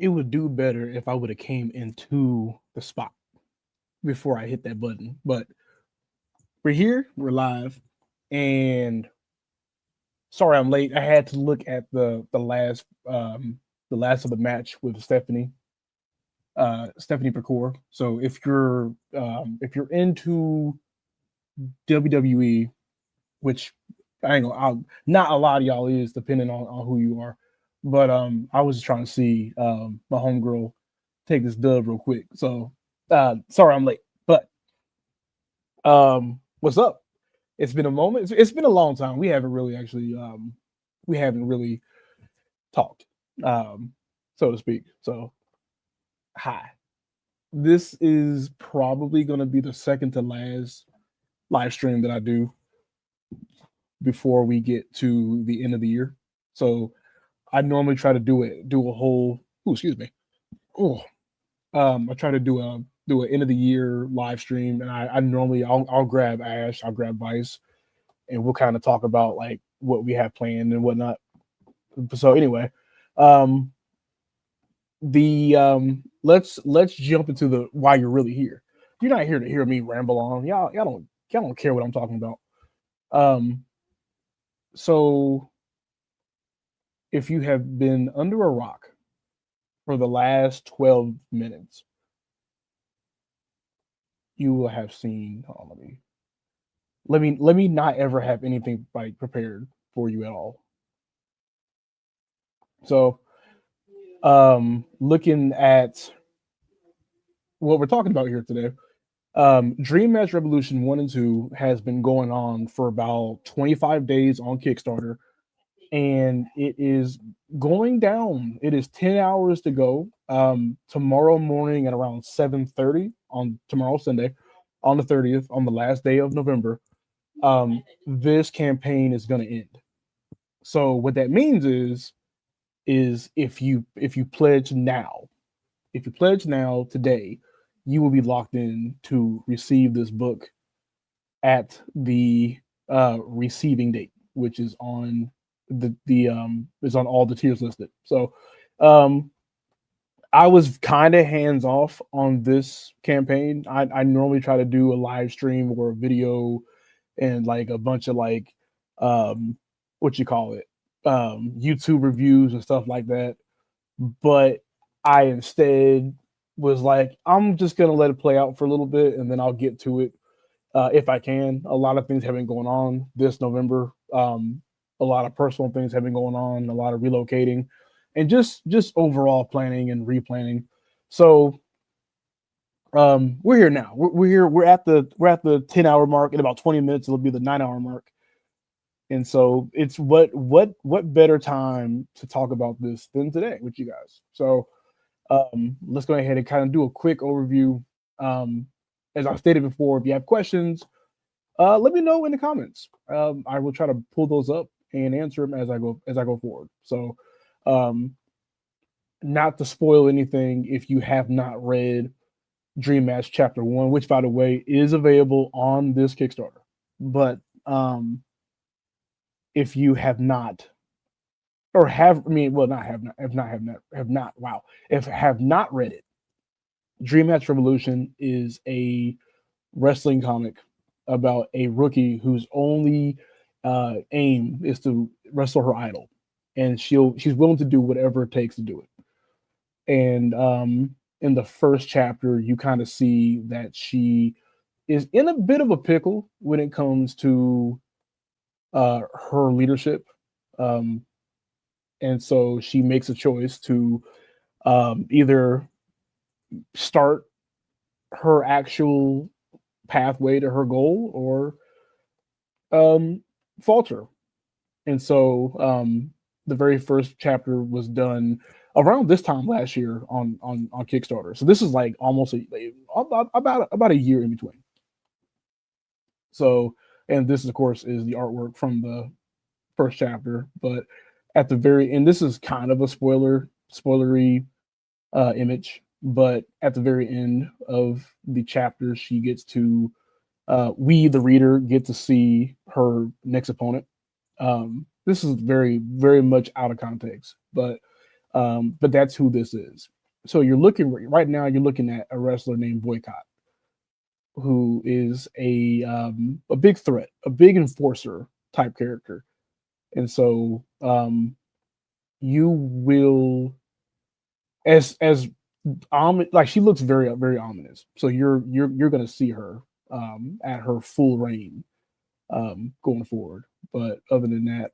it would do better if I would have came into the spot before I hit that button. But we're here, we're live, and sorry I'm late. I had to look at the last of the match with Stephanie Percour. So if you're into WWE, which I ain't gonna, not a lot of y'all is depending on who you are, but I was just trying to see my homegirl take this dub real quick. So sorry I'm late, but what's up? It's been a moment. It's been a long time. We haven't really talked, um, so to speak. So hi. This is probably going to be the second to last live stream that I do before we get to the end of the year. So I normally try to do a whole. Oh, excuse me. Oh, I try to do an end of the year live stream, and I normally I'll grab Ash, I'll grab Vice, and we'll kind of talk about like what we have planned and whatnot. So anyway, um, the let's jump into the why you're really here. You're not here to hear me ramble on. Y'all don't care what I'm talking about. Um, so if you have been under a rock for the last 12 minutes, you will have seen. Hold on, let me not ever have anything like prepared for you at all. So looking at what we're talking about here today, Dream Match Revolution 1 and 2 has been going on for about 25 days on Kickstarter, and it is going down. It is 10 hours to go. Tomorrow morning at around 7:30 on tomorrow Sunday, on the 30th, on the last day of November, this campaign is going to end. So what that means is if you pledge now, if you pledge now today, you will be locked in to receive this book at the receiving date, which is on the is on all the tiers listed. So um I was kind of hands off on this campaign. I normally try to do a live stream or a video and like a bunch of like what you call it, YouTube reviews and stuff like that. But I instead was like, I'm just gonna let it play out for a little bit and then I'll get to it if I can. A lot of things have been going on this November. A lot of personal things have been going on, a lot of relocating, and just overall planning and replanning. So we're here now. We're here. We're at the 10-hour mark. In about 20 minutes, it'll be the 9-hour mark. And so it's what better time to talk about this than today with you guys. So let's go ahead and kind of do a quick overview. Um, as I stated before, if you have questions, let me know in the comments. I will try to pull those up and answer them as I go forward. So, um, not to spoil anything, if you have not read Dream Match Chapter One, which by the way is available on this Kickstarter, but if you have not or have, I mean, well, not have not have not. Wow, if have not read it, Dream Match Revolution is a wrestling comic about a rookie whose only aim is to wrestle her idol, and she's willing to do whatever it takes to do it. And in the first chapter, you kind of see that she is in a bit of a pickle when it comes to her leadership, um, and so she makes a choice to either start her actual pathway to her goal or um, falter. And so the very first chapter was done around this time last year on Kickstarter. So this is like almost about a year in between. So, and this of course is the artwork from the first chapter, but at the very end, this is kind of a spoilery image, but at the very end of the chapter, she gets to we the reader get to see her next opponent. This is very much out of context, but But that's who this is. So you're looking right now. You're looking at a wrestler named Boycott, who is a big threat, a big enforcer type character, and so you will as like she looks very ominous. So you're gonna see her at her full reign going forward. But other than that,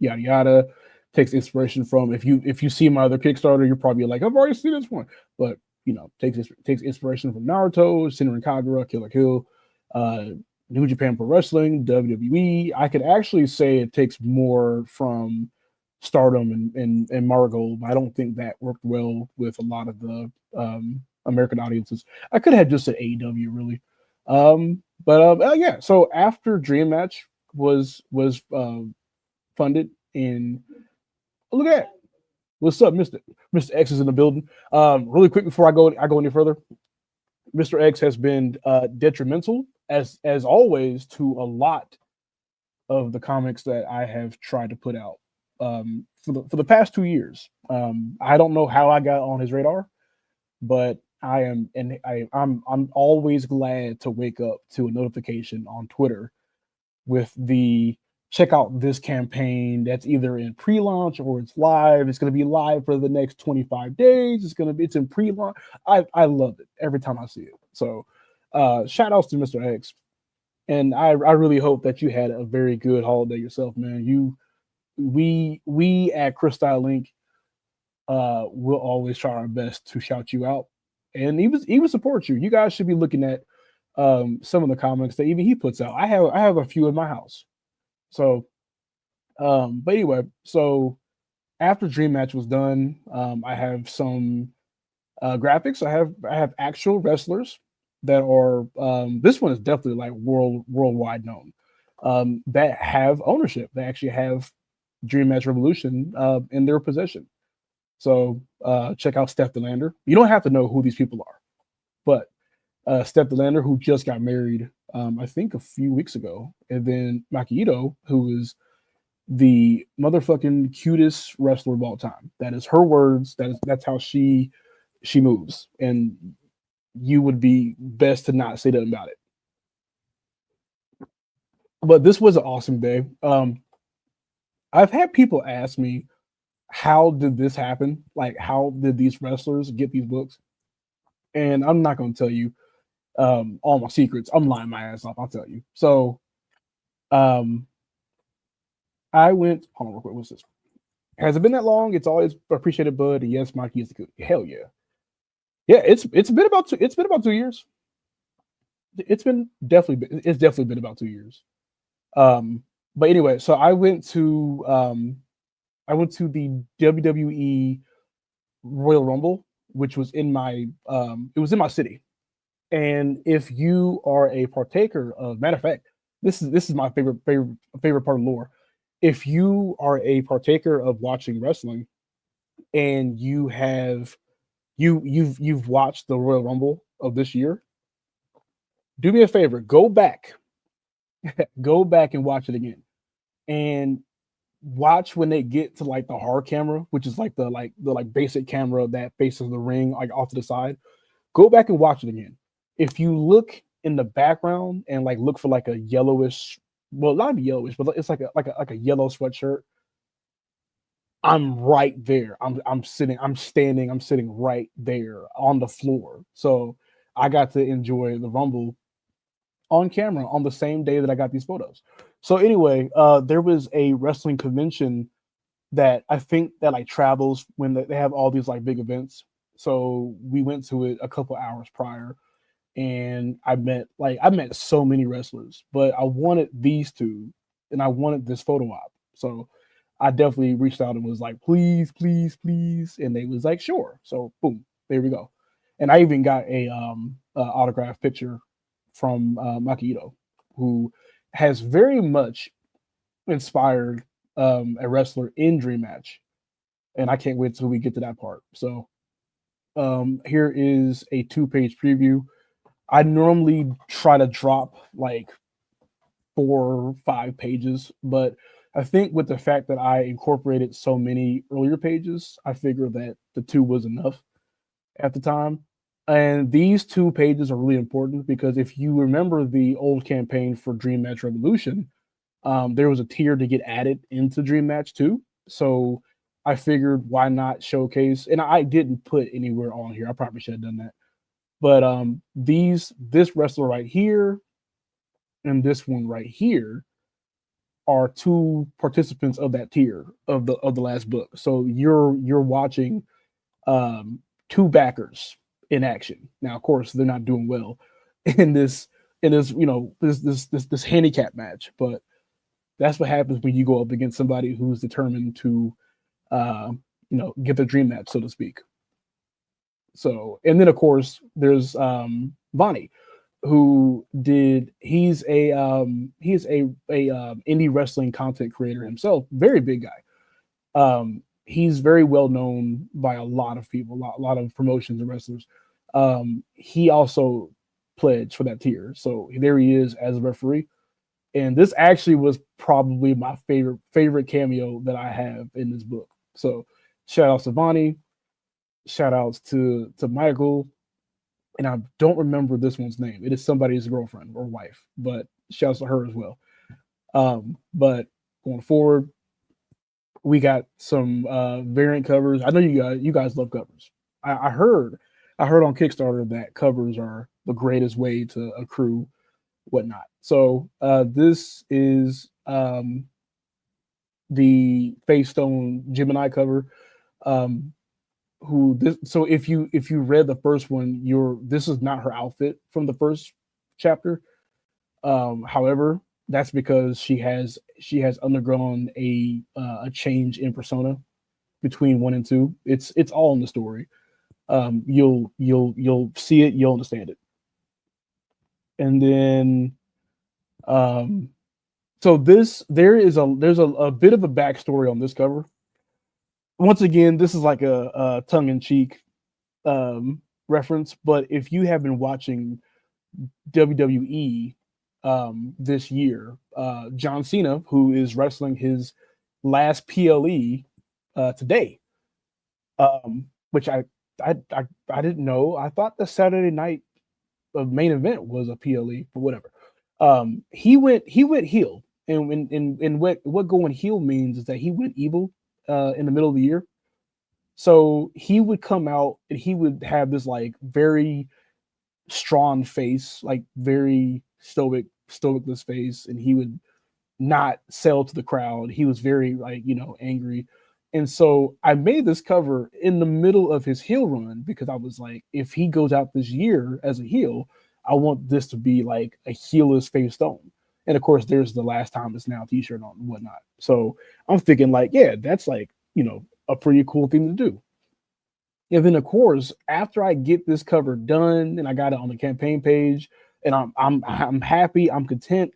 yada yada. Takes inspiration from if you see my other Kickstarter, you're probably like, I've already seen this one. But takes inspiration from Naruto, Senran Kagura, Kill la Kill, uh, New Japan Pro Wrestling, WWE. I could actually say it takes more from Stardom and Marigold. I don't think that worked well with a lot of the American audiences. I could have just said AEW really. Yeah. So after Dream Match was funded in look at that. What's up, Mr. X is in the building. Really quick before I go any further, Mr. X has been detrimental as always to a lot of the comics that I have tried to put out for the past 2 years. I don't know how I got on his radar, but I'm always glad to wake up to a notification on Twitter with the check out this campaign that's either in pre-launch or it's live. It's going to be live for the next 25 days. It's in pre-launch. I love it every time I see it. So shout outs to Mr. X. And I really hope that you had a very good holiday yourself, man. We at Crystal Link will always try our best to shout you out and even support you. You guys should be looking at some of the comics that even he puts out. I have a few in my house. So but anyway, so after Dream Match was done, I have some graphics. I have actual wrestlers that are this one is definitely like worldwide known that have ownership. They actually have Dream Match Revolution in their possession. So check out Steph Delander. You don't have to know who these people are, but Steph Delander, who just got married, I think a few weeks ago, and then Maki Ito, who is the motherfucking cutest wrestler of all time. That is her words. That's how she moves, and you would be best to not say that about it. But this was an awesome day. I've had people ask me, how did this happen? Like, how did these wrestlers get these books? And I'm not going to tell you all my secrets. I'm lying my ass off. I'll tell you. So, I went. Hold on, real quick. What's this? Has it been that long? It's always appreciated, bud. And yes, Mikey is good. Hell yeah, yeah. It's been about 2 years. It's definitely been about 2 years. But anyway, so I went to the WWE Royal Rumble, which was in my it was in my city. And if you are a partaker of, matter of fact, this is my favorite part of lore. If you are a partaker of watching wrestling and you've watched the Royal Rumble of this year, do me a favor, go back and watch it again. And watch when they get to like the hard camera, which is like the basic camera that faces the ring like off to the side. Go back and watch it again. If you look in the background and like look for like a yellowish, well, not yellowish, but it's like a yellow sweatshirt. I'm right there. I'm sitting right there on the floor. So I got to enjoy the Rumble on camera on the same day that I got these photos. So anyway, there was a wrestling convention that I think that like travels when they have all these like big events. So we went to it a couple hours prior, and I met so many wrestlers, but I wanted these two, and I wanted this photo op. So I definitely reached out and was like, please, please, please, and they was like, sure. So boom, there we go. And I even got a autograph picture from Maki Ito, who has very much inspired a wrestler in Dream Match, and I can't wait till we get to that part. So here is a 2-page preview. I normally try to drop like 4 or 5 pages, but I think with the fact that I incorporated so many earlier pages, I figured that the two was enough at the time. And these two pages are really important because if you remember the old campaign for Dream Match Revolution, there was a tier to get added into Dream Match 2. So I figured why not showcase, and I didn't put anywhere on here. I probably should have done that. But this wrestler right here and this one right here are two participants of that tier of the last book. So you're watching two backers in action. Now, of course, they're not doing well in this this handicap match, but that's what happens when you go up against somebody who's determined to get their dream match, so to speak. So, and then of course there's Vonnie, who did he's a indie wrestling content creator himself, very big guy. He's very well known by a lot of people, a lot of promotions and wrestlers. He also pledged for that tier, so there he is as a referee. And this actually was probably my favorite cameo that I have in this book. So shout outs to Vonnie, shout outs to Michael, and I don't remember this one's name. It is somebody's girlfriend or wife, but shouts to her as well. But going forward, we got some variant covers. I know you guys love covers. I heard on Kickstarter that covers are the greatest way to accrue whatnot. So this is the Face Stone Gemini cover. So if you read the first one, this is not her outfit from the first chapter. However, that's because she has undergone a change in persona between 1 and 2. It's all in the story. You'll see it, you'll understand it. And then so there's a bit of a backstory on this cover. Once again, this is like a tongue-in-cheek reference, but if you have been watching WWE this year, John Cena, who is wrestling his last PLE today, which I didn't know. I thought the Saturday night main event was a PLE, but whatever. He went heel, and what going heel means is that he went evil in the middle of the year. So he would come out and he would have this like very strong face, like very stoicless face, and he would not sell to the crowd. He was very like angry. And so I made this cover in the middle of his heel run because I was like, if he goes out this year as a heel, I want this to be like a heelless Face Stone. And of course, there's the last time it's now t-shirt on and whatnot. So I'm thinking like, yeah, that's like, a pretty cool thing to do. And then of course, after I get this cover done and I got it on the campaign page and I'm happy, I'm content,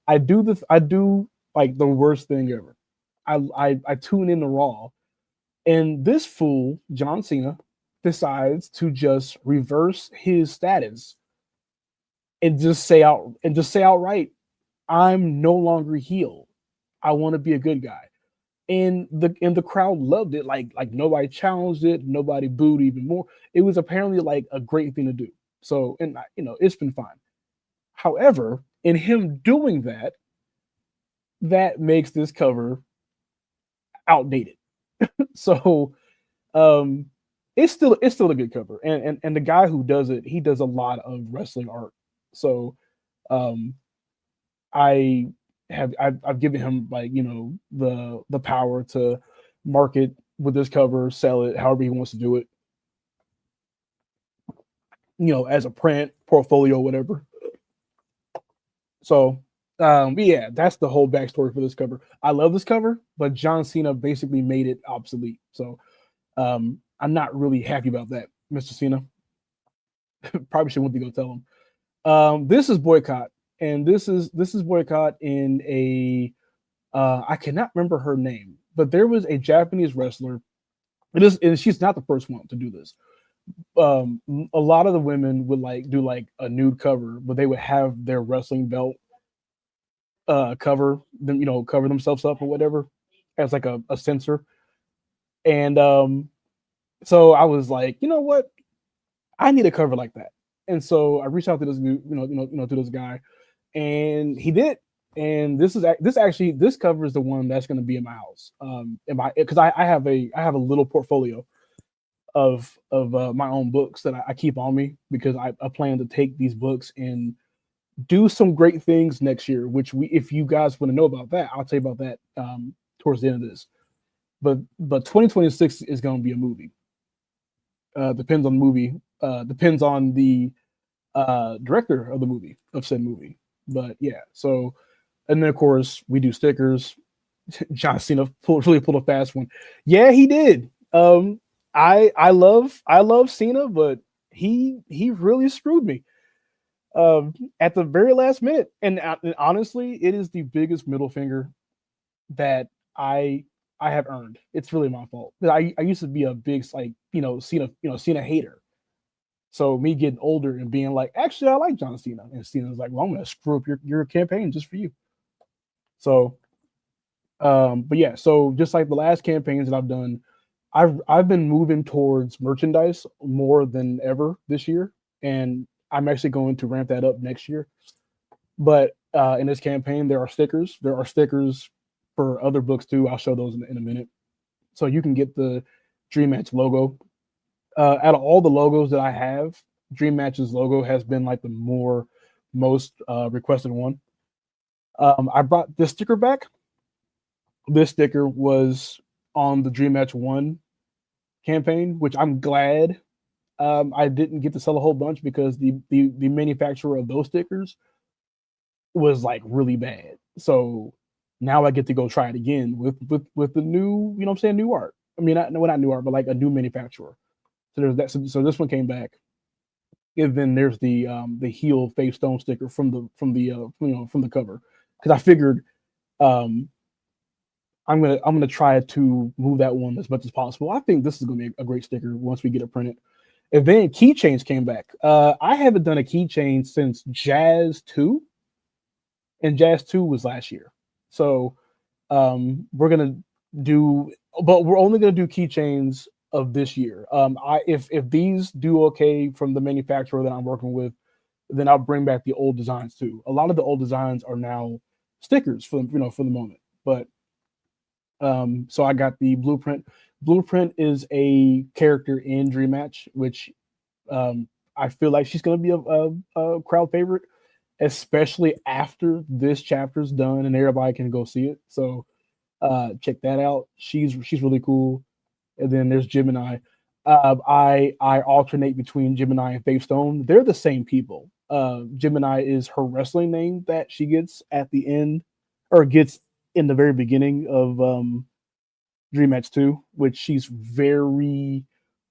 I do like the worst thing ever. I tune in to Raw, and this fool, John Cena, decides to just reverse his status and just say outright, I'm no longer heel. I want to be a good guy. And the crowd loved it. Like nobody challenged it, nobody booed even more. It was apparently like a great thing to do. So, and it's been fine. However, in him doing that, that makes this cover outdated. So it's still a good cover. And the guy who does it, he does a lot of wrestling art. So I've given him like the power to market with this cover, sell it however he wants to do it, as a print portfolio, whatever. So but yeah, that's the whole backstory for this cover. I love this cover, but John Cena basically made it obsolete. So I'm not really happy about that, Mr. Cena. Probably should went to go tell him. This is Boycott, and this is Boycott in a I cannot remember her name, but there was a Japanese wrestler. And she's not the first one to do this. A lot of the women would like do like a nude cover, but they would have their wrestling belt. cover them, cover themselves up or whatever as like a sensor. And so I was like, you know what? I need a cover like that. And so I reached out to this dude, to this guy, and he did. And this cover is the one that's going to be in my house. Because I have a little portfolio of my own books that I keep on me because I plan to take these books and do some great things next year. Which if you guys want to know about that, I'll tell you about that towards the end of this. But 2026 is going to be a movie. Depends on the movie. Depends on the director of the movie of said movie. But yeah, so and then of course we do stickers. John Cena really pulled a fast one. Yeah, he did. I love Cena, but he really screwed me at the very last minute. And honestly, it is the biggest middle finger that I have earned. It's really my fault. I used to be a big Cena hater. So me getting older and being like, actually, I like John Cena, and Cena's like, well, I'm gonna screw up your campaign just for you. So, but yeah, so just like the last campaigns that I've done, I've been moving towards merchandise more than ever this year, and I'm actually going to ramp that up next year. But in this campaign, there are stickers. There are stickers for other books too. I'll show those in a minute. So you can get the Dream Match logo. Out of all the logos that I have, Dream Match's logo has been like the most requested one. I brought this sticker back. This sticker was on the Dream Match 1 campaign, which I'm glad I didn't get to sell a whole bunch because the manufacturer of those stickers was like really bad. So now I get to go try it again with the new, new art. I mean, not new art, but like a new manufacturer. So there's that. So this one came back, and then there's the heel Faith Stone sticker from the cover, because I figured I'm gonna try to move that one as much as possible. I think this is gonna be a great sticker once we get it printed. And then keychains came back. I haven't done a keychain since Jazz 2, and Jazz 2 was last year. So we're gonna do, but we're only gonna do keychains of this year. If these do okay from the manufacturer that I'm working with, then I'll bring back the old designs too. A lot of the old designs are now stickers for the moment. But so I got the Blueprint. Blueprint is a character in Dream Match, which I feel like she's going to be a crowd favorite, especially after this chapter's done and everybody can go see it. So check that out. She's really cool. And then there's Gemini. I alternate between Gemini and Faith Stone. They're the same people. Gemini is her wrestling name that she gets at the end, or gets in the very beginning of Dream Match 2, which she's very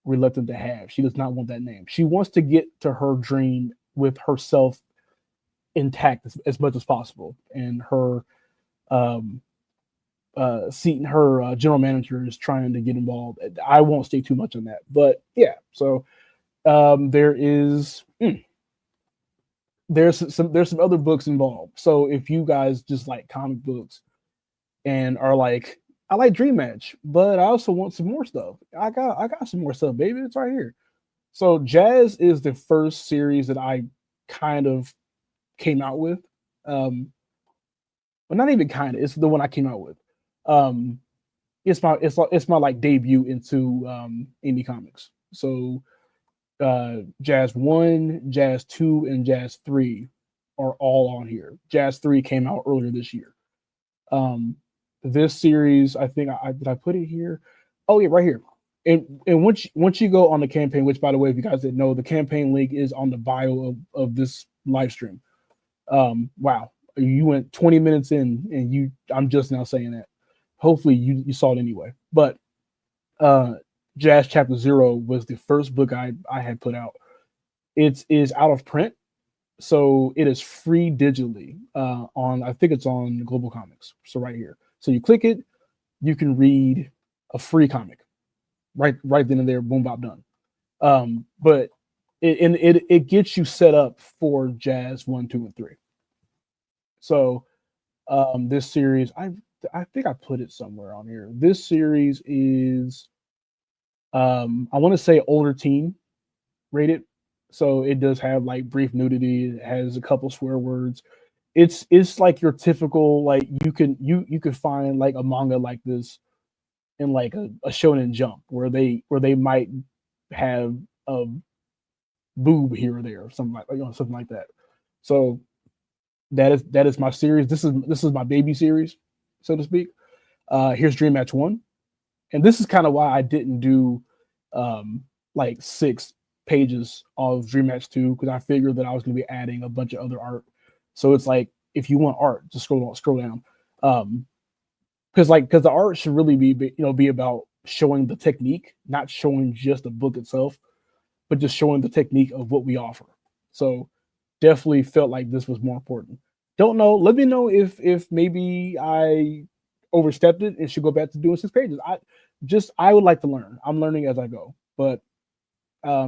reluctant to have. She does not want that name. She wants to get to her dream with herself intact as much as possible. And her general manager is trying to get involved. I won't say too much on that, but yeah. So there's some other books involved. So if you guys just like comic books and are like, I like Dream Match, but I also want some more stuff. I got some more stuff, baby. It's right here. So Jazz is the first series that I kind of came out with. Well, not even kind of. It's the one I came out with. It's my like debut into indie comics. So Jazz 1, Jazz 2, and Jazz 3 are all on here. Jazz 3 came out earlier this year. This series, I think did I put it here? Oh yeah, right here. And once you go on the campaign, which by the way, if you guys didn't know, the campaign link is on the bio of this live stream. Wow, you went 20 minutes in, and I'm just now saying that. Hopefully you saw it anyway. But Jazz Chapter 0 was the first book I had put out. It is out of print, so it is free digitally on, I think it's on Global Comics. So right here. So you click it, you can read a free comic right then and there. Boom, bop, done. But it gets you set up for Jazz 1, 2, and 3. So This series, I think I put it somewhere on here. This series is I want to say older teen rated. So it does have like brief nudity, it has a couple swear words. It's like your typical like you could find like a manga like this in like a shonen jump where they might have a boob here or there or something like something like that. So that is my series. This is my baby series, so to speak. Here's Dream Match One, and this is kind of why I didn't do like 6 pages of Dream Match Two because I figured that I was going to be adding a bunch of other art. So it's like if you want art, just scroll down. Because the art should really be about showing the technique, not showing just the book itself, but just showing the technique of what we offer. So definitely felt like this was more important. Don't know. Let me know if maybe I overstepped it and should go back to doing 6 pages. I would like to learn. I'm learning as I go. But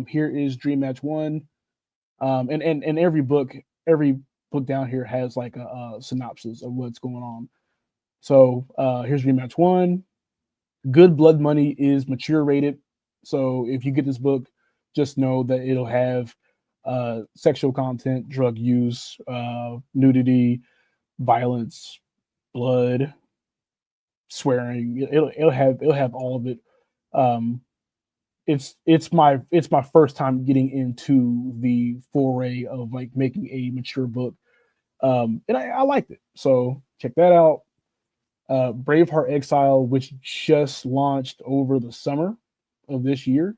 here is Dream Match One. And every book down here has like a synopsis of what's going on. So here's Dream Match One. Good Blood Money is mature rated. So if you get this book, just know that it'll have sexual content, drug use, nudity, violence, blood, swearing. It'll have all of it. Um, it's my first time getting into the foray of like making a mature book, and I liked it. So check that out. Braveheart Exile, which just launched over the summer of this year.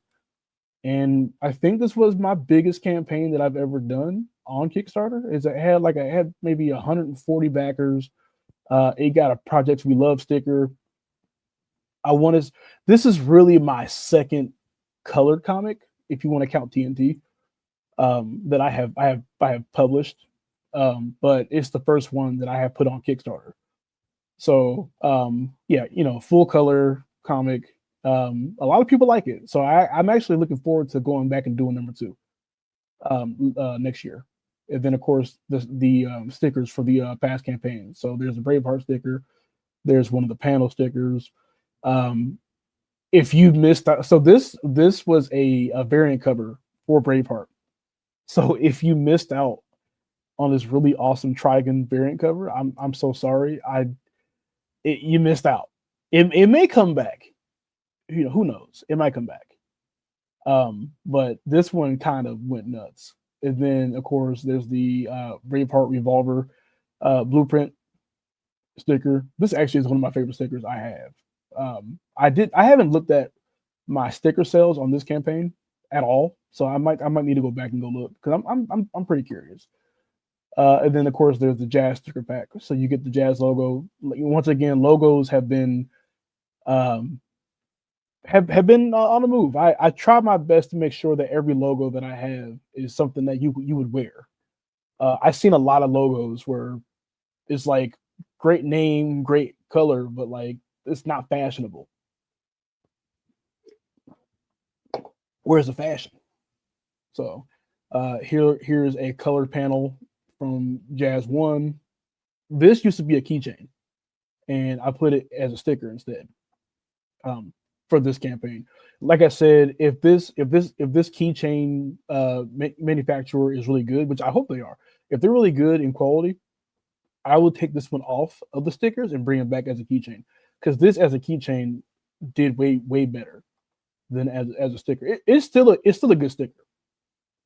And I think this was my biggest campaign that I've ever done on Kickstarter. Is I had maybe 140 backers. It got a Projects We Love sticker. I want to. This is really my second colored comic, if you want to count TNT, that I have published. But it's the first one that I have put on Kickstarter. So yeah, full color comic. A lot of people like it, so I'm actually looking forward to going back and doing number 2 next year. And then of course the stickers for the past campaign. So there's a Braveheart sticker. There's one of the panel stickers. Um, if you missed out, so this was a variant cover for Braveheart. So if you missed out on this really awesome Trigon variant cover, I'm so sorry. You missed out. It may come back. Who knows? It might come back. But this one kind of went nuts. And then of course there's the Braveheart Revolver blueprint sticker. This actually is one of my favorite stickers I have. I haven't looked at my sticker sales on this campaign at all, so I might need to go back and go look because I'm pretty curious. And then of course there's the Jazz sticker pack, so you get the Jazz logo. Once again, logos have been um, have been on the move. I try my best to make sure that every logo that I have is something that you would wear. I've seen a lot of logos where it's like great name, great color, but like it's not fashionable. Where's the fashion? So here's a colored panel from Jazz One. This used to be a keychain, and I put it as a sticker instead for this campaign. Like I said, if this keychain manufacturer is really good, which I hope they are, if they're really good in quality, I will take this one off of the stickers and bring it back as a keychain because this as a keychain did way better than as a sticker. It's still a good sticker,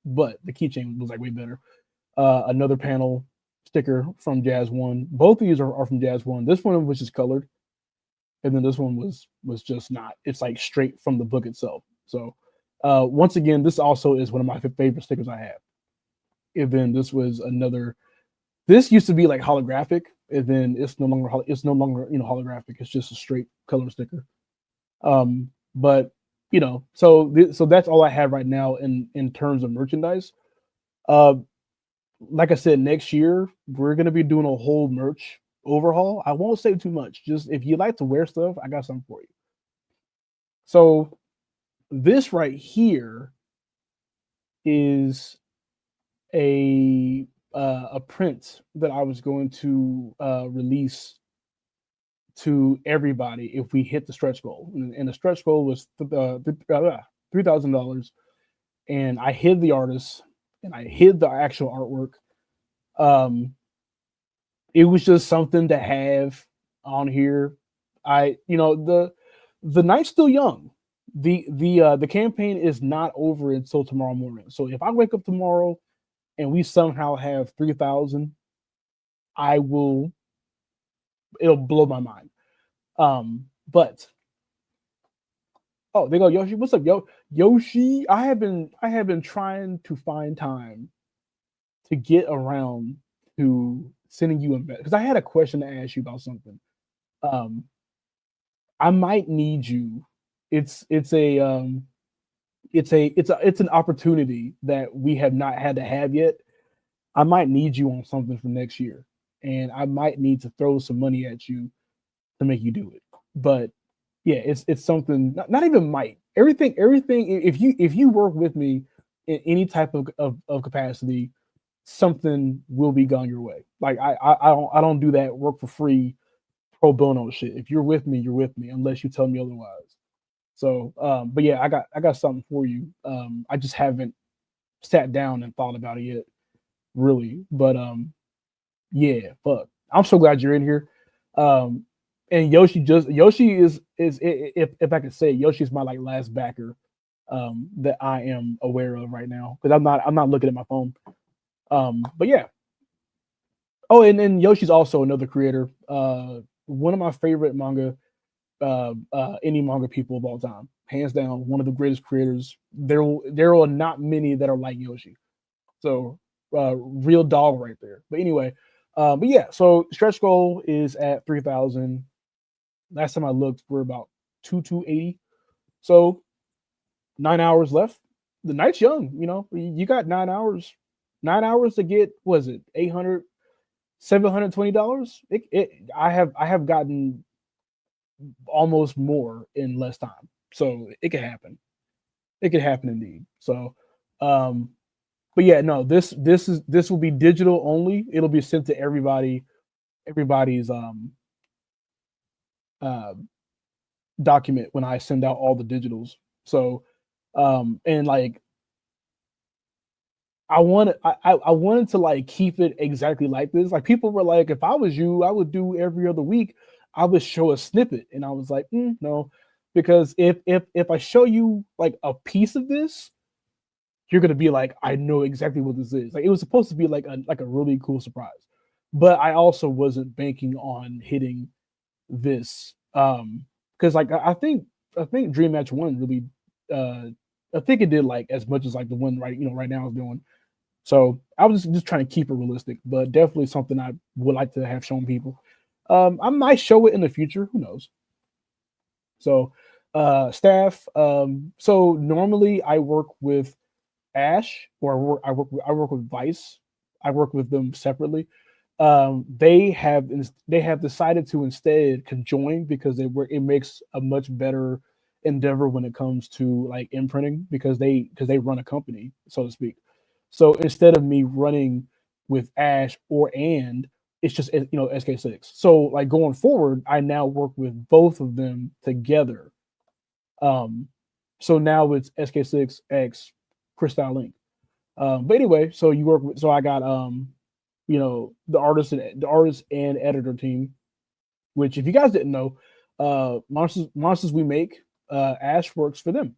but the keychain was like way better. Another panel sticker from Jazz One. Both of these are from Jazz One. This one was just colored, and then this one was just not. It's like straight from the book itself. So once again, this also is one of my favorite stickers I have. And then this was another. This used to be like holographic, and then it's no longer holographic. It's just a straight color sticker. But so that's all I have right now in terms of merchandise. Uh, like I said, next year we're gonna be doing a whole merch overhaul. I won't say too much. Just if you like to wear stuff, I got something for you. So this right here is a a print that I was going to release to everybody if we hit the stretch goal, and the stretch goal was $3,000, and I hid the artist and I hid the actual artwork. Um, it was just something to have on here. The night's still young. The campaign is not over until tomorrow morning. So if I wake up tomorrow and we somehow have 3,000, I will. It'll blow my mind. But oh, they go Yoshi. What's up, Yoshi? I have been trying to find time to get around to sending you a message because I had a question to ask you about something. Um, I might need you. It's an opportunity that we have not had to have yet. I might need you on something for next year, and I might need to throw some money at you to make you do it. But yeah, it's something. Not even might. Everything. If you work with me in any type of capacity, something will be gone your way. Like I don't do that work for free pro bono shit. If you're with me, you're with me, unless you tell me otherwise. So, but yeah, I got something for you. I just haven't sat down and thought about it yet, really. But yeah, fuck. I'm so glad you're in here. Um, and Yoshi is if I could say Yoshi's my like last backer that I am aware of right now because I'm not looking at my phone. But yeah. Oh, and then Yoshi's also another creator. One of my favorite manga, indie manga people of all time, hands down, one of the greatest creators. There are not many that are like Yoshi. So, real dog right there. But anyway, but yeah. So stretch goal is at 3,000. Last time I looked, we're about 280. So 9 hours left. The night's young. You got 9 hours. 9 hours to get, was it 800, $720? I have gotten almost more in less time. So it could happen. It could happen indeed. So um but yeah, no, this will be digital only. It'll be sent to everybody's uh document when I send out all the digitals. So and like I wanted to like keep it exactly like this. Like people were like, if I was you, I would do every other week. I would show a snippet, and I was like, no, because if I show you like a piece of this, you're gonna be like, I know exactly what this is. Like it was supposed to be like a really cool surprise, but I also wasn't banking on hitting this because like I think Dream Match One really uh I think it did like as much as like the one right now is doing. So I was just trying to keep it realistic, but definitely something I would like to have shown people. I might show it in the future. Who knows? So, staff. So normally I work with Ash, or I work with Vice. I work with them separately. They have decided to instead conjoin because it makes a much better endeavor when it comes to like imprinting because they run a company, so to speak. So instead of me running with Ash it's just SK6. So like going forward, I now work with both of them together. Um, so now it's SK6 X Crystal Link. But anyway, so you work with so I got the artist and editor team, which if you guys didn't know, monsters we make, Ash works for them.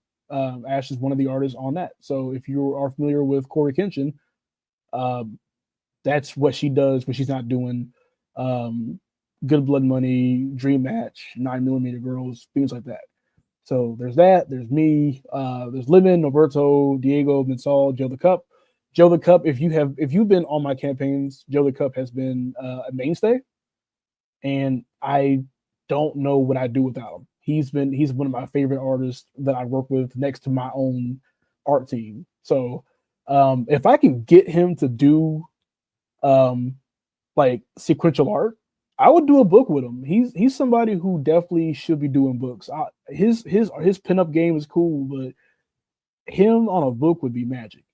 Ash is one of the artists on that. So if you are familiar with Corey Kenshin, um, that's what she does when she's not doing um, Good Blood Money, Dream Match, 9mm Girls, things like that. So there's that. There's me. There's Lemon, Roberto, Diego, Bensal, Joe the Cup. Joe the Cup. If you've been on my campaigns, Joe the Cup has been a mainstay, and I don't know what I do without him. He's one of my favorite artists that I work with next to my own art team. So if I can get him to do um, like sequential art, I would do a book with him. He's somebody who definitely should be doing books. His pinup game is cool, but him on a book would be magic.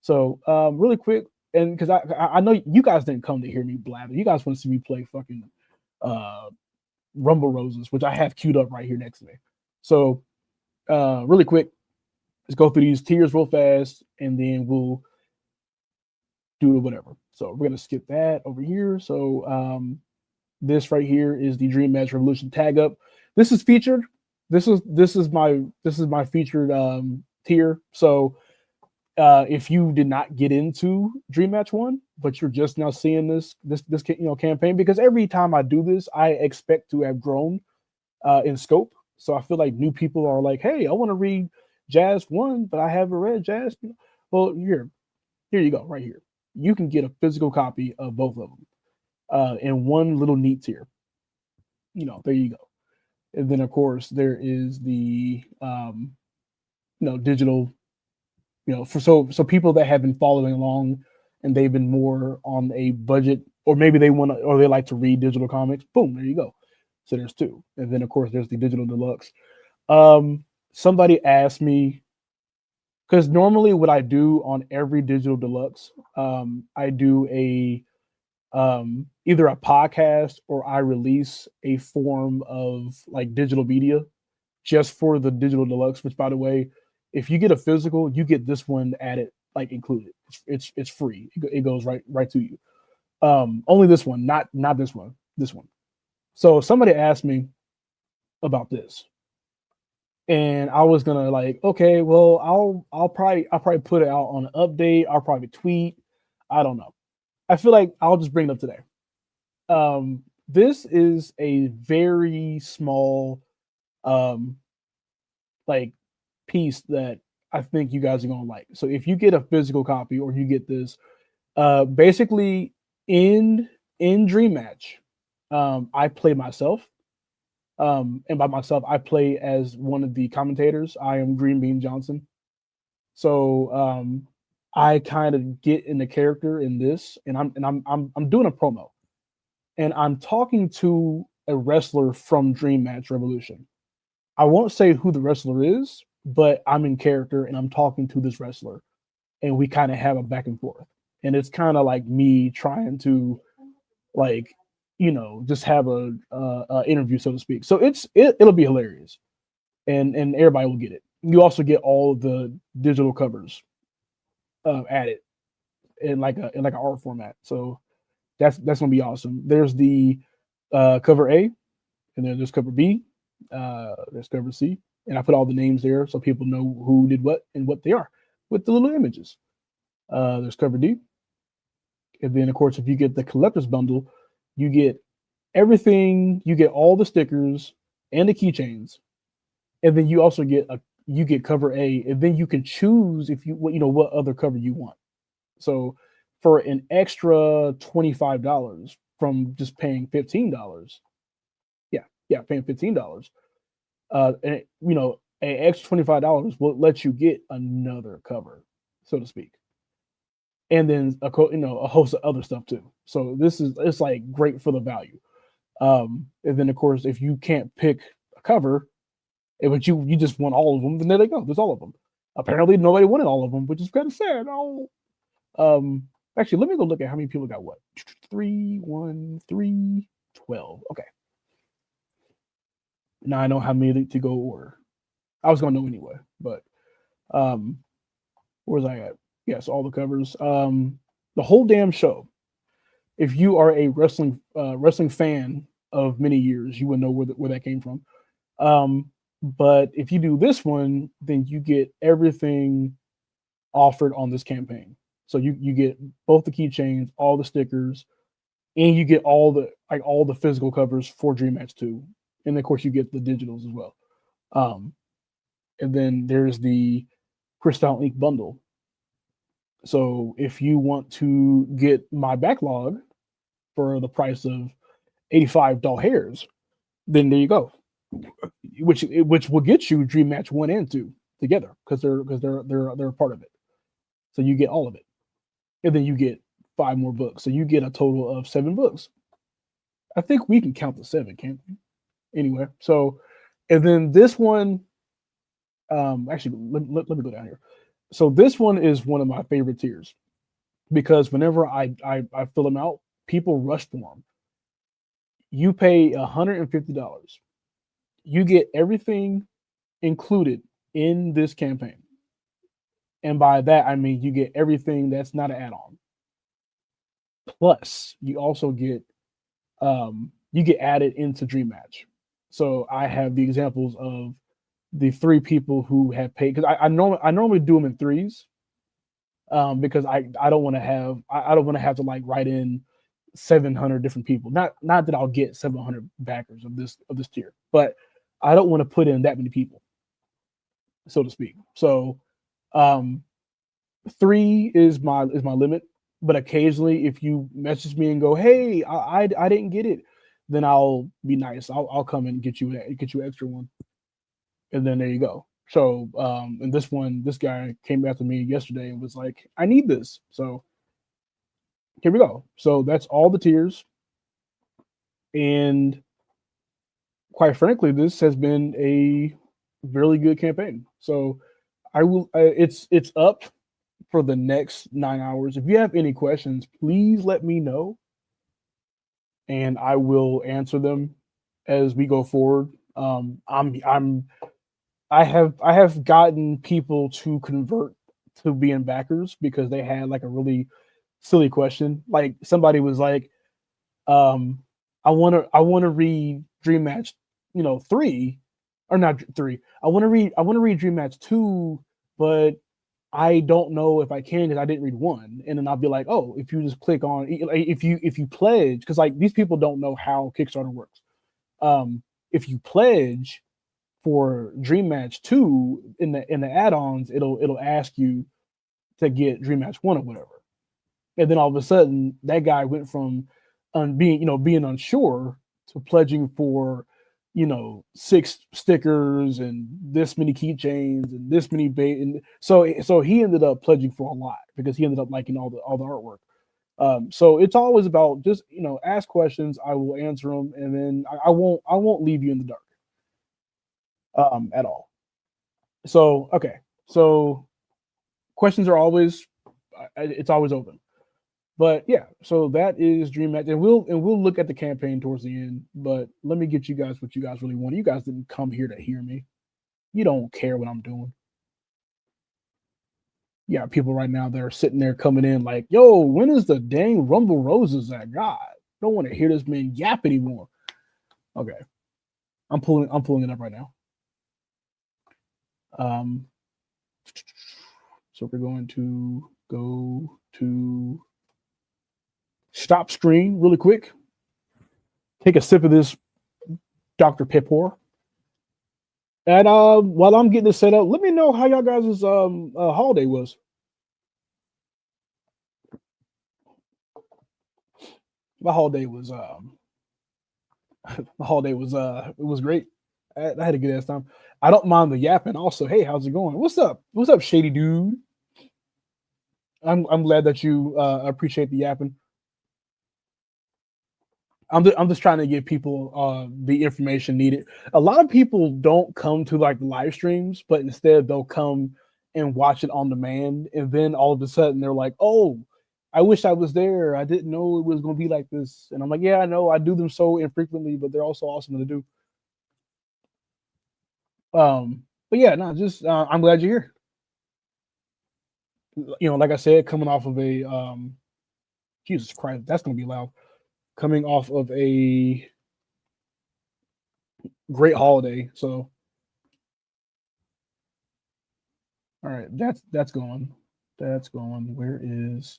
So really quick, and because I know you guys didn't come to hear me blabber. You guys want to see me play fucking uh Rumble Roses, which I have queued up right here next to me. So really quick, let's go through these tiers real fast, and then we'll do whatever. So we're gonna skip that over here. So this right here is the Dream Match Revolution tag up. This is featured. This is my featured tier. So if you did not get into Dream Match One, but you're just now seeing this campaign, because every time I do this, I expect to have grown in scope. So I feel like new people are like, hey, I want to read Jazz One, but I haven't read Jazz. Well, here you go, right here. You can get a physical copy of both of them in one little neat tier. There you go. And then of course there is the digital, for so people that have been following along and they've been more on a budget, or maybe they want to, or they like to read digital comics. Boom, there you go. So there's two. And then of course there's the digital deluxe. Somebody asked me, because normally what I do on every digital deluxe, I do a either a podcast or I release a form of like digital media just for the digital deluxe. Which, by the way, if you get a physical, you get this one added, like included. It's free. It goes right to you. Only this one, not this one. This one. So somebody asked me about this, and I was gonna like, okay, well, I'll probably put it out on an update. I'll probably tweet. I don't know. I feel like I'll just bring it up today. This is a very small, like piece that I think you guys are gonna like. So if you get a physical copy or you get this, basically in Dream Match, I play myself. And by myself, I play as one of the commentators. I am Green Bean Johnson. So I kind of get in the character in this, and I'm doing a promo, and I'm talking to a wrestler from Dream Match Revolution. I won't say who the wrestler is, but I'm in character and I'm talking to this wrestler, and we kind of have a back and forth, and it's kind of like me trying to like just have a interview, so to speak. So it'll be hilarious, and everybody will get it. You also get all of the digital covers added in like an art format. So that's gonna be awesome. There's the cover A, and then there's cover B, there's cover C, and I put all the names there so people know who did what and what they are with the little images. There's cover D, and then of course if you get the collector's bundle, you get everything. You get all the stickers and the keychains, and then you also get cover A, and then you can choose if what other cover you want. So for an extra $25 from just paying $15, paying $15, and an extra $25 will let you get another cover, so to speak, and then a host of other stuff too. So it's like great for the value. And then of course, if you can't pick a cover, but you just want all of them, then there they go. There's all of them. Apparently, nobody wanted all of them, which is kind of sad. Oh, actually, let me go look at how many people got what. 3, 1, 3, 12. Okay. Now I know how many to go order. I was gonna know anyway, but where was I at? Yes, all the covers. The whole damn show. If you are a wrestling fan of many years, you would know where that came from. But if you do this one, then you get everything offered on this campaign. So you get both the keychains, all the stickers, and you get all the physical covers for Dream Match 2. And of course you get the digitals as well. And then there's the Crystal Ink bundle. So if you want to get my backlog for the price of 85 doll hairs, then there you go. Which will get you Dream Match 1 and 2 together, because they're a part of it. So you get all of it. And then you get 5 more books. So you get a total of 7 books. I think we can count the 7, can't we? Anyway, so, and then this one, actually, let me go down here. So this one is one of my favorite tiers. because whenever I fill them out, people rush for them. You pay $150. You get everything included in this campaign. And by that, I mean you get everything that's not an add-on. Plus, you get added into Dream Match. So I have the examples of the three people who have paid, because I normally do them in threes, because I don't want to have I don't want to have to like write in 700 different people. Not that I'll get 700 backers of this tier, but I don't want to put in that many people, so to speak. So um, three is my limit. But occasionally, if you message me and go, "Hey, I didn't get it," then I'll be nice. I'll come and get you an extra one, and then there you go. So and this guy came after me yesterday and was like, "I need this." So here we go. So that's all the tiers, and quite frankly, this has been a really good campaign. So I will. It's up for the next 9 hours. If you have any questions, please let me know, and I will answer them as we go forward. I have gotten people to convert to being backers because they had like a really silly question. Like somebody was like, um, I want to read Dream Match, 3 or not 3. I want to read Dream Match 2, but I don't know if I can because I didn't read 1. And then I'll be like, oh, if you just click on if you pledge, because like these people don't know how Kickstarter works. If you pledge for Dream Match 2 in the add-ons, it'll ask you to get Dream Match 1 or whatever. And then all of a sudden, that guy went from being unsure to pledging for 6 stickers and this many keychains and this many bait, and so he ended up pledging for a lot because he ended up liking all the artwork. So it's always about just ask questions. I will answer them, and then I won't leave you in the dark at all. So okay, so questions are always it's always open. But yeah, so that is Dream Match, and we'll look at the campaign towards the end. But let me get you guys what you guys really want. You guys didn't come here to hear me. You don't care what I'm doing. Yeah, people right now that are sitting there coming in like, yo, when is the dang Rumble Roses at? God, don't want to hear this man yap anymore. Okay, I'm pulling it up right now. So we're going to go to stop screen really quick. Take a sip of this Dr. Pepper. And while I'm getting this set up, let me know how y'all guys' holiday was. My holiday was it was great. I had a good ass time. I don't mind the yapping. Also, hey, how's it going? What's up? What's up, shady dude? I'm glad that you appreciate the yapping. I'm just trying to give people the information needed. A lot of people don't come to like live streams, but instead they'll come and watch it on demand, and then all of a sudden they're like, "Oh, I wish I was there. I didn't know it was going to be like this." And I'm like, "Yeah, I know. I do them so infrequently, but they're also awesome to do." But yeah, no, just I'm glad you're here. Like I said, coming off of a Jesus Christ, that's going to be loud. Coming off of a great holiday, so all right, that's gone. That's gone. Where is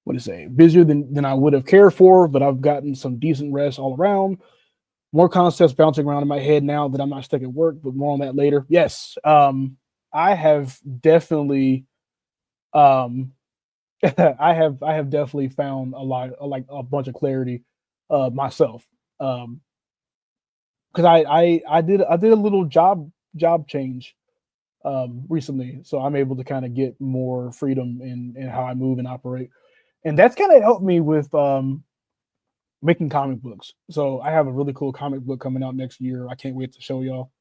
what is it? Busier than I would have cared for, but I've gotten some decent rest all around. More concepts bouncing around in my head now that I'm not stuck at work, but more on that later. Yes, I have definitely, I have definitely found a lot, like a bunch of clarity, myself. Because I did a little job change recently, so I'm able to kind of get more freedom in how I move and operate, and that's kind of helped me with making comic books. So I have a really cool comic book coming out next year. I can't wait to show y'all.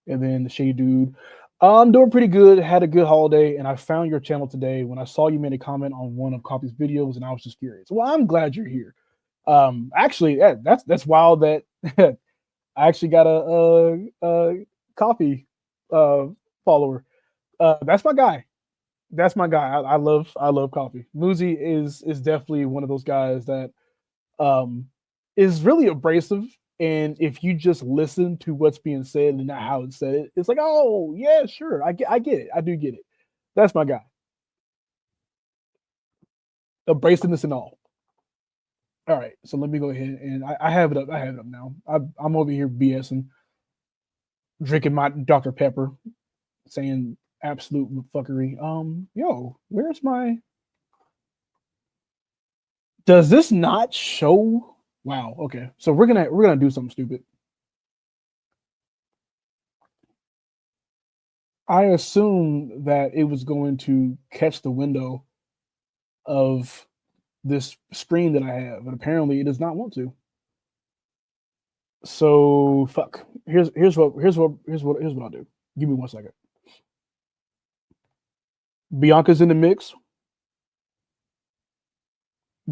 And then the Shady Dude. I'm doing pretty good. Had a good holiday, and I found your channel today when I saw you made a comment on one of Coffee's videos, and I was just curious. Well, I'm glad you're here. Actually, yeah, that's wild that I actually got a Coffee uh follower. That's my guy. That's my guy. I love Coffee. Muzi is definitely one of those guys that um is really abrasive. And if you just listen to what's being said and not how it's said, it's like, oh yeah, sure, I get it, I do get it. That's my guy, abrasiveness and all. All right, so let me go ahead and I have it up. I have it up now. I'm over here BSing, drinking my Dr. Pepper, saying absolute fuckery. Yo, where's my? Does this not show? Wow. Okay, so we're gonna do something stupid. I assumed that it was going to catch the window of this screen that I have, but apparently it does not want to. So fuck. Here's what I'll do. Give me 1 second. Bianca's in the mix.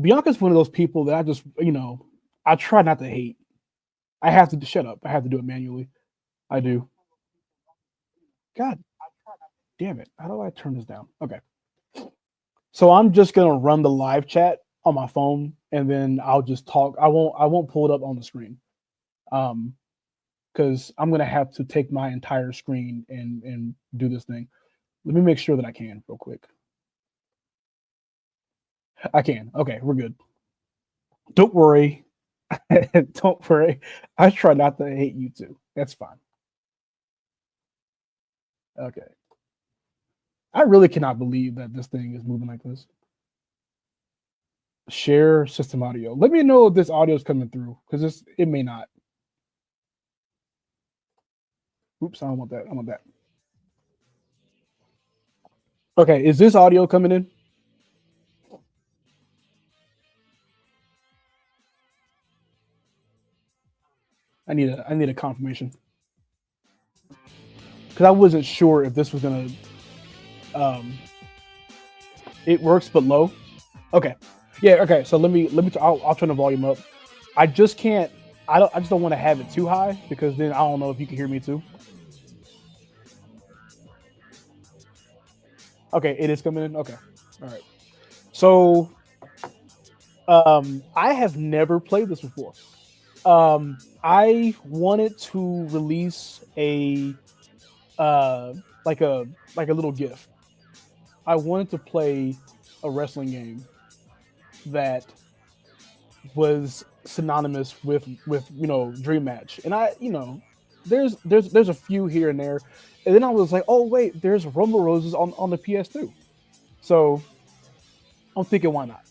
Bianca's one of those people that I just, I try not to hate. I have to shut up. I have to do it manually. I do. God damn it. How do I turn this down? Okay. So I'm just gonna run the live chat on my phone and then I'll just talk. I won't pull it up on the screen. Because I'm gonna have to take my entire screen and do this thing. Let me make sure that I can real quick. I can. Okay, we're good. Don't worry. Don't worry. I try not to hate you too. That's fine. Okay. I really cannot believe that this thing is moving like this. Share system audio. Let me know if this audio is coming through because it may not. Oops, I don't want that. I want that. Okay, is this audio coming in? I need a confirmation because I wasn't sure if this was gonna it works but low. Okay, yeah, okay. So I'll turn the volume up. I just can't. I just don't want to have it too high because then I don't know if you can hear me too. Okay, it is coming in. Okay, all right. So I have never played this before. I wanted to release a like a little GIF. I wanted to play a wrestling game that was synonymous with Dream Match, and there's a few here and there, and then I was like, oh wait, there's Rumble Roses on the PS2, so I'm thinking why not?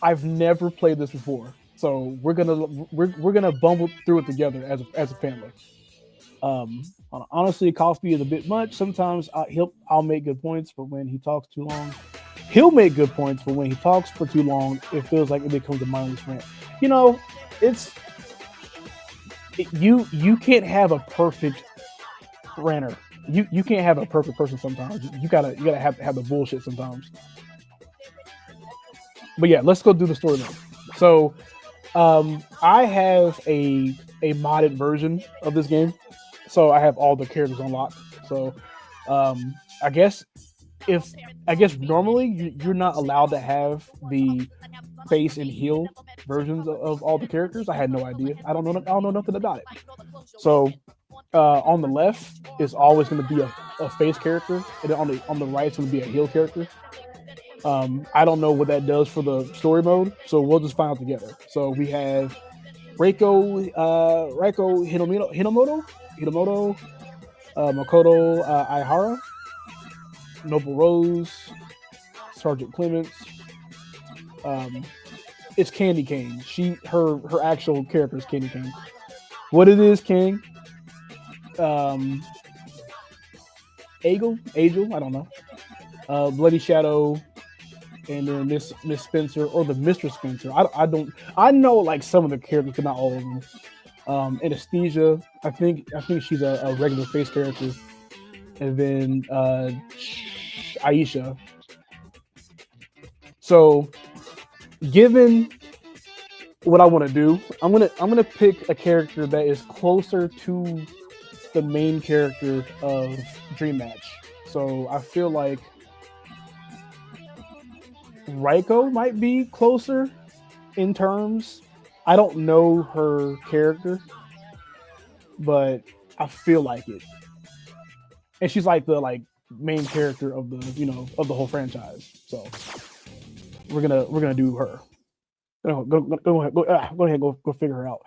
I've never played this before, so we're gonna bumble through it together as a family. Honestly, Coffee is a bit much. Sometimes I'll make good points, but when he talks too long, he'll make good points. But when he talks for too long, it feels like it becomes a mindless rant. It's you can't have a perfect ranter. You can't have a perfect person sometimes. You gotta have the bullshit sometimes. But yeah, let's go do the story mode. So I have a modded version of this game. So I have all the characters unlocked. So I guess normally you're not allowed to have the face and heal versions of all the characters. I had no idea. I don't know nothing about it. So on the left is always going to be a face character, and then on the right is going to be a heal character. I don't know what that does for the story mode, so we'll just find out together. So we have Reiko Hinomoto, Makoto Aihara, Noble Rose, Sergeant Clements. It's Candy Cane. Her actual character is Candy Cane. What it is, King? Agel, I don't know. Bloody Shadow, and then Miss Spencer or the Mistress Spencer. I know like some of the characters, but not all of them. Anesthesia. I think she's a regular face character. and then Aisha. So, given what I want to do, I'm gonna pick a character that is closer to the main character of Dream Match. So I feel like Raiko might be closer in terms. I don't know her character, but I feel like it. And she's like the main character of the of the whole franchise. So we're gonna do her. Go ahead, go figure her out.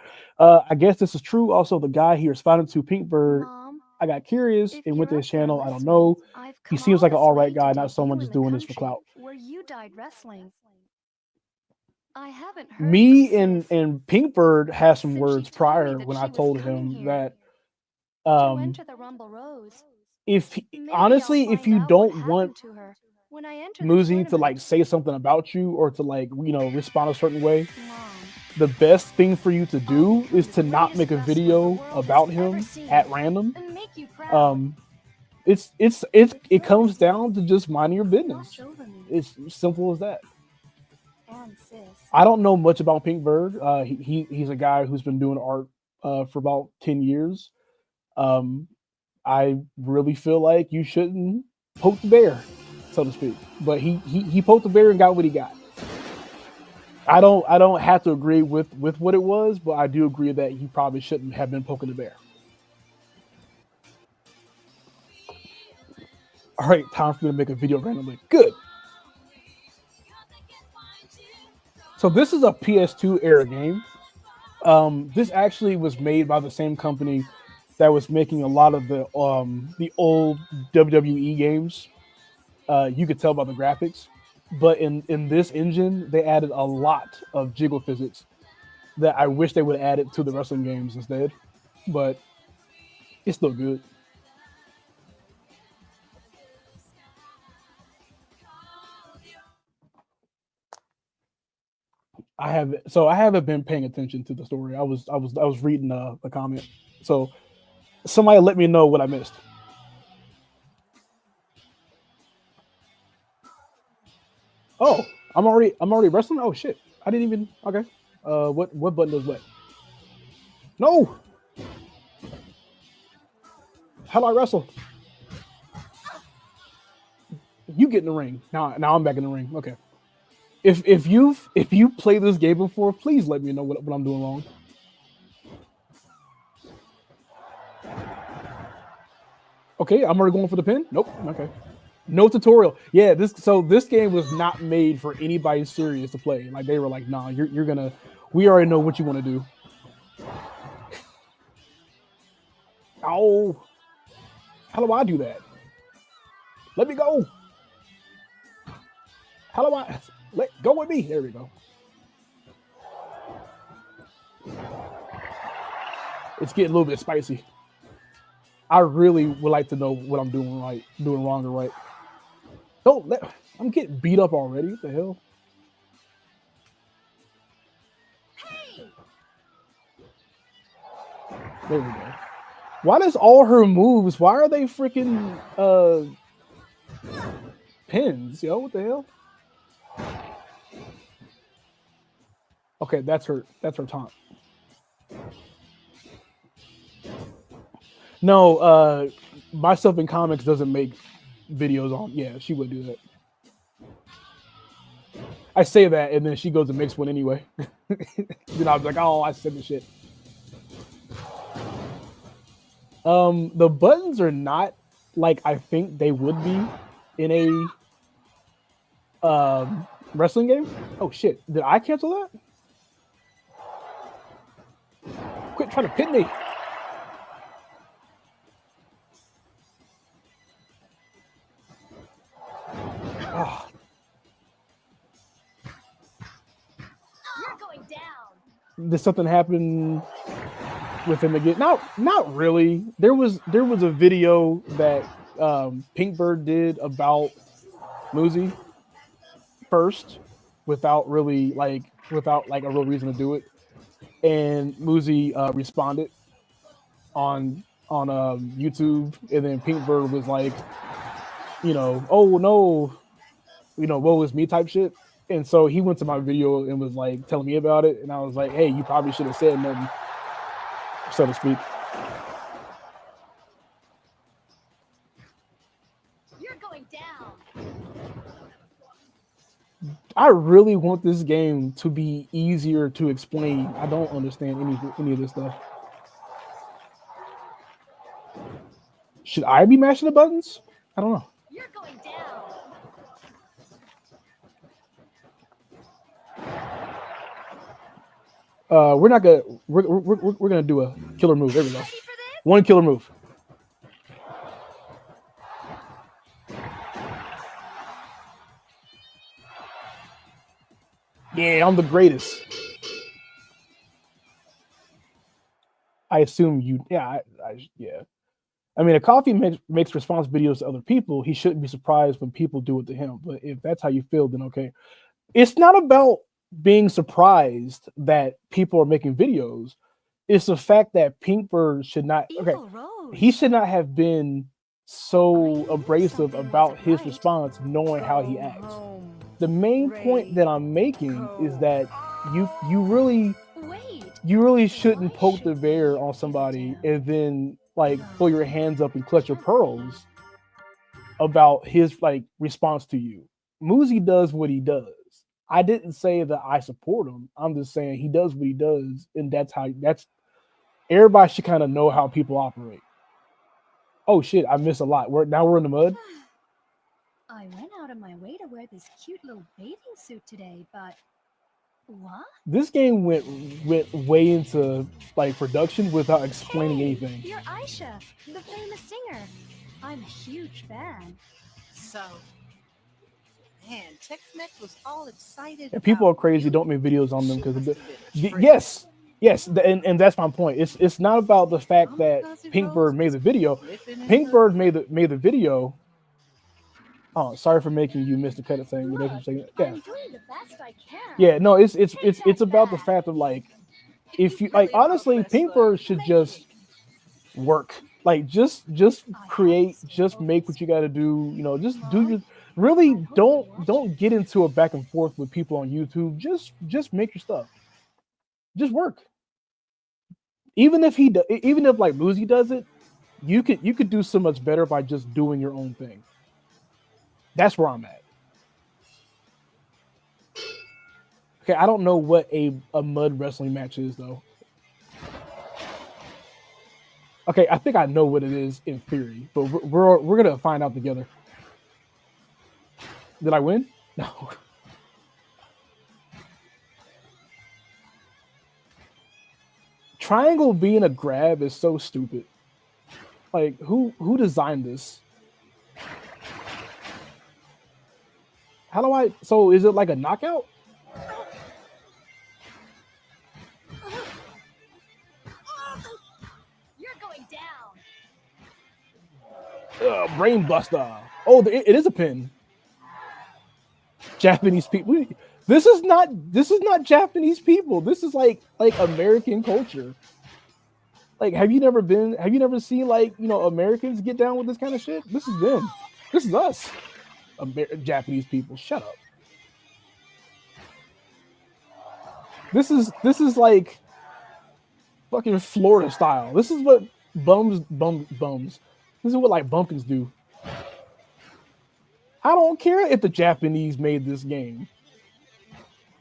I guess this is true. Also, the guy he responded to, Pinkbird, Mom, I got curious if and went to you're his up for channel. I don't listening, know. I've He come seems all like an this all way right to guy, take not you someone in just the doing this for country clout. where you died wrestling. I haven't heard Me from Sis and Pinkbird had some since she words told me prior that when she I was told coming him here that to enter the Rumble Rose. if Maybe I'll honestly, if find you out what don't want happened to her when I enter the Muzi to tournament. say something about you or to respond a certain way, Mom, the best thing for you to I'll do become is the to not greatest make a wrestler the video world has about ever him seen at random. and make you proud. It comes down to just minding your business. Watch over me It's simple as that. and Sis. I don't know much about Pinkbird. He's a guy who's been doing art for about 10 years. Um, I really feel like you shouldn't poke the bear, so to speak. But he poked the bear and got what he got. I don't have to agree with what it was, but I do agree that he probably shouldn't have been poking the bear. All right, time for me to make a video randomly. Good. So this is a PS2 era game. This actually was made by the same company that was making a lot of the old WWE games. You could tell by the graphics, but in this engine, they added a lot of jiggle physics that I wish they would add it to the wrestling games instead. But it's still good. I haven't been paying attention to the story. I was reading a comment. So somebody let me know what I missed. Oh, I'm already wrestling. Oh shit! I didn't even. Okay. What button does what? No. How do I wrestle? You get in the ring. Now I'm back in the ring. Okay. If you play this game before, please let me know what I'm doing wrong. Okay, I'm already going for the pin. Nope. Okay. No tutorial. Yeah, this game was not made for anybody serious to play. Like they were like, nah, you're gonna. We already know what you want to do. Oh, how do I do that? Let me go. How do I let go with me? There we go. It's getting a little bit spicy. I really would like to know what I'm doing right, doing wrong or right. Don't let. I'm getting beat up already. What the hell? There we go. Why does all her moves? Why are they freaking pins? Yo, what the hell? Okay, that's her. That's her taunt. No, myself in comics doesn't make videos on. Yeah, she would do that. I say that, and then she goes and makes one anyway. Then I was like, oh, I said the shit. The buttons are not like I think they would be in a wrestling game. Oh shit! Did I cancel that? Quit trying to pin me. Oh. You're going down. Did something happen with him again? Not really. There was a video that Pinkbird did about Muzi first, without a real reason to do it, and Muzi responded on on YouTube, and then Pinkbird was like, oh no, woe is me type shit. And so he went to my video and was like telling me about it, and I was like, hey, you probably should have said nothing, so to speak. You're going down. I really want this game to be easier to explain. I don't understand any of this stuff. Should I be mashing the buttons? I don't know. You're going down. We're not gonna we're gonna do a killer move. There we go. Ready for this? One killer move. Yeah, I'm the greatest. I assume you. Yeah, yeah. I mean, a coffee makes response videos to other people. He shouldn't be surprised when people do it to him. But if that's how you feel, then okay. It's not about being surprised that people are making videos. It's the fact that Pinkbird should not. Okay, Evil Rose. he should not have been so I knew abrasive something about wasn't his right. response, knowing how he Go acts. home. The main point that I'm making is that you really Wait. shouldn't Why poke the should bear we on take somebody him? and then like throw your hands up and clutch your pearls about his like response to you. Muzi does what he does. I didn't say that I support him. I'm just saying he does what he does, and that's everybody should kind of know how people operate. Oh shit, I missed a lot. We're in the mud. I went out of my way to wear this cute little bathing suit today, but what? This game went way into like production without explaining Hey, anything. you're Aisha, the famous singer. I'm a huge fan. So, man, Tex-Mex was all excited. And people are crazy. Don't make videos on them because yes, and that's my point. It's not about the fact that Pinkbird made the video. Pinkbird made the video. Oh, sorry for making you miss the credit thing. Look, Yeah, I'm doing the best I can. yeah. No, it's about the fact of like if you like honestly, Pinkbird should just work. Like just create, just make what you got to do. Just do your really don't get into a back and forth with people on YouTube. Just make your stuff. Just work. Even if like Muzi does it, you could do so much better by just doing your own thing. That's where I'm at. Okay, I don't know what a mud wrestling match is though. Okay, I think I know what it is in theory, but we're gonna find out together. Did I win? No. Triangle being a grab is so stupid. Like who designed this? How do I? So is it like a knockout? You're going down. Brain buster. Oh, it is a pin. Japanese people. This is not Japanese people. This is like American culture. Like, have you never seen like Americans get down with this kind of shit? This is them. This is us. Japanese people. Shut up. This is like fucking Florida style. This is what bums. This is what like bumpkins do. I don't care if the Japanese made this game.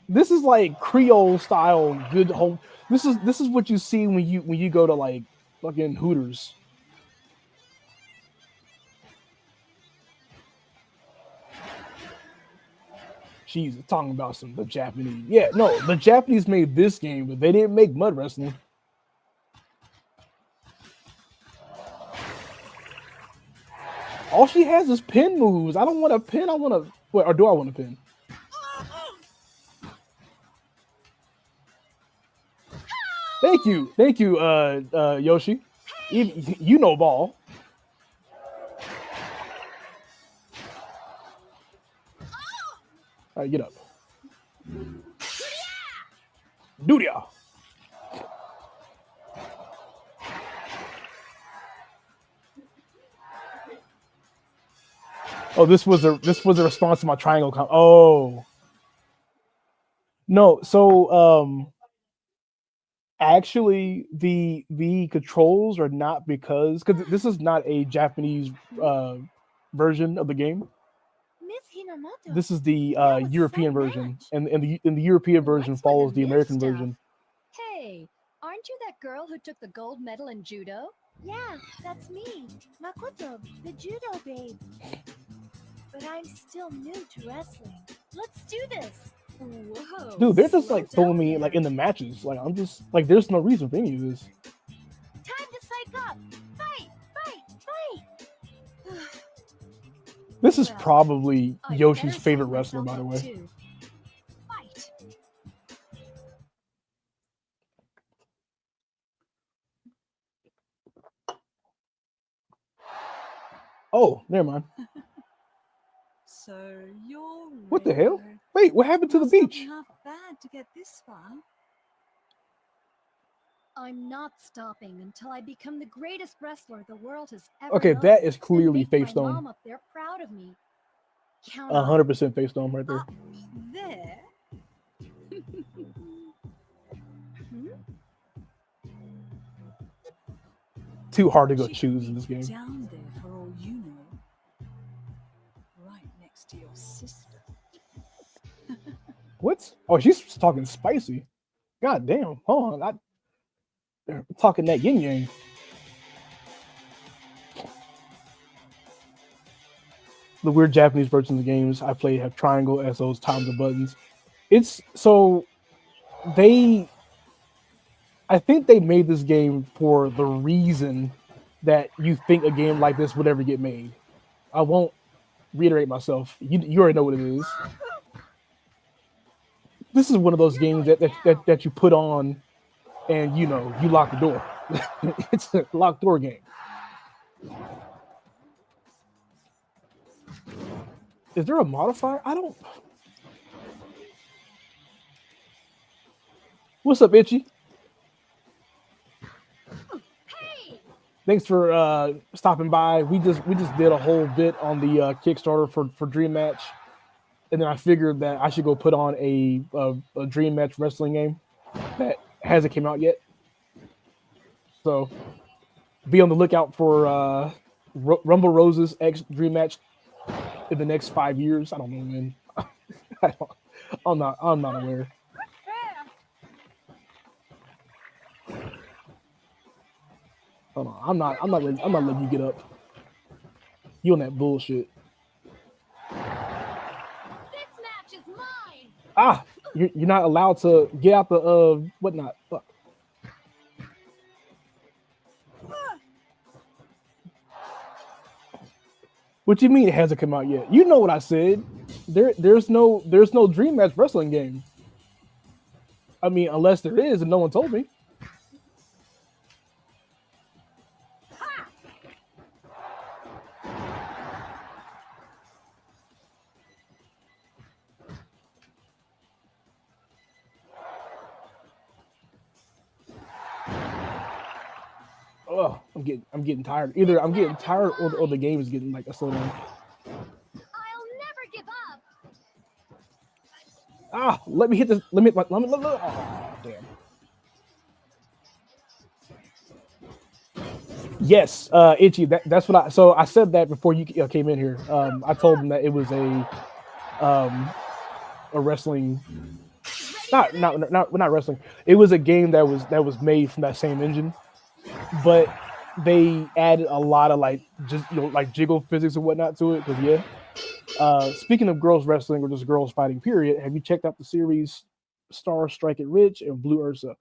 This is like Creole style good home. This is what you see when you go to like fucking Hooters. She's talking about the Japanese. Yeah, no, the Japanese made this game, but they didn't make mud wrestling. All she has is pin moves. I don't want a pin. I want to. Or do I want a pin? Thank you, Yoshi. You know ball. All right, get up. Dudia. Oh, this was a response to my triangle. Oh, no. So actually, the controls are not because this is not a Japanese version of the game. Miss Hinomoto. This is the That was European so version, much. and the European version What's with follows the Miss American stuff? version. Hey, aren't you that girl who took the gold medal in judo? Yeah, that's me, Makoto, the judo babe. But I'm still new to wrestling. Let's do this. Whoa. Dude, they're just slow like throwing down me like there. in the matches. Like I'm just like, there's no reason for any of this. Time to psych up. Fight, fight, fight. This is Well, probably I'd Yoshi's better favorite psych wrestler, myself by the up way. too. Fight. Oh, never mind. So you're What the hell? Ringo. Wait, what happened to the Must not beach? be half bad to get this far. I'm not stopping until I become the greatest wrestler the world has ever Okay, known. that is and clearly make Faith my Stone. mom up there proud of me. Count on it. 100% Faith Stone right there. Up there? Hmm? Too hard to go She could choose be in this game. down there for all you know. Right next to your sister. What? Oh, she's talking spicy. God damn. Hold on. I'm talking that yin yang. The weird Japanese versions of games I played have triangle as those times and buttons. It's so I think they made this game for the reason that you think a game like this would ever get made. I won't reiterate myself. You already know what it is. This is one of those games that you put on and you lock the door. It's a locked door game. Is there a modifier? I don't. What's up, Itchy? Hey! Thanks for stopping by. We just did a whole bit on the Kickstarter for Dream Match, and then I figured that I should go put on a Dream Match wrestling game that hasn't came out yet. So be on the lookout for Rumble Roses X Dream Match in the next 5 years. I don't know when. I'm not aware. Hold on. I'm not letting you get up. You on that bullshit. This match is mine! Ah, you're not allowed to get out the whatnot. Fuck. What you mean it hasn't come out yet? You know what I said. There's no Dream Match wrestling game. I mean, unless there is, and no one told me. Oh, I'm getting tired. Either I'm getting tired or the game is getting like a slowdown. I'll never give up! Ah, let me hit this. Let me. Oh, damn. Yes, Itchy. That's what I. So I said that before you came in here. I told him that it was a wrestling. Not wrestling. It was a game that was made from that same engine, but they added a lot of like just like jiggle physics and whatnot to it. Because yeah. Speaking of girls wrestling or just girls fighting, period. Have you checked out the series Star Strike It Rich and Blue Ursa?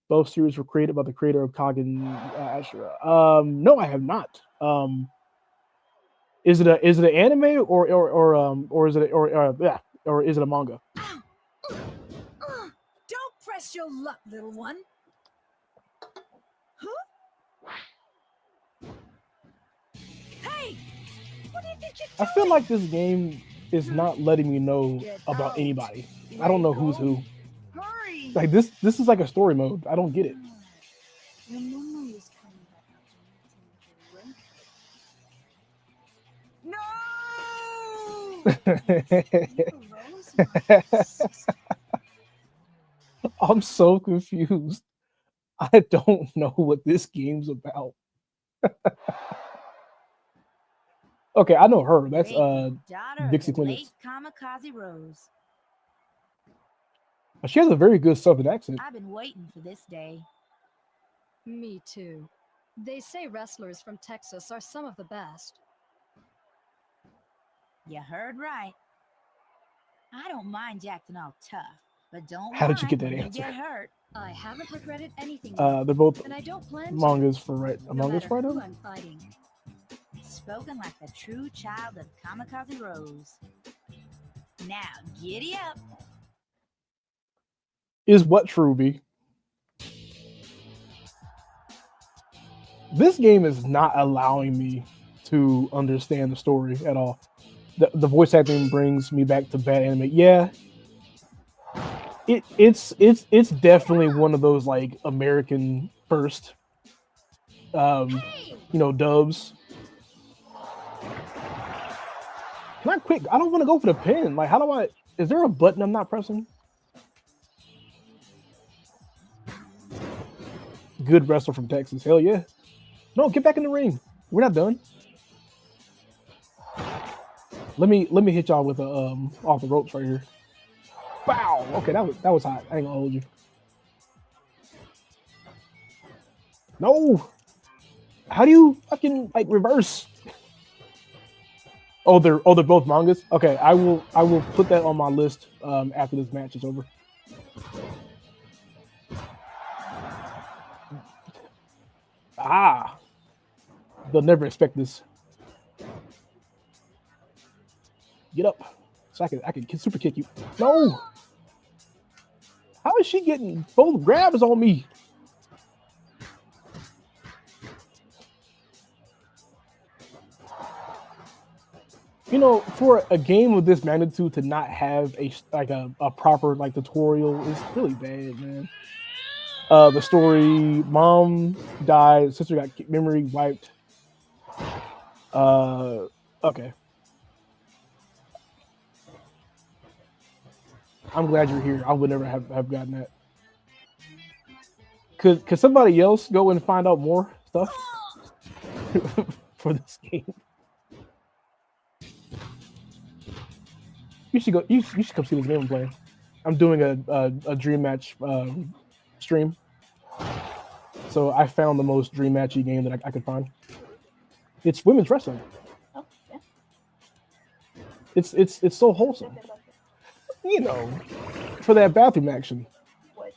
Both series were created by the creator of Kagen Ashura. No, I have not. Is it an anime or is it or is it a manga? Don't press your luck, little one. Huh? Hey! What do you think you're I feel like this game is not letting me know about anybody. I don't know who's who. Hurry! Like this is like a story mode. I don't get it. Your mama is coming back after meeting with the rank. No! I'm so confused. I don't know what this game's about. Okay, I know her. That's Daughter Dixie of the Clements. late Kamikaze Rose. She has a very good Southern accent. I've been waiting for this day. Me too. They say wrestlers from Texas are some of the best. You heard right. I don't mind acting all tough, but don't How did you whine get that when answer? You get hurt. I haven't regretted anything yet, They're both and I don't plan to. mangas for right. No Mangas matter for who them. I'm fighting. Spoken like the true child of Kamikaze Rose. Now, giddy up. Is what true, B? This game is not allowing me to understand the story at all. The voice acting brings me back to bad anime. Yeah, it's definitely one of those like American first, dubs. Can I quit? I don't want to go for the pin. Like, how do I? Is there a button I'm not pressing? Good wrestler from Texas. Hell yeah. No, get back in the ring. We're not done. Let me hit y'all with a off the ropes right here. Wow. Okay, that was hot. I ain't gonna hold you. No. How do you fucking like reverse? Oh, they're both mangas. Okay, I will put that on my list after this match is over. Ah, they'll never expect this. Get up, so I can super kick you. No, how is she getting both grabs on me? You know, for a game of this magnitude to not have a proper like tutorial is really bad, man. The story: mom died, sister got memory wiped. Okay. I'm glad you're here. I would never have gotten that. Could somebody else go and find out more stuff for this game? You should go. You should come see this game I'm playing. I'm doing a dream match stream. So I found the most dream matchy game that I could find. It's women's wrestling. Oh, yeah. It's so wholesome. You know, for that bathroom action. What?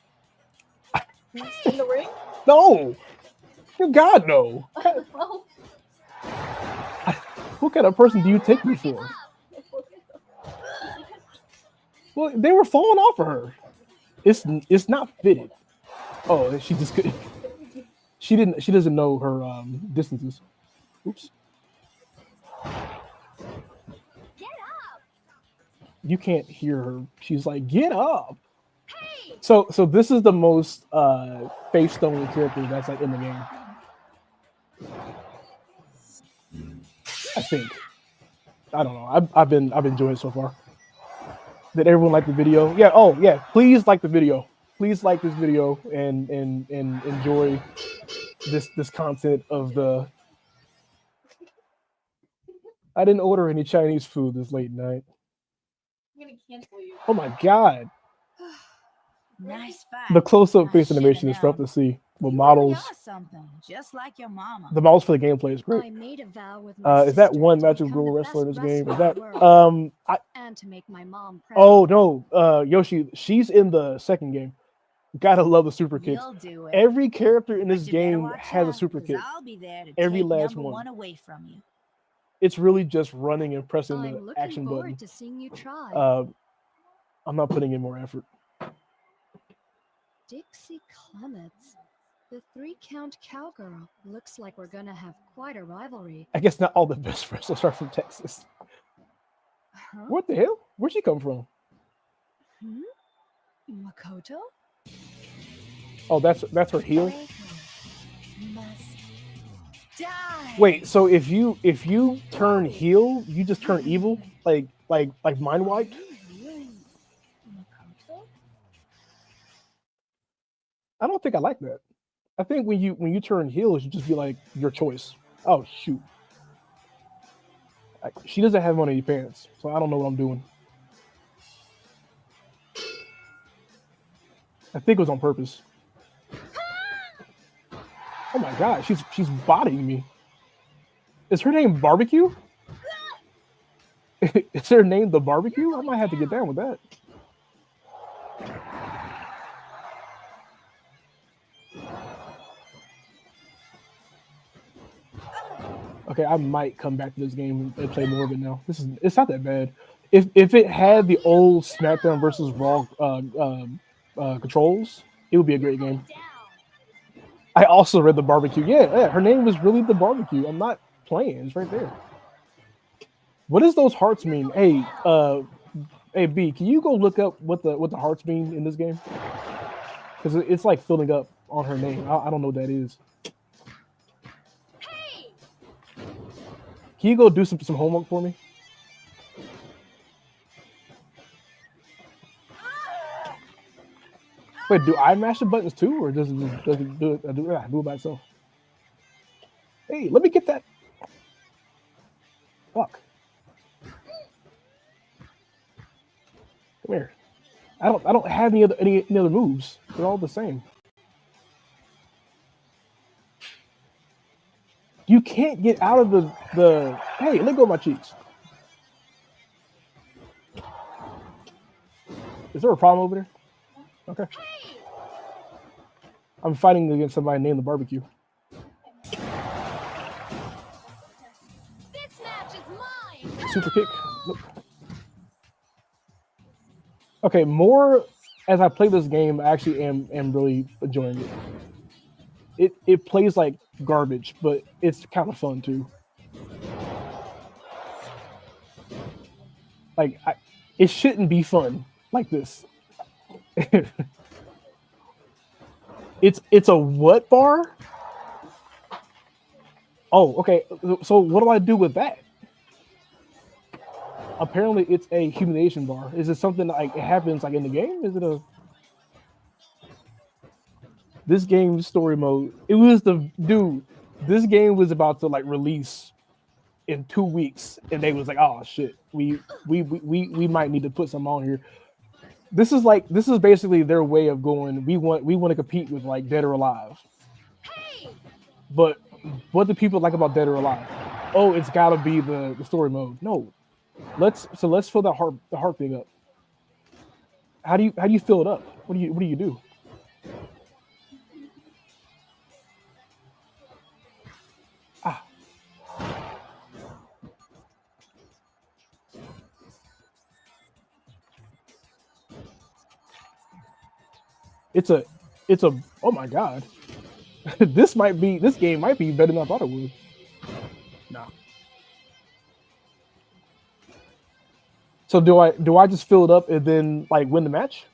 In the ring? No. God, no. Well, What kind of person do you take me for? Well, they were falling off of her. It's not fitted. Oh, she just couldn't. She doesn't know her distances. Oops. Get up! You can't hear her. She's like, get up. Hey! So this is the most face stoning character that's like in the game. I think. I don't know. I've been enjoying it so far. Did everyone like the video? Yeah. Oh yeah. Please like the video. Please like this video and enjoy this content of the. I didn't order any Chinese food this late night. I'm gonna cancel you. Oh my god. Nice fight. The close-up I face shoulda animation is known. rough to see. With You models, really are something, just like your mama. the models for the gameplay is I great. made a vow with my Is that sister one to magical become the wrestler in this best game? Is wrestler that in the world, and to make my mom proud. Oh no, Yoshi, she's in the second game. Gotta love the super kicks. You'll do it. Every character in But this you better game watch has a out, super 'cause kick. I'll be there to Every take last number one. one away from you. It's really just running and pressing I'm the looking action forward button. to seeing you try. I'm not putting in more effort. Dixie Clements, the 3-count cowgirl. Looks like we're gonna have quite a rivalry. I guess not all the best wrestlers are from Texas. Huh? What the hell? Where'd she come from? Makoto? Oh, that's her heel. Must die. Wait, so if you turn heel, you just turn evil? Like like mind wiped. Really, Makoto? I don't think I like that. I think when you turn heel, it should just be like your choice. Oh shoot. She doesn't have on any pants, so I don't know what I'm doing. I think it was on purpose. Oh my god, she's bodying me. Is her name Barbecue? Is her name the Barbecue? I might have to get down with that. Okay, I might come back to this game and play more of it now. It's not that bad. If it had the old SmackDown versus Raw controls, it would be a great game. I also read the Barbecue. Yeah, her name was really the Barbecue. I'm not playing. It's right there. What does those hearts mean? Hey B, can you go look up what the hearts mean in this game? Because it's like filling up on her name. I don't know what that is. Can you go do some homework for me? Wait, do I mash the buttons too, or does it do it by itself? Hey, let me get that. Fuck. Come here. I don't have any other moves. They're all the same. You can't get out of the. Hey, let go of my cheeks. Is there a problem over there? Okay. I'm fighting against somebody named the Barbecue. This match is mine. Super kick. Nope. Okay, more as I play this game, I actually am really enjoying it. It plays like garbage, but it's kind of fun too. Like it shouldn't be fun like this. It's a what bar? Oh, okay. So what do I do with that? Apparently, it's a humiliation bar. Is it something like it happens like in the game? Is it a this game story mode? It was the dude. This game was about to like release in 2 weeks, and they was like, "Oh shit, we might need to put some on here." This is basically their way of going. We want to compete with like Dead or Alive. But what do people like about Dead or Alive? Oh, it's got to be the story mode. No, let's fill the heart thing up. How do you fill it up? What do you do? Ah. It's a oh my god. This game might be better than I thought it would. Nah. So do I just fill it up and then like win the match?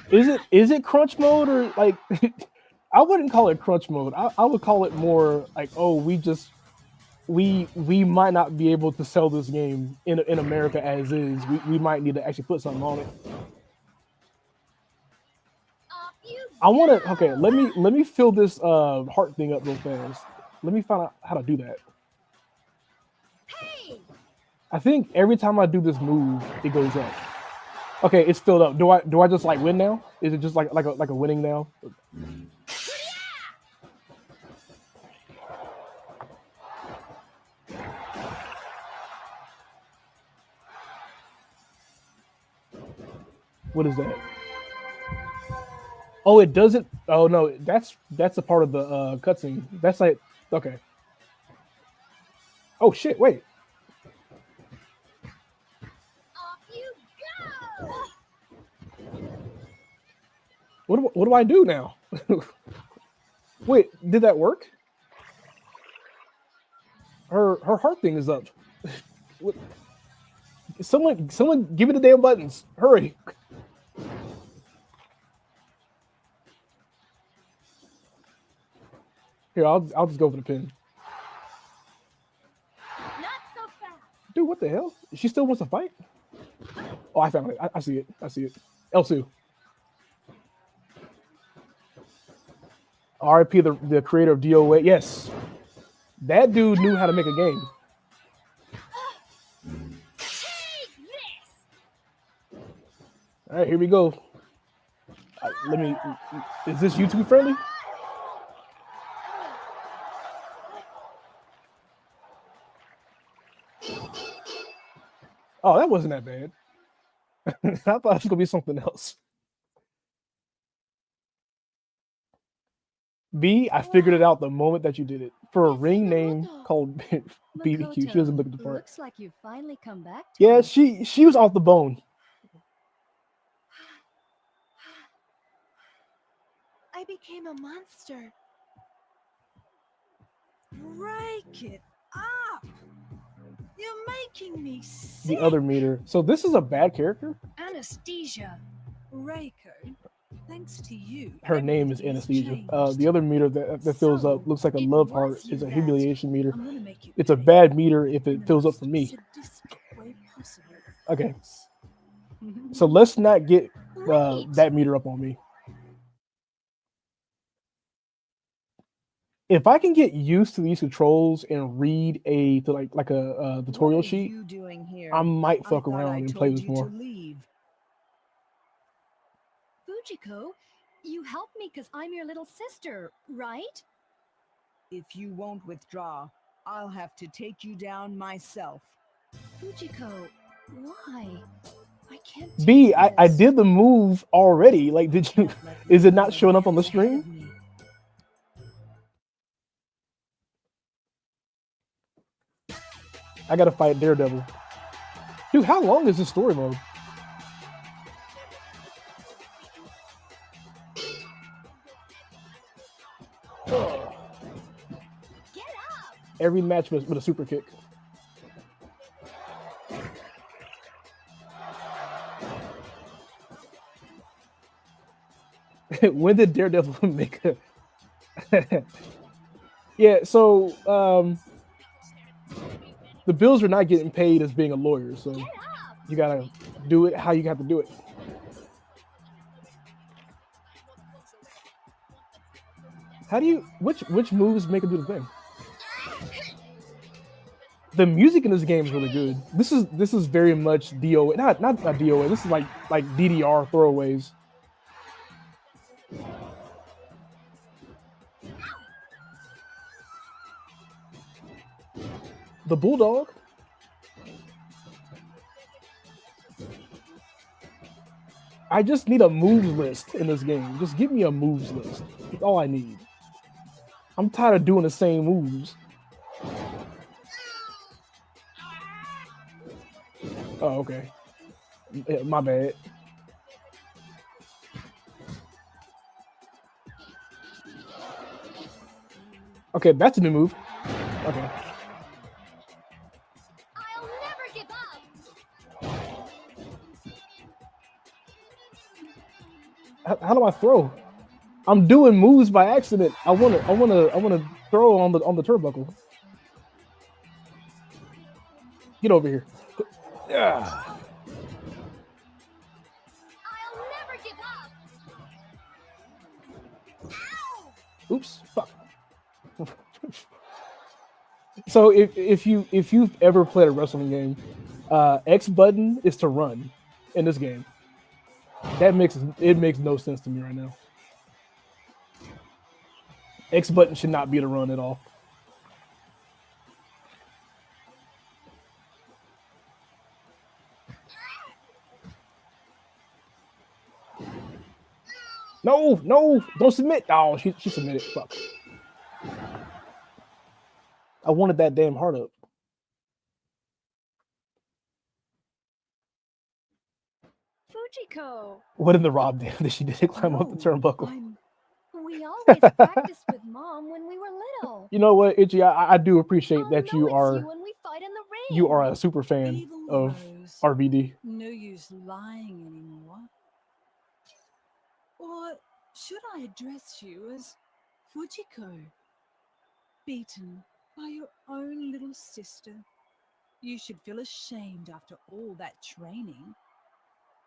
Is it crunch mode or like I wouldn't call it crunch mode. I would call it more like, oh, we might not be able to sell this game in America as is. We might need to actually put something on it. I want to. Okay, let me fill this heart thing up real fast. Let me find out how to do that. I think every time I do this move, it goes up. Okay, it's filled up. Do I just like win now? Is it just like a winning now? What is that? Oh, it doesn't. Oh no, that's a part of the cutscene. That's like okay. Oh shit! Wait. Off you go. What do I do now? Wait, did that work? Her heart thing is up. What? someone, give me the damn buttons. Hurry. Here, I'll just go for the pin. Not so fast. Dude, what the hell? She still wants to fight? Oh, I found it. I see it. I see it. L2. RIP the creator of DOA. Yes. That dude knew how to make a game. All right, here we go. Let me. Is this YouTube friendly? Oh, that wasn't that bad. I thought it was gonna be something else. B, I figured it out the moment that you did it. For a ring name called BBQ, she doesn't look at the part. Looks like you finally come back. Yeah, she was off the bone. I became a monster. Break it up! You're making me sick. The other meter. So this is a bad character? Anesthesia. Reiko, thanks to you. Her name is everything has Anesthesia. changed. The other meter that fills So, up looks like a it love was heart you is a that- humiliation meter. I'm gonna make you It's a pay bad meter if in it the fills up most for me. sadistic way possible, of Okay. course. So let's not get Great. that meter up on me. If I can get used to these controls and read a tutorial What are sheet, you doing here? I might I fuck thought around I and play told this you more. to leave. Fujiko, you helped me because I'm your little sister, right? If you won't withdraw, I'll have to take you down myself. Fujiko, why? I can't. B, take I this. did the move already. Like, did you? Can't let Is you it not feel showing up on the miles ahead stream? of me. I gotta fight Daredevil. Dude, how long is this story mode? Ugh. Get up! Every match with a super kick. When did Daredevil make a? Yeah, so the bills are not getting paid as being a lawyer, so Get up! you gotta do it how you have to do it. How do you which moves make him do the thing? The music in this game is really good. This is very much DOA, not DOA. This is like DDR throwaways. The bulldog. I just need a moves list in this game. Just give me a moves list. That's all I need. I'm tired of doing the same moves. Oh, okay. Yeah, my bad. Okay, that's a new move. Okay. I'll never give up! How do I throw? I'm doing moves by accident. I wanna throw on the turnbuckle. Get over here. Yeah. I'll never give up! Ow! Oops. Fuck. So if you've ever played a wrestling game, X button is to run in this game. That makes no sense to me right now. X button should not be to run at all. No, don't submit. Oh, she submitted. Fuck. I wanted that damn heart up. Fujiko, What in the Rob damn that she did climb up the No, turnbuckle? we always practiced with Mom when we were little. You know what, Itchy? I do appreciate Oh, that no, you it's are you when we fight in the ring. you are a super fan Evil of Rose suppose. RVD. No use lying anymore. Or should I address you as Fujiko? Beaten by your own little sister. You should feel ashamed after all that training.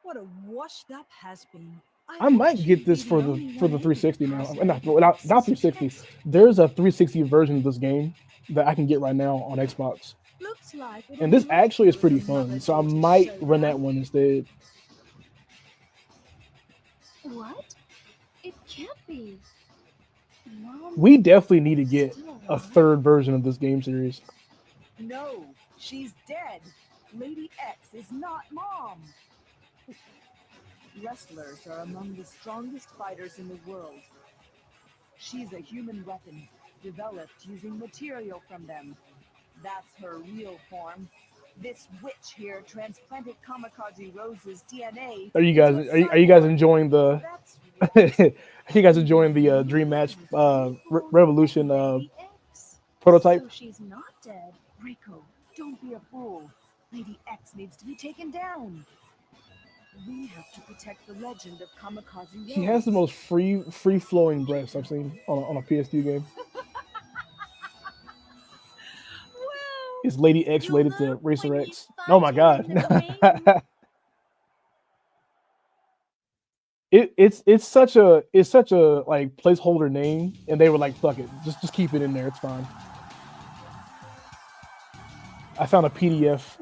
What a washed up has-been. I might get this for the 360 now. Not 360. There's a 360 version of this game that I can get right now on Xbox. Looks like And this actually is pretty fun, so I might run that one instead. What? It can't be. Mom We definitely need to get still a alive? third version of this game series. No, she's dead. Lady X is not Mom. Wrestlers are among the strongest fighters in the world. She's a human weapon, developed using material from them. That's her real form. This witch here transplanted Kamikaze Rose's DNA. Are you guys are you guys enjoying the That's are you guys enjoying the Dream Match Revolution Lady X. prototype? So she's not dead. Rico, don't be a fool. Lady X needs to be taken down. We have to protect the legend of Kamikaze Rose. He has the most free flowing breasts I've seen on a PS2 game. Well, Is Lady X You'll related to know Racer when X? you Oh my find him in god. the It's such a like placeholder name, and they were like, fuck it, just keep it in there, it's fine. I found a PDF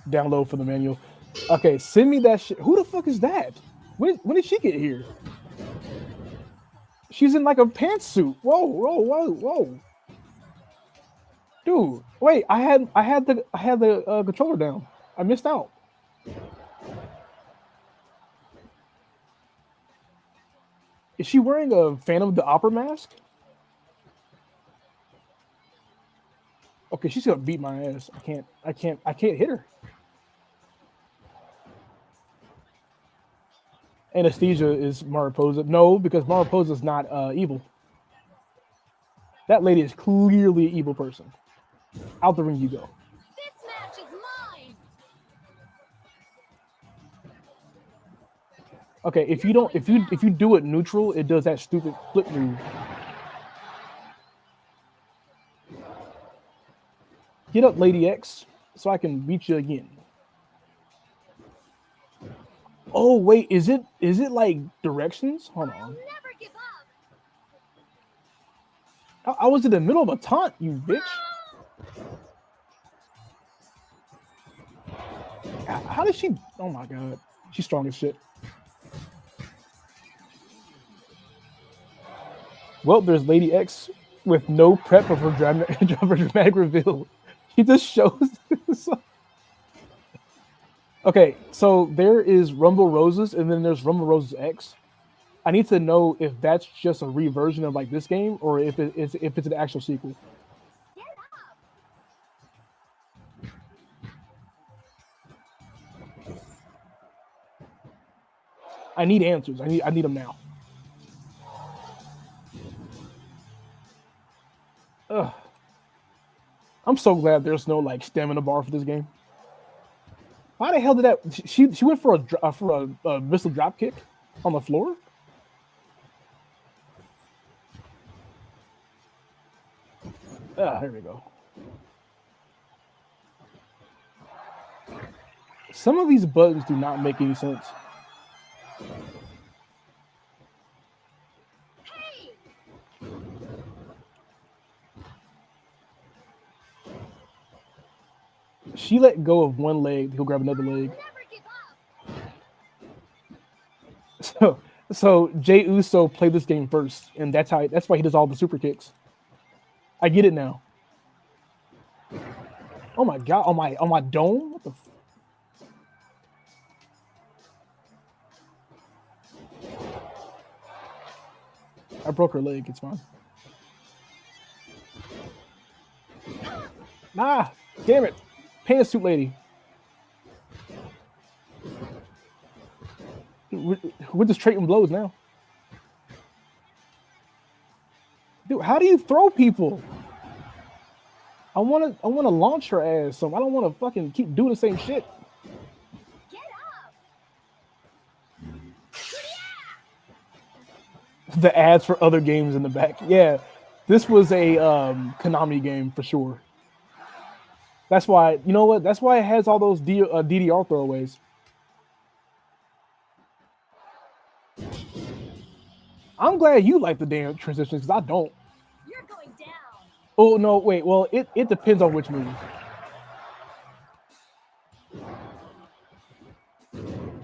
download for the manual. Okay, send me that shit. Who the fuck is that? When did she get here? She's in like a pantsuit. Whoa. Dude, wait, I had the controller down. I missed out. Is she wearing a Phantom of the Opera mask? Okay, she's gonna beat my ass. I can't hit her. Anesthesia is Mariposa. No, because Mariposa is not evil. That lady is clearly an evil person. Out the ring you go. This match is mine. Okay, if you do it neutral, it does that stupid flip move. Get up, Lady X, so I can beat you again. Oh wait, is it like directions? Hold I'll on. never give up. I was in the middle of a taunt, you bitch. How did she? Oh my god, she's strong as shit. Well, there's Lady X with no prep of her dramatic reveal. She just shows. Okay, so there is Rumble Roses, and then there's Rumble Roses X. I need to know if that's just a reversion of like this game, or if it's an actual sequel. Get up. I need answers. I need them now. Ugh. I'm so glad there's no like stamina bar for this game. Why the hell did that? She went for a missile drop kick on the floor. Here we go. Some of these buttons do not make any sense. Hey. She let go of one leg, he'll grab another leg. Never give up. So Jey Uso played this game first, and that's why he does all the super kicks. I get it now. Oh my god, on my dome? What the I broke her leg, it's fine. Nah, damn it. Pantsuit lady. We're just trading blows now. Dude, how do you throw people? I wanna launch her ass, so I don't wanna fucking keep doing the same shit. the ads for other games in the back. Yeah, this was a Konami game for sure. That's why, you know what? That's why it has all those DDR throwaways. I'm glad you like the damn transitions because I don't. You're going down. Oh no, wait. Well, it depends on which move.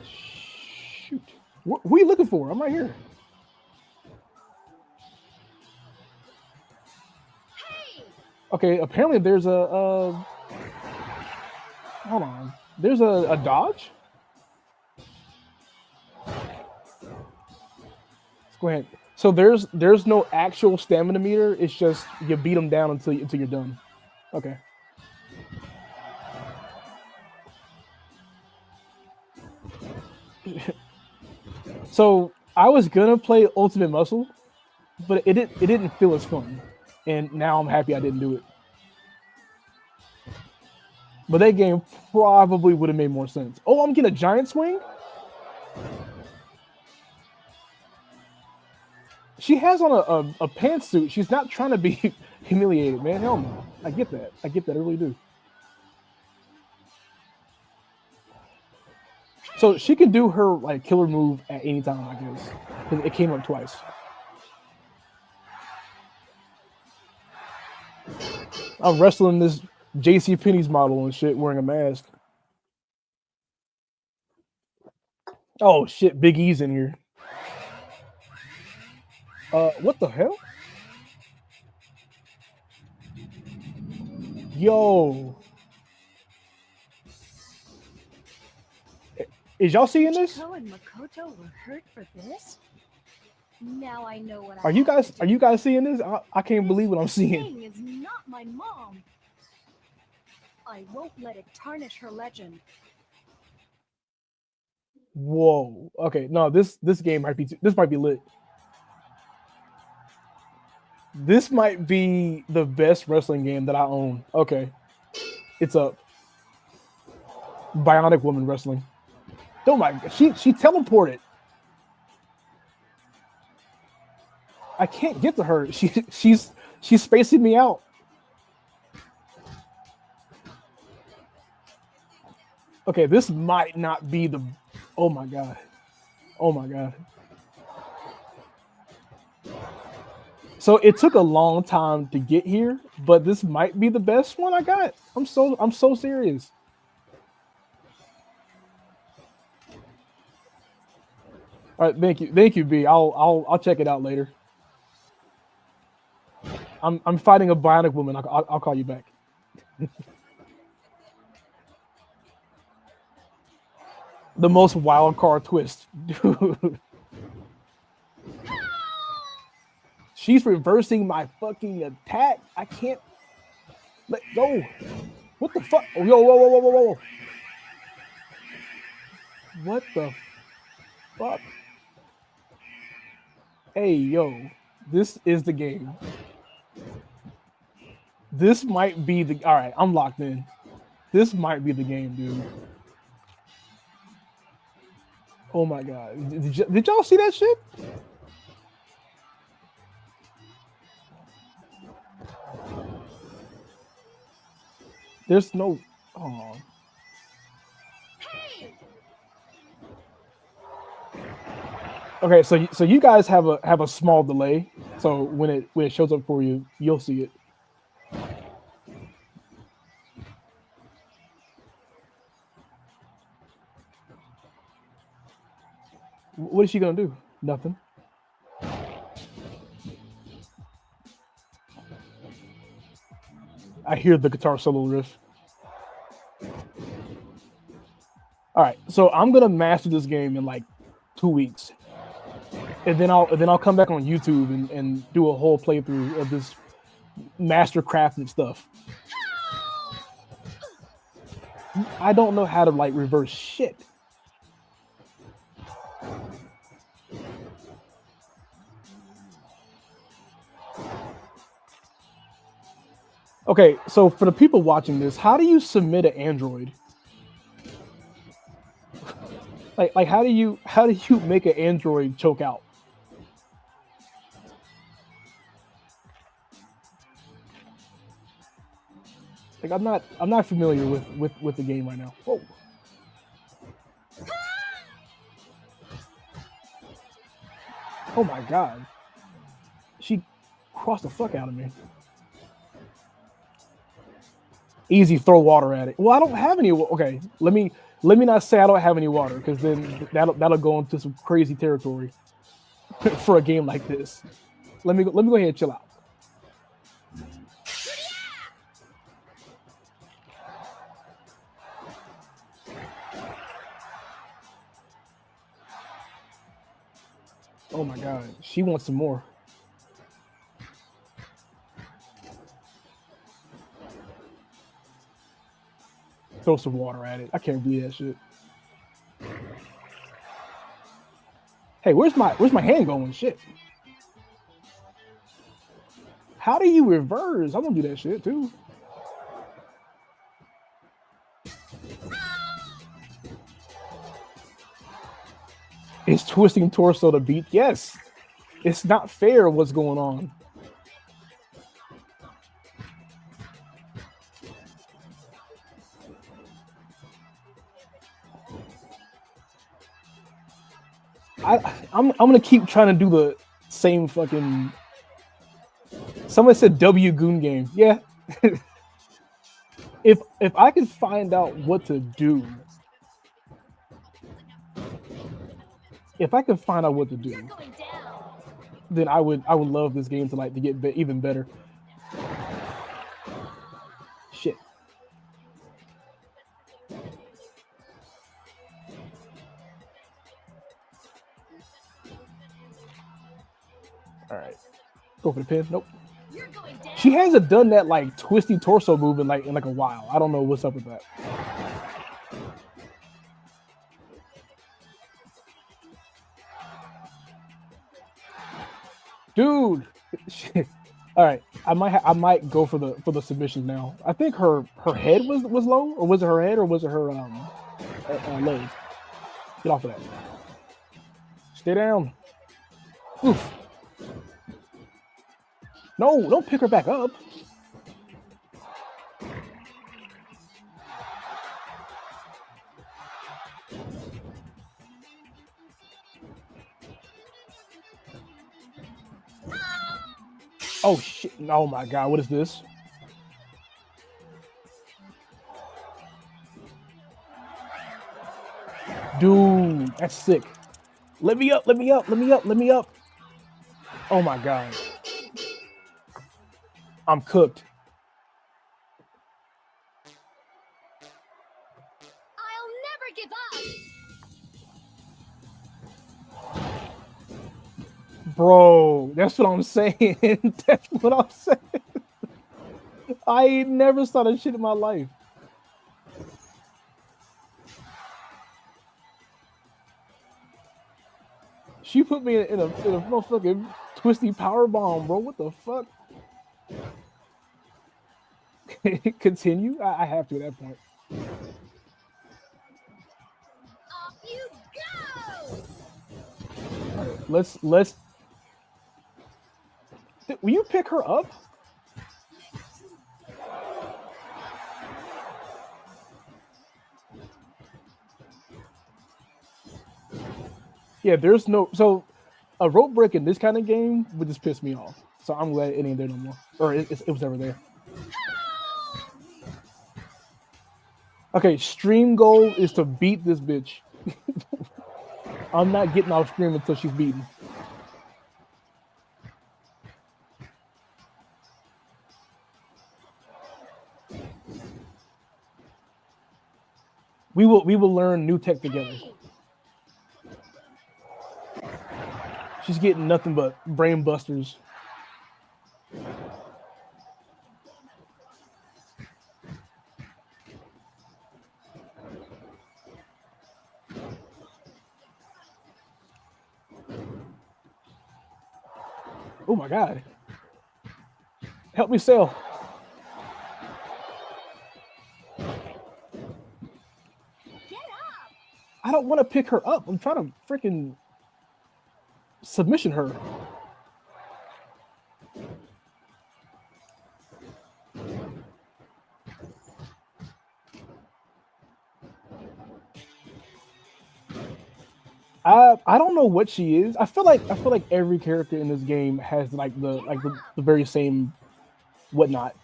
Shoot, what are you looking for? I'm right here. Hey! Okay, apparently there's a hold on. There's a dodge. Let's go ahead. So there's no actual stamina meter. It's just you beat them down until you're done. Okay. So I was gonna play Ultimate Muscle, but it didn't feel as fun, and now I'm happy I didn't do it. But that game probably would have made more sense. Oh, I'm getting a giant swing. She has on a pantsuit. She's not trying to be humiliated, man. Hell no. I get that. I really do. So she can do her like killer move at any time, I guess. Because it came up twice. I'm wrestling this JC Penney's model and shit wearing a mask. Oh shit, Big E's in here. What the hell? Yo. Is y'all seeing this? Chico and Makoto were hurt for this? Now I know what Are you guys seeing this? I can't believe what I'm seeing. Thing is not my mom. I won't let it tarnish her legend. Whoa. Okay, no, this game might be lit. This might be the best wrestling game that I own. Okay. It's up. Bionic Woman wrestling. Oh my god, she teleported. I can't get to her. She's spacing me out. Okay, this might not be the. Oh my god. Oh my god. So it took a long time to get here, but this might be the best one I got. I'm so serious. All right, thank you, B. I'll check it out later. I'm fighting a bionic woman. I'll call you back. The most wild card twist, dude. She's reversing my fucking attack. I can't let go. What the fuck? Oh, yo, whoa. What the fuck? Hey, yo, this is the game. This might be the. All right, I'm locked in. This might be the game, dude. Oh my god. Did y'all see that shit? There's no. Oh. Okay, so you guys have a small delay. So when it shows up for you, you'll see it. What is she gonna do? Nothing. I hear the guitar solo riff. All right, so I'm gonna master this game in like 2 weeks, and then I'll come back on YouTube and do a whole playthrough of this master crafted stuff. I don't know how to like reverse shit. Okay, so for the people watching this, how do you submit an Android? Like how do you make an Android choke out? Like I'm not familiar with the game right now. Whoa. Oh my god. She crossed the fuck out of me. Easy, throw water at it. Well, I don't have any. Okay, let me not say I don't have any water, because then that'll go into some crazy territory for a game like this. Let me go ahead and chill out. Oh my god, she wants some more. Throw some water at it. I can't believe that shit. Hey, where's my hand going? Shit. How do you reverse? I'm gonna do that shit too. It's twisting torso to beat. Yes. It's not fair what's going on. I'm gonna keep trying to do the same fucking. Someone said W Goon game. Yeah. if I could find out what to do, then I would love this game to get even better. Shit. All right. Go for the pin. Nope. She hasn't done that twisty torso move in a while. I don't know what's up with that. Dude. Shit. All right. I might go for the submission now. I think her head was low, or was it her head, or was it her leg? Get off of that. Stay down. Oof. No, don't pick her back up. Oh shit. Oh my god, what is this? Dude, that's sick. Let me up, let me up, let me up, let me up. Oh my god. I'm cooked. I'll never give up. Bro, that's what I'm saying. That's what I'm saying. I ain't never saw that shit in my life. She put me in a motherfucking twisty power bomb, bro. What the fuck? Continue? I have to at that point. Off you go. Right, let's. Will you pick her up? Yeah, there's no a rope break in this kind of game would just piss me off. So I'm glad it ain't there no more, or it was never there. Okay, stream goal is to beat this bitch. I'm not getting off stream until she's beaten. We will learn new tech together. She's getting nothing but brain busters. Oh my god. Help me sell. I don't want to pick her up. I'm trying to freaking submission her. I don't know what she is. I feel like every character in this game has like the very same whatnot.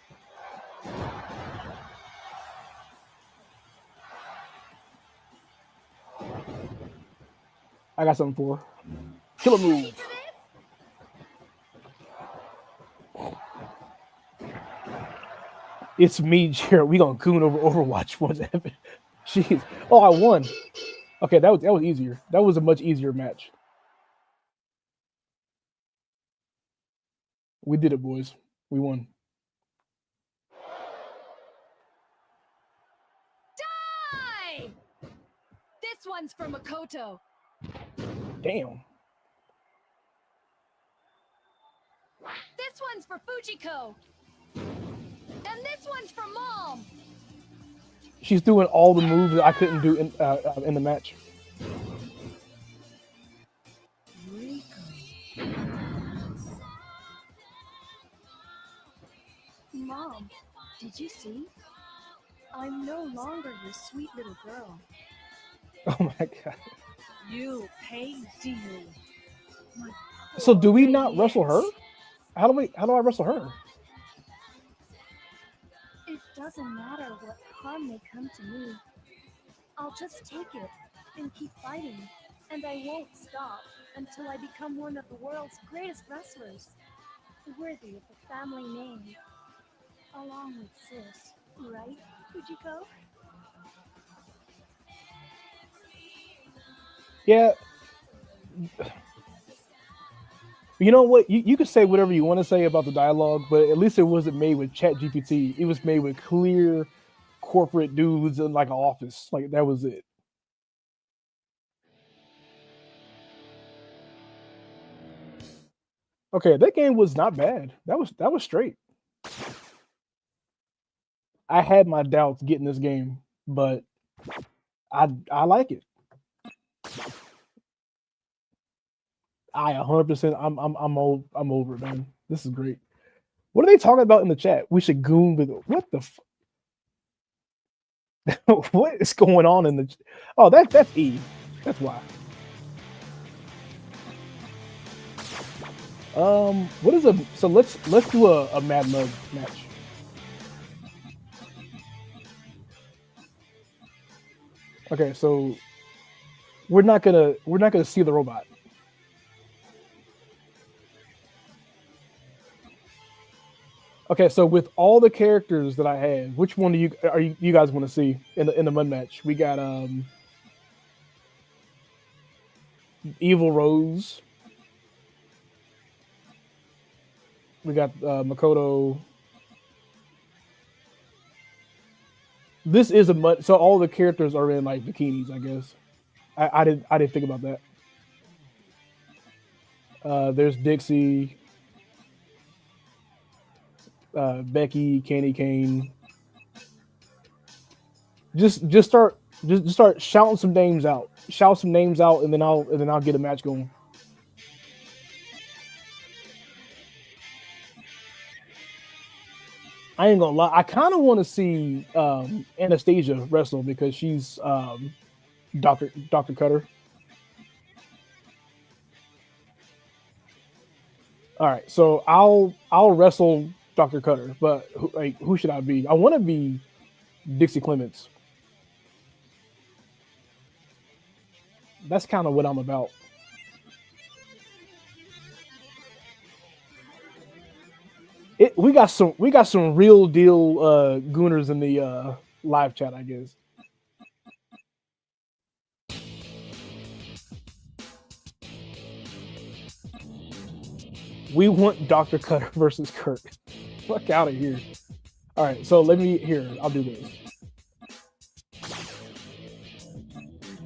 I got something for her. Killer move. It's me, Jared. We gonna goon over Overwatch once. Jeez. Oh, I won. Okay, that was easier. That was a much easier match. We did it, boys. We won. Die! This one's for Makoto. Damn. This one's for Fujiko. And this one's for Mom. She's doing all the moves that I couldn't do in the match. Mom, did you see? I'm no longer your sweet little girl. Oh my god. You pay dearly. So do we not wrestle her? How do I wrestle her? It doesn't matter what harm may come to me. I'll just take it and keep fighting. And I won't stop until I become one of the world's greatest wrestlers. Worthy of the family name. Along with Sis, right, Fujiko? Yeah. You know what? You can say whatever you want to say about the dialogue, but at least it wasn't made with Chat GPT. It was made with clear corporate dudes in like an office. Like that was it. Okay, that game was not bad. That was straight. I had my doubts getting this game, but I like it. I 100%. I'm over it, man. This is great. What are they talking about in the chat? We should goon with what the. What is going on in the? Oh, that's E. That's why. What is a? So let's do a Mad Mug match. Okay, so we're not gonna see the robot. Okay, so with all the characters that I had, which one do you guys want to see in the mud match? We got Evil Rose. We got Makoto. This is a mud, so all the characters are in like bikinis, I guess. I didn't think about that. There's Dixie. Becky, Candy Cane. Just start shouting some names out. Shout some names out, and then I'll get a match going. I ain't gonna lie. I kind of want to see Anastasia wrestle because she's Dr. Cutter. All right, so I'll wrestle Dr. Cutter, but who should I be? I want to be Dixie Clements. That's kind of what I'm about. We got some real deal gooners in the live chat, I guess. We want Dr. Cutter versus Kurt. Fuck out of here. All right, so I'll do this.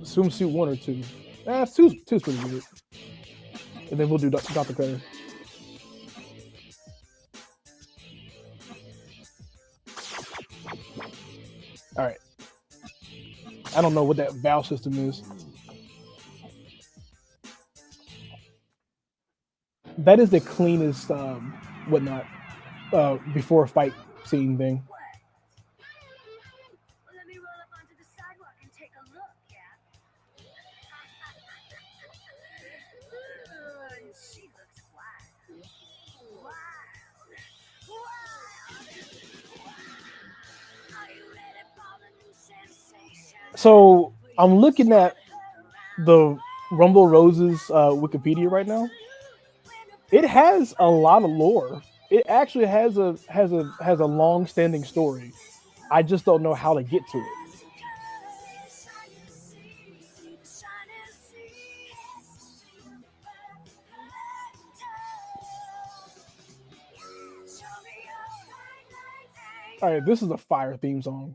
Swimsuit 1 or 2. Two's pretty good. And then we'll do Dr. Cutter. All right. I don't know what that valve system is. That is the cleanest whatnot before a fight scene thing. Let me roll up onto the sidewalk and take a look, yeah? So I'm looking at the Rumble Roses Wikipedia right now. It has a lot of lore. It actually has a long-standing story. I just don't know how to get to it. All right, this is a fire theme song.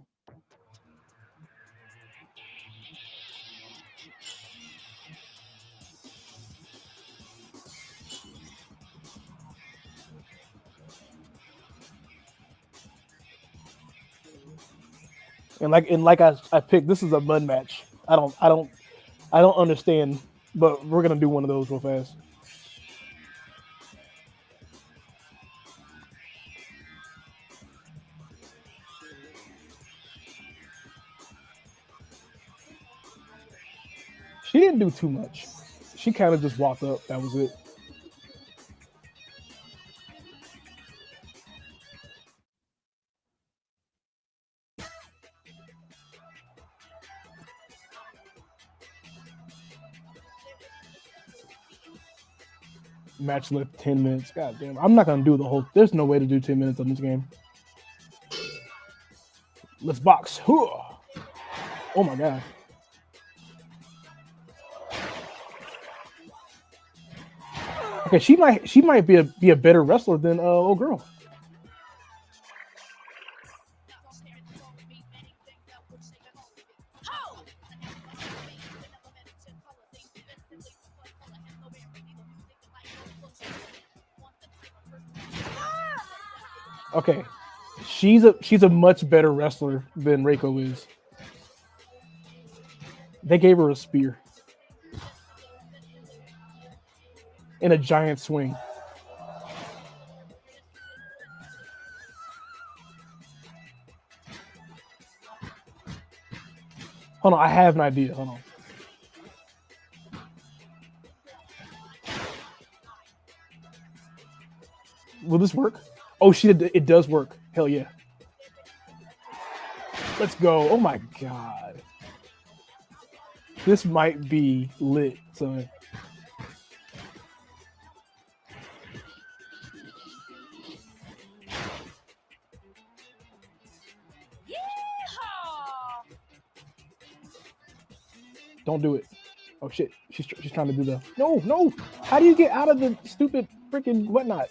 And like I picked, this is a mud match. I don't understand, but we're gonna do one of those real fast. She didn't do too much. She kind of just walked up. That was it. Match left 10 minutes. God damn. I'm not gonna do the whole. There's no way to do 10 minutes on this game. Let's box. Oh my god. Okay, she might be a better wrestler than old girl. Okay, she's a much better wrestler than Reiko is. They gave her a spear and a giant swing. Hold on, I have an idea. Hold on. Will this work? Oh, it does work. Hell yeah. Let's go. Oh my god. This might be lit, son. Don't do it. Oh shit. She's trying to do the no. How do you get out of the stupid freaking whatnot?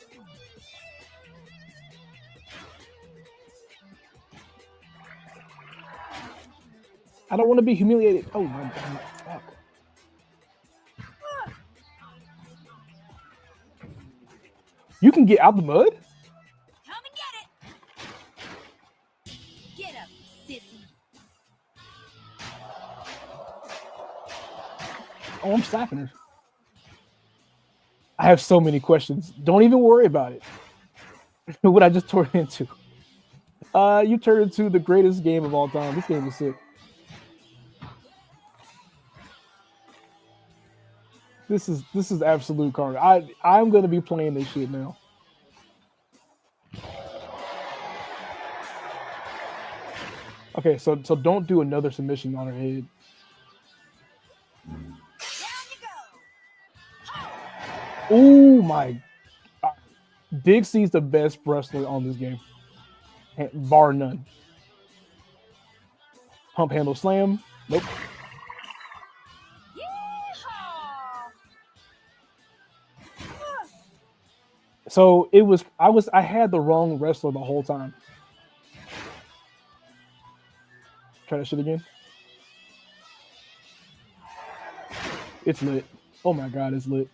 I don't want to be humiliated. Oh my god. Fuck. You can get out the mud? Come and get it. Get up, sissy. Oh, I'm slapping her. I have so many questions. Don't even worry about it. What I just turned into. You turned into the greatest game of all time. This game is sick. This is absolute carnage. I'm gonna be playing this shit now. Okay, so don't do another submission on her head. Oh my! Big C's the best wrestler on this game, bar none. Pump handle slam. Nope. So I had the wrong wrestler the whole time. Try that shit again. It's lit. Oh my god, it's lit.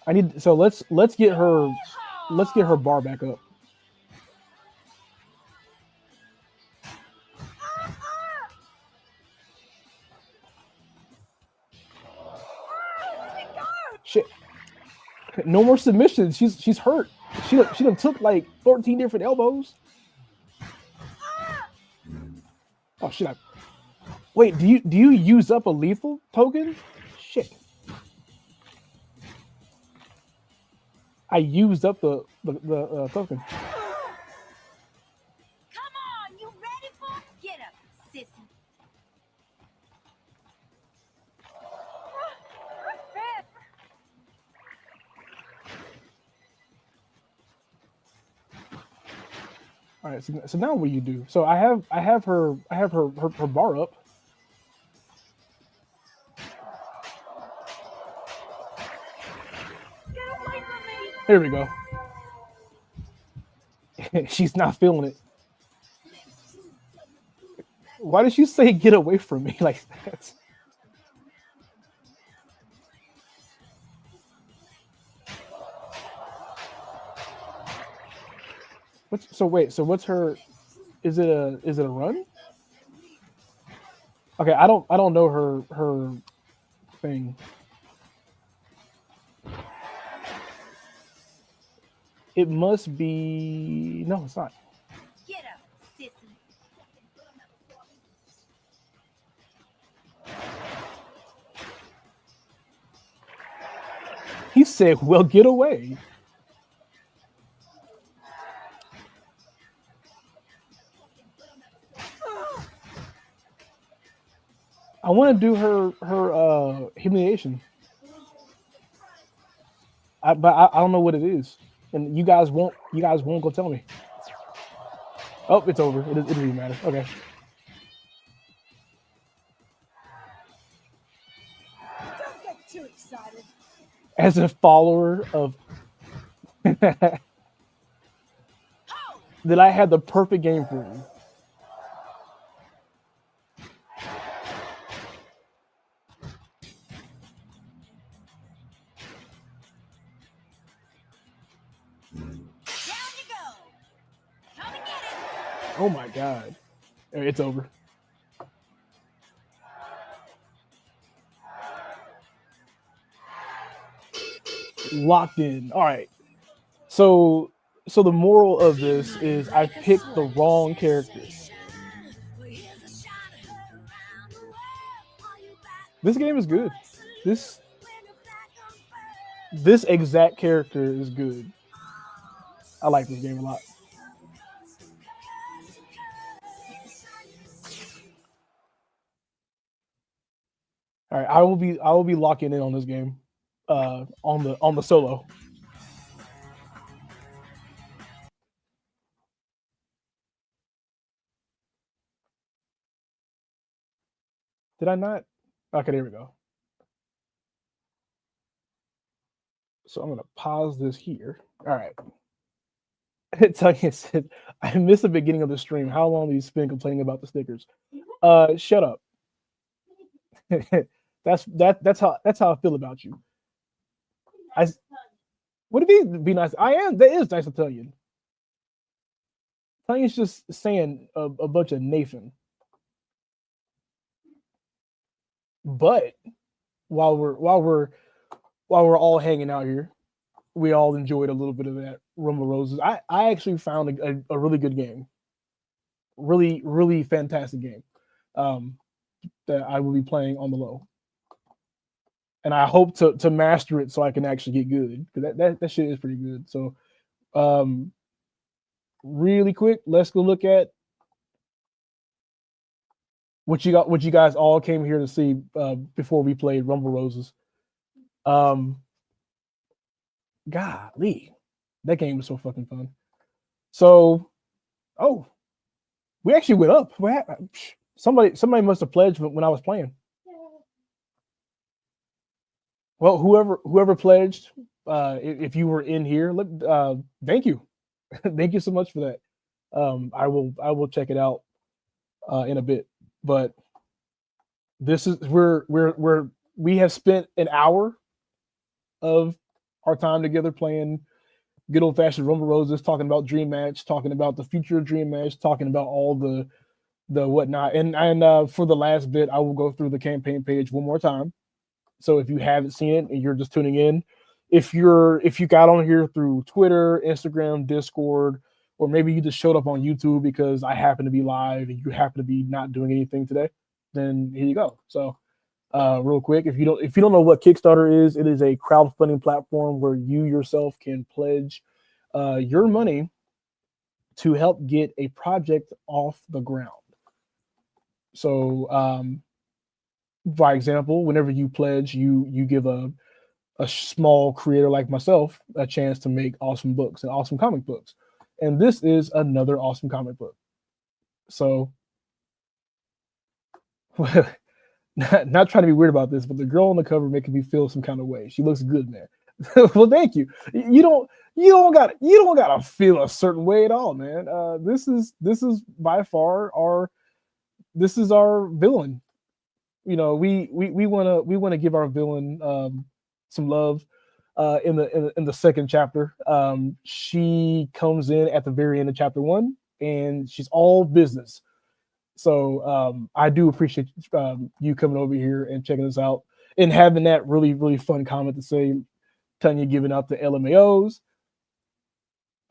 Let's get her bar back up. Shit. No more submissions. She's hurt. She done took like 14 different elbows. Oh shit. Wait, do you use up a lethal token? Shit. I used up the token. All right, so now what do you do? So I have her bar up. Here we go. She's not feeling it. Why did you say get away from me like that? So what's her? Is it a run? Okay, I don't know her thing. It must be no, it's not. Get up, sissy. He said, "Well, get away." I want to do her humiliation. But I don't know what it is, and you guys won't go tell me. Oh, it's over. It doesn't even matter. Okay. Don't get too excited. As a follower of that I had the perfect game for you. Down you go. Come and get it. Oh my god. It's over. Locked in. All right. So the moral of this is I picked the wrong character. This game is good. This exact character is good. I like this game a lot. All right, I will be locking in on this game, on the solo. Did I not? Okay, there we go. So I'm gonna pause this here. All right. Tanya said, "I missed the beginning of the stream. How long do you spend complaining about the stickers?" Shut up. That's how I feel about you. Would it be nice? I am. That is nice to tell you. Tanya's just saying a bunch of Nathan. But while we're all hanging out here, we all enjoyed a little bit of that Rumble Roses. I actually found a really good game, really fantastic game, that I will be playing on the low, and I hope to master it so I can actually get good, because that shit is pretty good. So, really quick, let's go look at what you guys all came here to see before we played Rumble Roses. Golly, that game was so fucking fun. So, oh, we actually went up. Somebody must have pledged when I was playing. Well, whoever pledged, if you were in here, thank you, thank you so much for that. I will check it out in a bit. But this is we have spent an hour of our time together playing good old fashioned Rumble Roses, talking about Dream Match, talking about the future of Dream Match, talking about all the whatnot. And for the last bit, I will go through the campaign page one more time. So if you haven't seen it and you're just tuning in, if you got on here through Twitter, Instagram, Discord, or maybe you just showed up on YouTube because I happen to be live and you happen to be not doing anything today, then here you go. So real quick, if you don't know what Kickstarter is, it is a crowdfunding platform where you yourself can pledge your money to help get a project off the ground. So by example, whenever you pledge, you give a small creator like myself a chance to make awesome books and awesome comic books. And this is another awesome comic book. So, not trying to be weird about this, but the girl on the cover making me feel some kind of way. She looks good, man. Well, thank you. You don't gotta feel a certain way at all, man. This is by far our villain. We want to give our villain some love. In the second chapter, she comes in at the very end of chapter one, and she's all business. So I do appreciate you coming over here and checking us out and having that really really fun comment to say, Tanya giving out the LMAOs.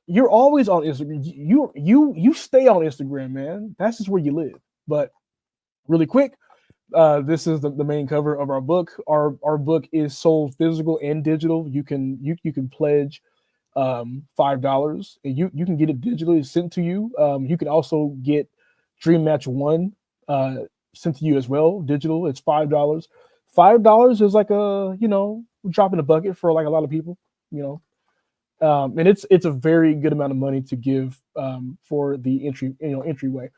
You're always on Instagram. You stay on Instagram, man. That's just where you live. But really quick, this is the main cover of our book. Our book is sold physical and digital. You can pledge $5 and you can get it digitally sent to you. You can also get Dream Match One sent to you as well, digital. It's $5. $5 is like a drop in the bucket for like a lot of people, and it's a very good amount of money to give for the entryway.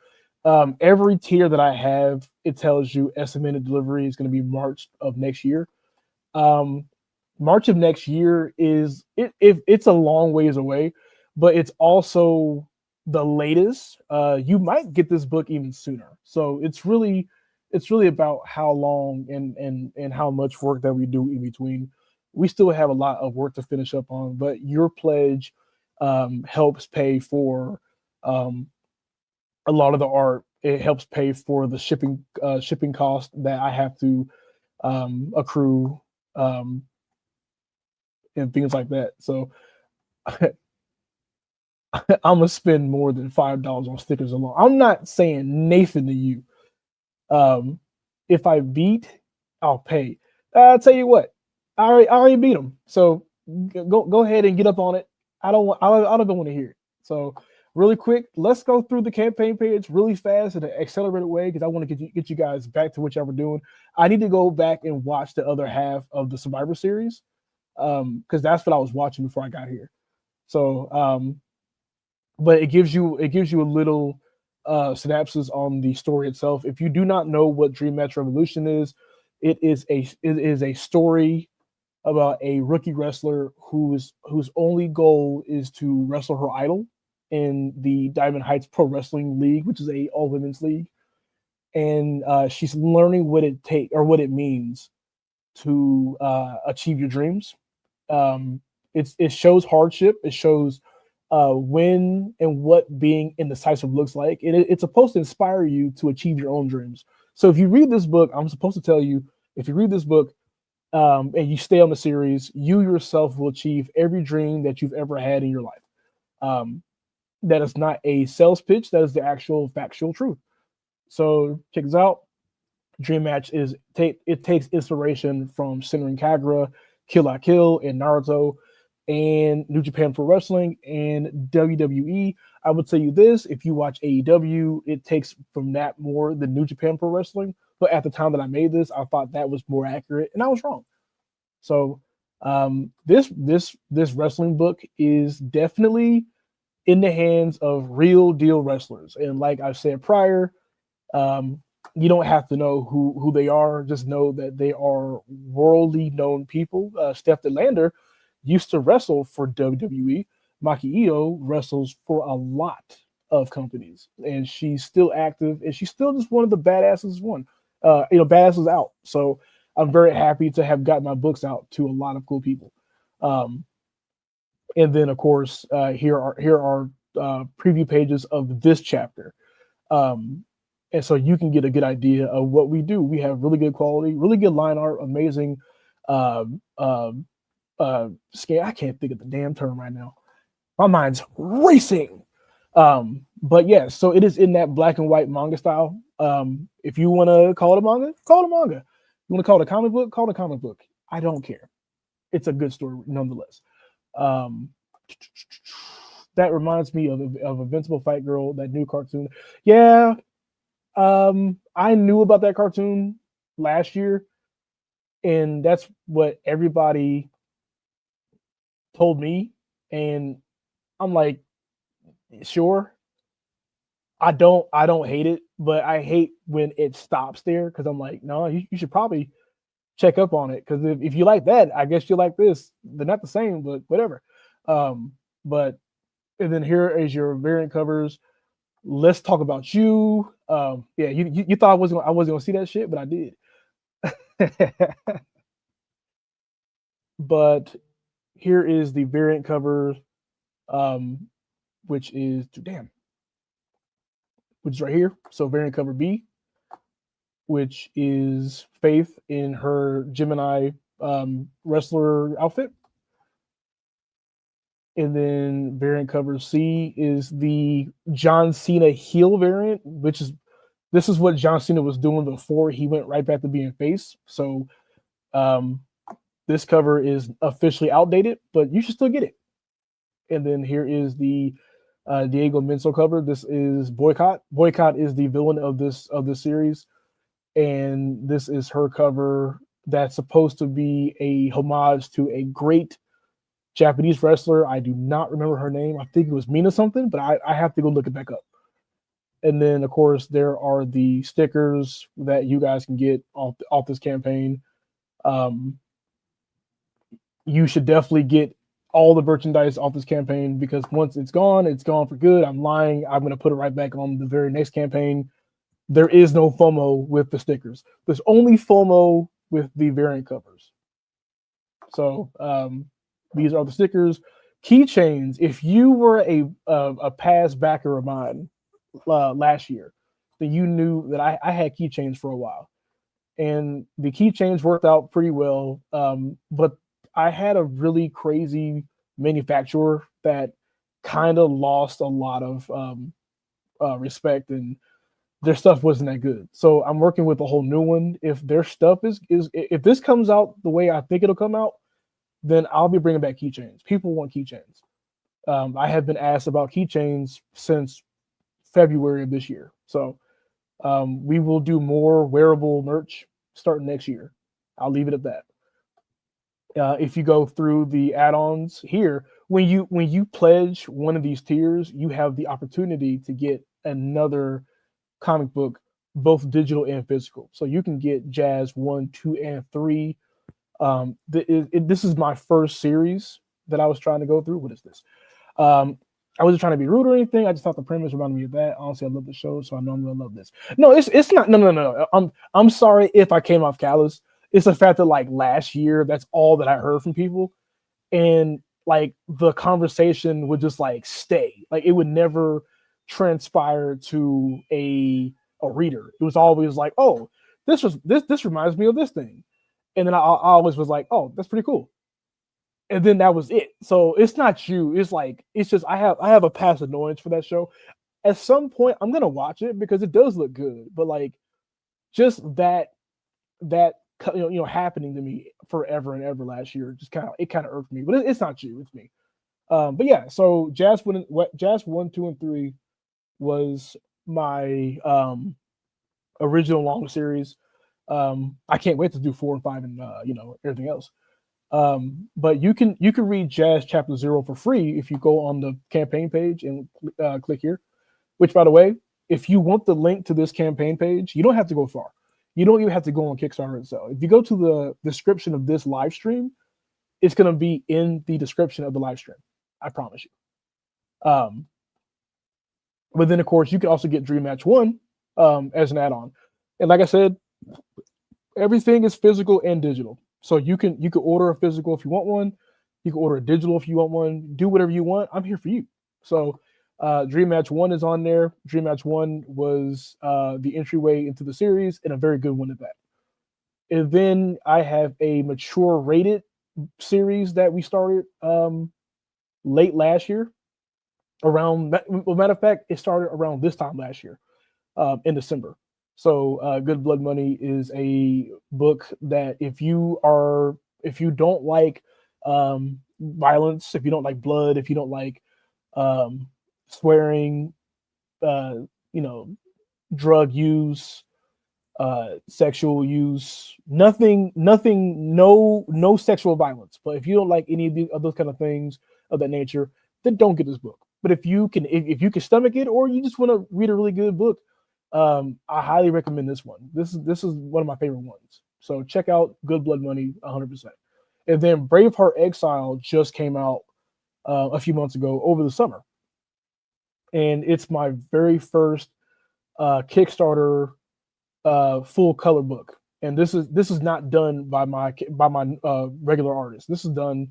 Every tier that I have, it tells you estimated delivery is going to be March of next year. Um, March of next year is if it's a long ways away, but it's also the latest. You might get this book even sooner. So it's really about how long and how much work that we do in between. We still have a lot of work to finish up on, but your pledge helps pay for um, a lot of the art. It helps pay for the shipping cost that I have to accrue um, and things like that. So I'm gonna spend more than $5 on stickers alone. I'm not saying Nathan to you. Um, if I beat, I'll pay. I'll tell you what, I already beat him. So go ahead and get up on it. I don't even want to hear it. So really quick, let's go through the campaign page really fast in an accelerated way because I want to get you guys back to what y'all were doing. I need to go back and watch the other half of the Survivor series because that's what I was watching before I got here. So but it gives you a little synopsis on the story itself. If you do not know what Dream Match Revolution is, it is a story about a rookie wrestler whose only goal is to wrestle her idol in the Diamond Heights Pro Wrestling League, which is a all women's league, and she's learning what it means to achieve your dreams. It shows hardship. It shows when and what being indecisive looks like. And it's supposed to inspire you to achieve your own dreams. So if you read this book, I'm supposed to tell you, if you read this book and you stay on the series, you yourself will achieve every dream that you've ever had in your life. That is not a sales pitch. That is the actual factual truth. So check this out. Dream Match it takes inspiration from Senran Kagura, Kill La Kill, and Naruto, and New Japan Pro Wrestling and WWE. I would tell you this: if you watch AEW, it takes from that more than New Japan Pro Wrestling. But at the time that I made this, I thought that was more accurate, and I was wrong. So this wrestling book is definitely in the hands of real deal wrestlers, and like I said prior, um, you don't have to know who they are. Just know that they are worldly known people. Steph Lander used to wrestle for WWE. Maki Ito wrestles for a lot of companies, and she's still active, and she's still just one of the badasses. Badasses out. So I'm very happy to have gotten my books out to a lot of cool people. Um, and then, of course, here are preview pages of this chapter. Um, and so you can get a good idea of what we do. We have really good quality, really good line art, amazing um, um, scan. I can't think of the damn term right now. My mind's racing. But yeah, so it is in that black and white manga style. If you want to call it a manga, call it a manga. You want to call it a comic book, call it a comic book. I don't care. It's a good story nonetheless. Um, that reminds me of Invincible Fight Girl, that new cartoon. Yeah, I knew about that cartoon last year, and that's what everybody told me. And I'm like, sure. I don't hate it, but I hate when it stops there because I'm like, no, you should probably check up on it because if you like that, I guess you like this. They're not the same, but whatever. But and then here is your variant covers. Let's talk about you. Yeah, you thought I wasn't gonna see that shit, but I did. But here is the variant cover, um, which is which is right here. So variant cover B, which is Faith in her Gemini wrestler outfit. And then variant cover C is the John Cena heel variant, this is what John Cena was doing before he went right back to being face. So this cover is officially outdated, but you should still get it. And then here is the Diego Menso cover. This is Boycott. Boycott is the villain of this series, and this is her cover that's supposed to be a homage to a great Japanese wrestler. I do not remember her name. I think it was Mina something, but I have to go look it back up. And then, of course, there are the stickers that you guys can get off this campaign. You should definitely get all the merchandise off this campaign because once it's gone for good. I'm lying. I'm going to put it right back on the very next campaign. There is no FOMO with the stickers. There's only FOMO with the variant covers. So these are the stickers. Keychains. If you were a past backer of mine last year, then you knew that I had keychains for a while. And the keychains worked out pretty well. But I had a really crazy manufacturer that kind of lost a lot of respect, and their stuff wasn't that good. So I'm working with a whole new one. If their stuff is if this comes out the way I think it'll come out, then I'll be bringing back keychains. People want keychains. I have been asked about keychains since February of this year. So we will do more wearable merch starting next year. I'll leave it at that. If you go through the add-ons here, when you pledge one of these tiers, you have the opportunity to get another comic book, both digital and physical. So you can get Jazz 1, 2, and 3. This is my first series that I was trying to go through. What is this? I wasn't trying to be rude or anything. I just thought the premise reminded me of that. Honestly, I love the show, so I know I'm gonna love this. No, it's not. No. I'm sorry if I came off callous. It's the fact that like last year, that's all that I heard from people, and like the conversation would just like stay. Like it would never transpire to a reader. It was always like, oh, this reminds me of this thing, and then I always was like, oh, that's pretty cool. And then that was it. So it's not you. It's like it's just I have a past annoyance for that show. At some point, I'm gonna watch it because it does look good. But like, just that happening to me forever and ever last year just kind of irked me. But it's not you. It's me. But yeah. So Jazz 1, 2, and 3 was my original long series. I can't wait to do 4 and 5 and everything else. But you can read Jazz Chapter 0 for free if you go on the campaign page and click here. Which, by the way, if you want the link to this campaign page, you don't have to go far. You don't even have to go on Kickstarter itself. If you go to the description of this live stream, it's going to be in the description of the live stream. I promise you. But then, of course, you can also get Dream Match 1 as an add-on. And like I said, everything is physical and digital. So you can order a physical if you want one. You can order a digital if you want one. Do whatever you want. I'm here for you. So Dream Match 1 is on there. Dream Match 1 was the entryway into the series, and a very good one at that. And then I have a mature rated series that we started late last year. Matter of fact, it started around this time last year in December. So Good Blood Money is a book that if you don't like violence, if you don't like blood, if you don't like swearing, drug use, sexual use, nothing, no sexual violence. But if you don't like any of those kind of things of that nature, then don't get this book. But if you can stomach it, or you just want to read a really good book, I highly recommend this one. This is one of my favorite ones. So check out Good Blood Money 100%. And then Braveheart Exile just came out a few months ago over the summer, and it's my very first Kickstarter full color book. And this is not done by my regular artist. This is done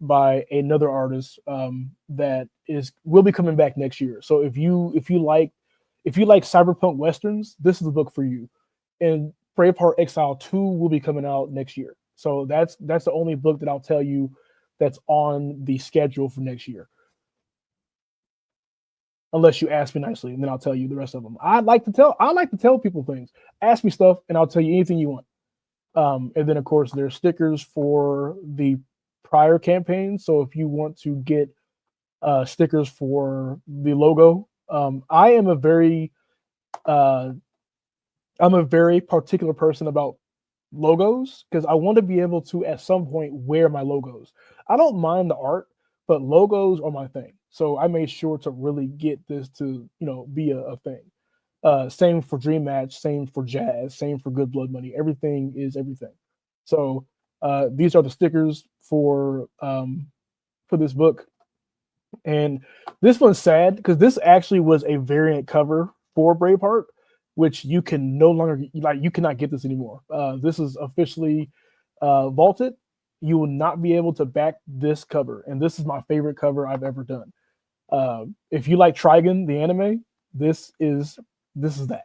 by another artist that will be coming back next year. So if you like cyberpunk westerns, this is the book for you. And Braveheart Exile 2 will be coming out next year. So that's the only book that I'll tell you that's on the schedule for next year. Unless you ask me nicely, and then I'll tell you the rest of them. I like to tell people things. Ask me stuff, and I'll tell you anything you want. And then, of course, there's stickers for the prior campaigns. So if you want to get stickers for the logo, I am a very particular person about logos, because I want to be able to at some point wear my logos. I don't mind the art, but logos are my thing. So I made sure to really get this to be a thing. Same for Dream Match, same for Jazz, same for Good Blood Money. Everything is everything. So these are the stickers for this book. And this one's sad because this actually was a variant cover for Braveheart, which you can no longer you cannot get this anymore. This is officially vaulted. You will not be able to back this cover, and this is my favorite cover I've ever done. If you like Trigun, the anime, this is that.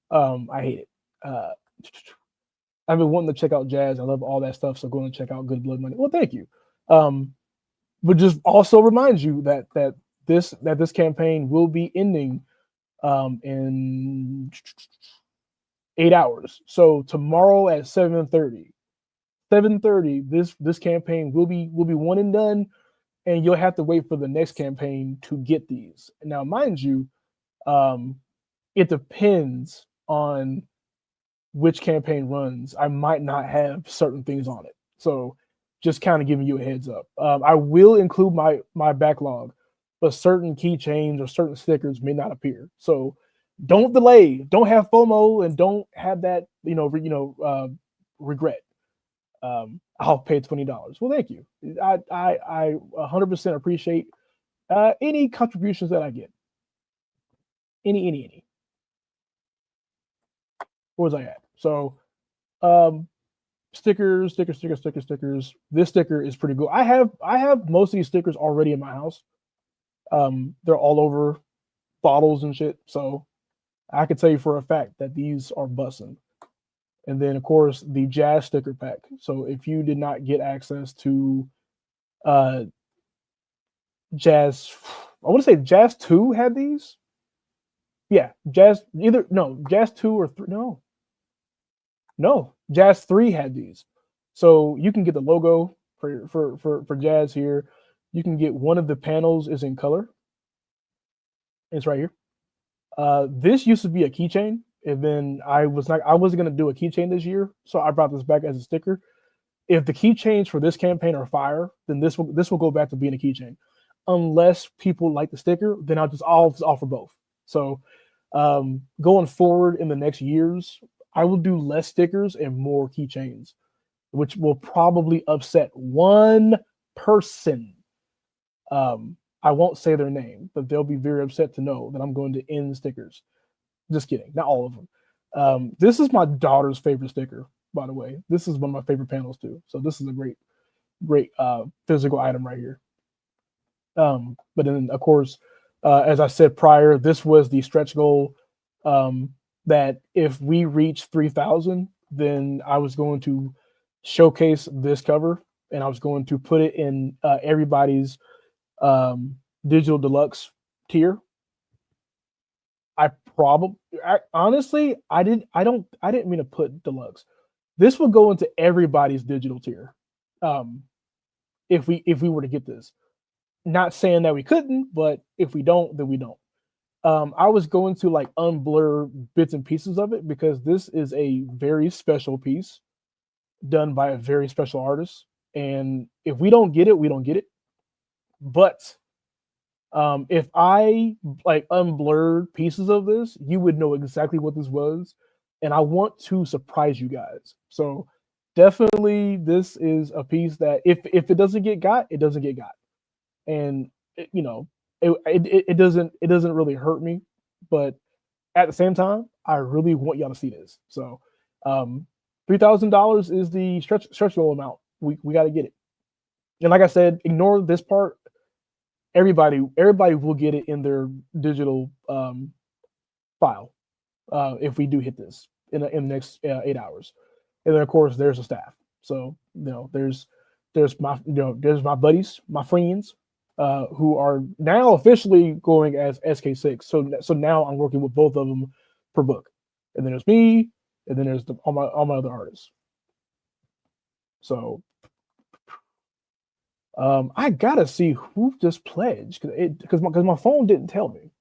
I hate it. I've been wanting to check out Jazz. I love all that stuff, so go and check out Good Blood Money. Well, thank you. But just also remind you that this campaign will be ending in 8 hours. So tomorrow at 7:30, this campaign will be one and done, and you'll have to wait for the next campaign to get these. Now, mind you, it depends on which campaign runs. I might not have certain things on it, so just kind of giving you a heads up. I will include my backlog, but certain keychains or certain stickers may not appear. So don't delay, don't have FOMO, and don't have that regret. I'll pay $20. Well, thank you. I 100% appreciate any contributions that I get. Any. Where was I at? So, stickers. This sticker is pretty good. I have most of these stickers already in my house. They're all over bottles and shit. So I can tell you for a fact that these are bussin'. And then, of course, the Jazz sticker pack. So if you did not get access to Jazz, I want to say Jazz 2 had these. Yeah, Jazz 2 or 3. No, Jazz 3 had these. So you can get the logo for Jazz here. You can get one of the panels is in color. It's right here. This used to be a keychain, and then I wasn't gonna do a keychain this year, so I brought this back as a sticker. If the keychains for this campaign are fire, then this will go back to being a keychain. Unless people like the sticker, then I'll just offer both. So going forward in the next years, I will do less stickers and more keychains, which will probably upset one person. I won't say their name, but they'll be very upset to know that I'm going to end stickers. Just kidding, not all of them. This is my daughter's favorite sticker, by the way. This is one of my favorite panels too. So this is a great physical item right here. But then, of course, as I said prior, this was the stretch goal. That if we reach 3,000, then I was going to showcase this cover, and I was going to put it in everybody's digital deluxe tier. Honestly, I didn't mean to put deluxe. This will go into everybody's digital tier. If we were to get this, not saying that we couldn't, but if we don't, then we don't. I was going to unblur bits and pieces of it because this is a very special piece done by a very special artist. And if we don't get it, we don't get it. But If I like unblurred pieces of this, you would know exactly what this was, and I want to surprise you guys. So definitely, this is a piece that if it doesn't get got, it doesn't get got, and you know, it doesn't really hurt me, but at the same time, I really want y'all to see this. So, $3,000 is the stretch goal amount. We got to get it, and like I said, ignore this part. Everybody will get it in their digital file if we do hit this in the next 8 hours. And then of course there's a staff. So there's my buddies, my friends, who are now officially going as SK6. So now I'm working with both of them per book. And then there's me, and then there's all my other artists. So I gotta see who just pledged because my phone didn't tell me.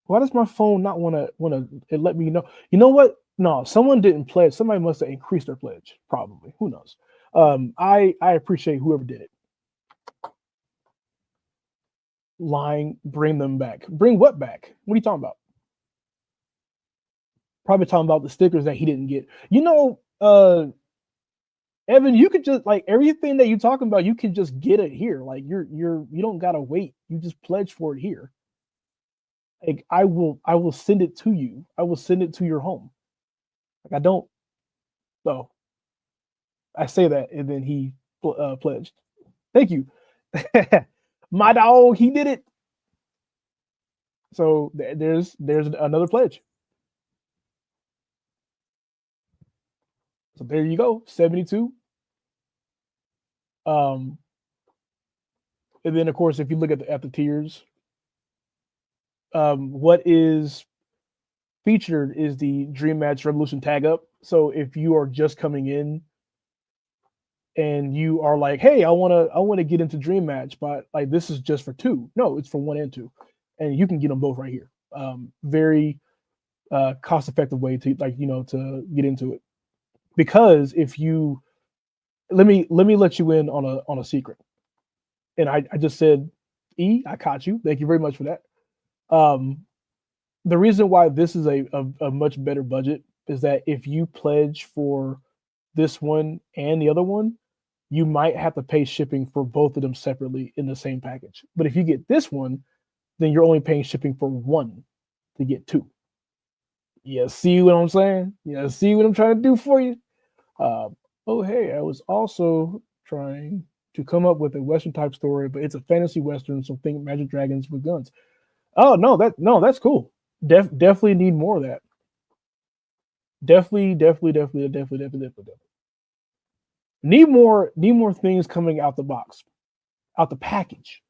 Why does my phone not wanna it let me know? You know what? No, someone didn't pledge. Somebody must have increased their pledge. Probably. Who knows? I appreciate whoever did it. Lying, bring them back. Bring what back? What are you talking about? Probably talking about the stickers that he didn't get. Evan, you could just like everything that you're talking about, you can just get it here. Like you don't gotta wait. You just pledge for it here. Like I will send it to you. I will send it to your home. Like I don't. So I say that, and then he pledged. Thank you, my dog. He did it. So there's another pledge. So there you go, 72. And then of course, if you look at the tiers, what is featured is the Dream Match Revolution tag up. So if you are just coming in and you are like, hey, I wanna get into Dream Match, but like this is just for 2. No, it's for 1 and 2, and you can get them both right here. Very cost effective way to to get into it. Because if you let me let you in on a secret, and I just said, I caught you. Thank you very much for that. The reason why this is a much better budget is that if you pledge for this one and the other one, you might have to pay shipping for both of them separately in the same package. But if you get this one, then you're only paying shipping for 1 to get 2. Yeah, see what I'm saying? Yeah, see what I'm trying to do for you? Oh, hey, I was also trying to come up with a Western type story, but it's a fantasy Western, so think Magic Dragons with guns. Oh no, that's cool. Definitely need more of that. Definitely. Need more things coming out the box, out the package.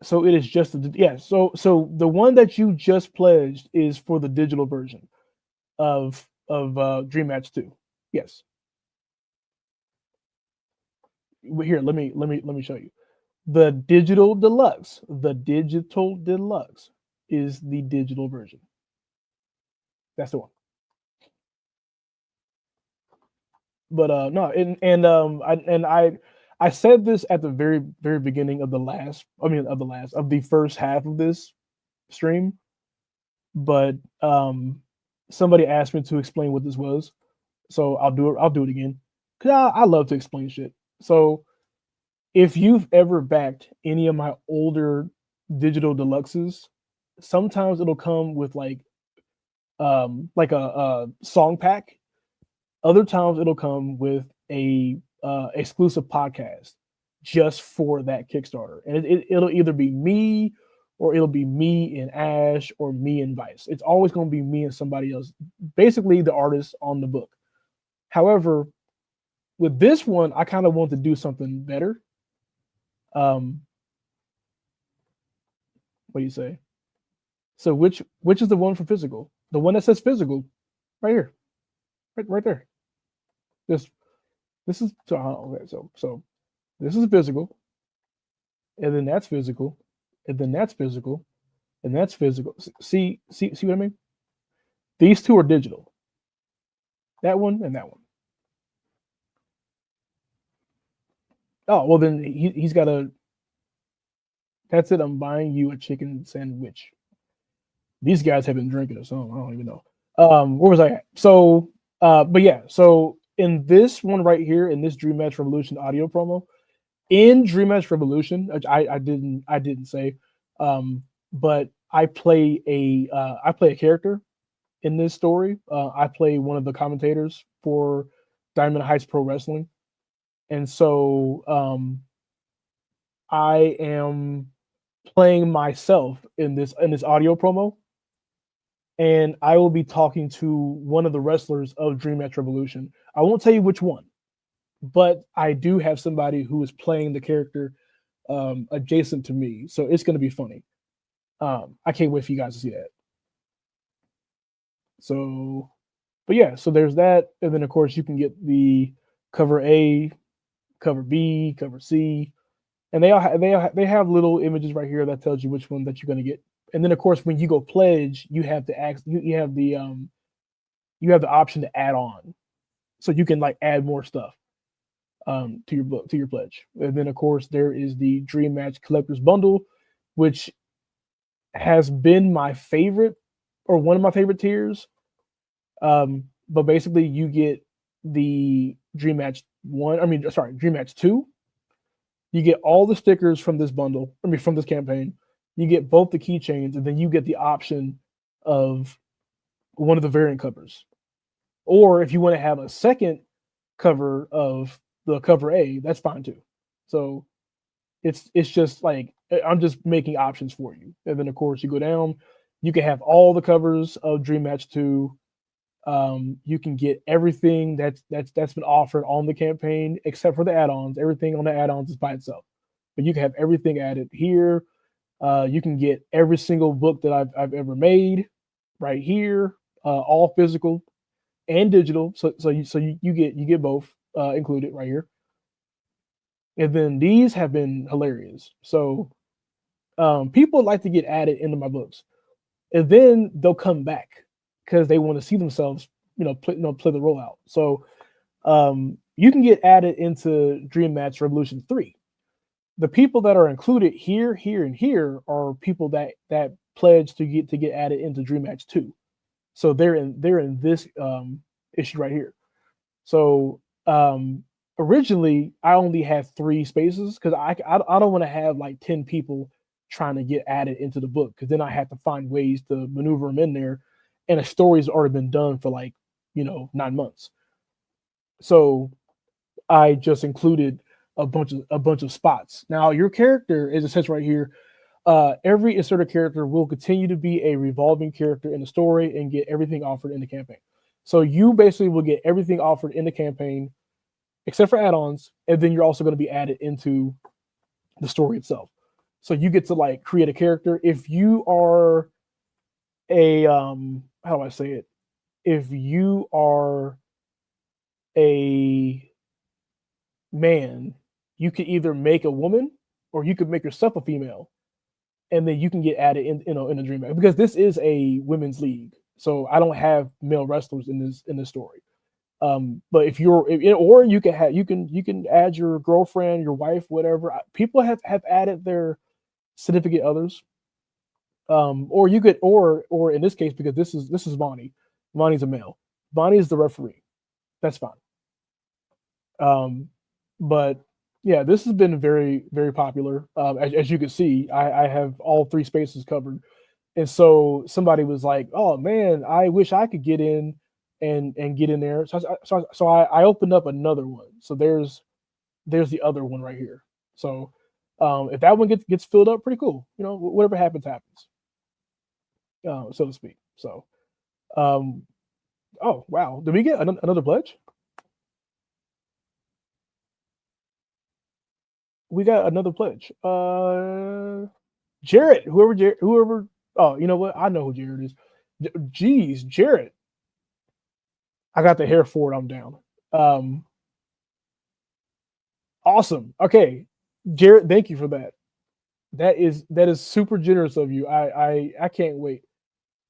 So it is just So the one that you just pledged is for the digital version of Dream Match 2. Yes. Here, let me show you. The digital deluxe. The digital deluxe is the digital version. That's the one. But no, I said this at the very beginning of the first half of this stream, but somebody asked me to explain what this was, so I'll do it again because I love to explain shit. So if you've ever backed any of my older digital deluxes, sometimes it'll come with like a song pack. Other times it'll come with a exclusive podcast just for that Kickstarter, and it'll either be me or it'll be me and Ash or me and Vice. It's always going to be me and somebody else, basically the artist on the book. However, with this one, I kind of want to do something better. What do you say? So which is the one for physical? The one that says physical, right here, right there. This is okay. So this is physical, and then that's physical, and then that's physical, and that's physical. See what I mean? These two are digital. That one and that one. Oh well, then he's got a. That's it. I'm buying you a chicken sandwich. These guys have been drinking, so I don't even know. Where was I at? So, but yeah, so in this one right here, in this Dream Match Revolution audio promo, in Dream Match Revolution, which I didn't say, but I play a character in this story. I play one of the commentators for Diamond Heights Pro Wrestling, and so I am playing myself in this audio promo, and I will be talking to one of the wrestlers of Dream Match Revolution. I won't tell you which one, but I do have somebody who is playing the character adjacent to me, so it's going to be funny. I can't wait for you guys to see that. So, but yeah, so there's that, and then of course you can get the cover A, cover B, cover C, and they have little images right here that tells you which one that you're going to get. And then of course when you go pledge, you have to ask you have the option to add on, so you can like add more stuff to your book to your pledge. And then of course there is the Dream Match Collector's Bundle, which has been my favorite or one of my favorite tiers. But basically you get the Dream Match Dream Match 2. You get all the stickers from this bundle, from this campaign. You get both the keychains, and then you get the option of one of the variant covers. Or if you want to have a second cover of the cover A, that's fine too. So it's just like I'm just making options for you. And then of course you go down, you can have all the covers of Dream Match 2. You can get everything that's been offered on the campaign except for the add-ons. Everything on the add-ons is by itself, but you can have everything added here. You can get every single book that I've ever made right here, all physical and digital. So you get both included right here. And then these have been hilarious. So people like to get added into my books, and then they'll come back because they want to see themselves, play the role out. So you can get added into Dream Match Revolution 3. The people that are included here, here, and here are people that pledge to get added into Dream Match 2. So they're in this issue right here. So originally I only had 3 spaces because I don't want to have like 10 people trying to get added into the book, because then I have to find ways to maneuver them in there, and a story's already been done for like 9 months. So I just included a bunch of spots. Now your character, as it says right here, every inserted character will continue to be a revolving character in the story and get everything offered in the campaign. So you basically will get everything offered in the campaign except for add-ons, and then you're also going to be added into the story itself. So you get to like create a character. If you are a how do I say it? If you are a man, you could either make a woman or you could make yourself a female, and then you can get added in a dream match, because this is a women's league. So I don't have male wrestlers in this story. But if you're, or you can add your girlfriend, your wife, whatever. People have added their significant others. Or you could, or in this case, because this is Bonnie. Bonnie's a male. Bonnie is the referee. That's fine. But yeah, this has been very, very popular. As you can see, I have all 3 spaces covered. And so somebody was like, "Oh man, I wish I could get in and get in there." So I opened up another one. So there's the other one right here. So if that one gets filled up, pretty cool. Whatever happens, so to speak. So, oh wow, did we get another pledge? We got another pledge. Jarrett, whoever. Oh, you know what? I know who Jarrett is. Jeez, Jarrett. I got the hair for it. I'm down. Awesome. Okay, Jarrett, thank you for that. That is super generous of you. I can't wait.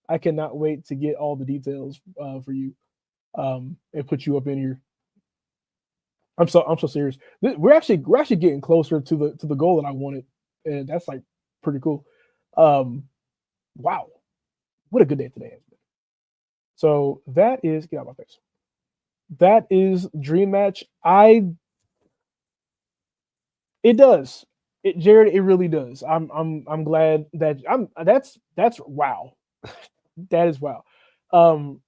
I cannot wait to get all the details for you, and put you up in here. I'm so serious. We're actually getting closer to the goal that I wanted, and that's like pretty cool. Wow, what a good day today has been. So that is get out of my face. That is Dream Match. It does. Jared, it really does. I'm glad that that's wow. That is wow. Um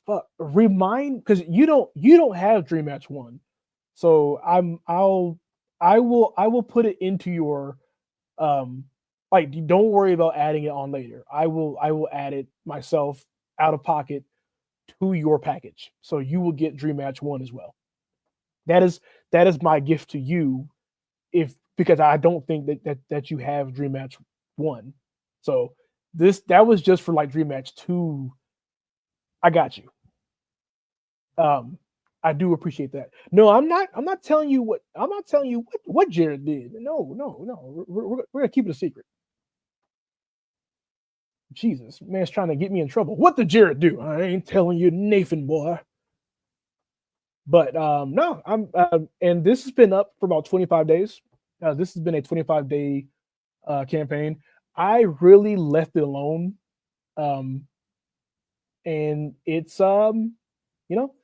but remind because you don't have Dream Match 1. So I will put it into your like don't worry about adding it on later. I will add it myself out of pocket to your package. So you will get Dream Match 1 as well. That is my gift to you if because I don't think that you have Dream Match 1. So that was just for like Dream Match 2. I got you. I do appreciate that. No, I'm not telling you what Jared did. No, no, no. We're gonna keep it a secret. Jesus, man's trying to get me in trouble. What did Jared do? I ain't telling you, Nathan boy. But no, and this has been up for about 25 days. This has been a 25-day campaign. I really left it alone, um, and it's you know,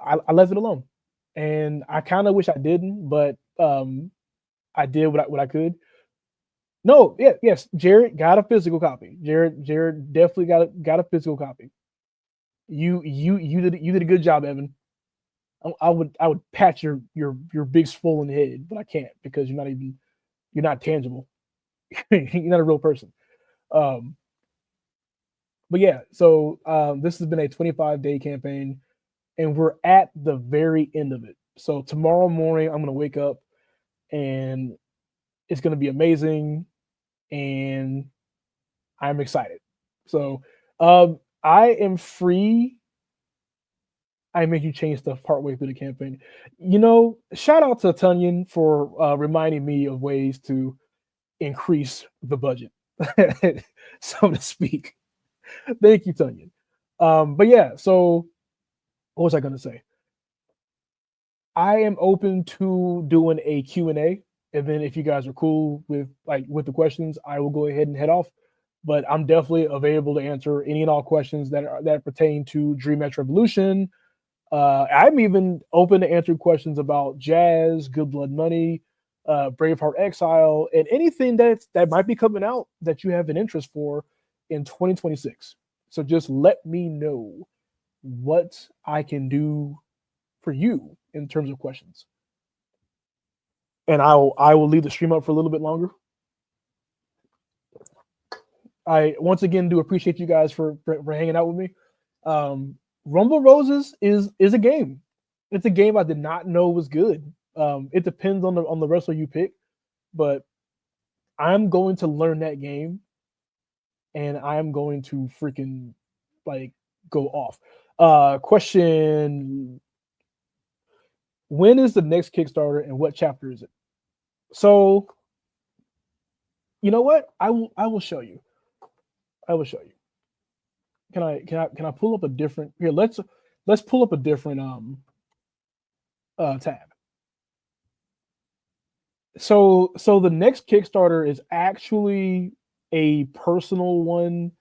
I left it alone, and I kind of wish I didn't, but I did what I could. No, yeah, yes, Jared got a physical copy. Jared definitely got a physical copy. You did a good job, Evan. I would pat your big swollen head, but I can't because you're not tangible. You're not a real person. Um, but yeah, so this has been a 25-day campaign, and we're at the very end of it. So tomorrow morning, I'm gonna wake up, and it's gonna be amazing, and I'm excited. So I am free. I make you change stuff partway through the campaign. Shout out to Tunyon for reminding me of ways to increase the budget, so to speak. Thank you, Tunyon. But yeah, so what was I going to say? I am open to doing a Q&A, and then if you guys are cool with the questions, I will go ahead and head off. But I'm definitely available to answer any and all questions that pertain to Dream Match Revolution. I'm even open to answering questions about Jazz, Good Blood Money, Braveheart Exile, and anything that might be coming out that you have an interest for in 2026. So just let me know what I can do for you in terms of questions. And I will leave the stream up for a little bit longer. I once again do appreciate you guys for hanging out with me. Rumble Roses is a game. It's a game I did not know was good. It depends on the wrestler you pick, but I'm going to learn that game, and I'm going to freaking like go off. Question: when is the next Kickstarter, and what chapter is it? So, you know what? I will show you. I will show you. Can I pull up a different here? Let's pull up a different tab. So the next Kickstarter is actually a personal one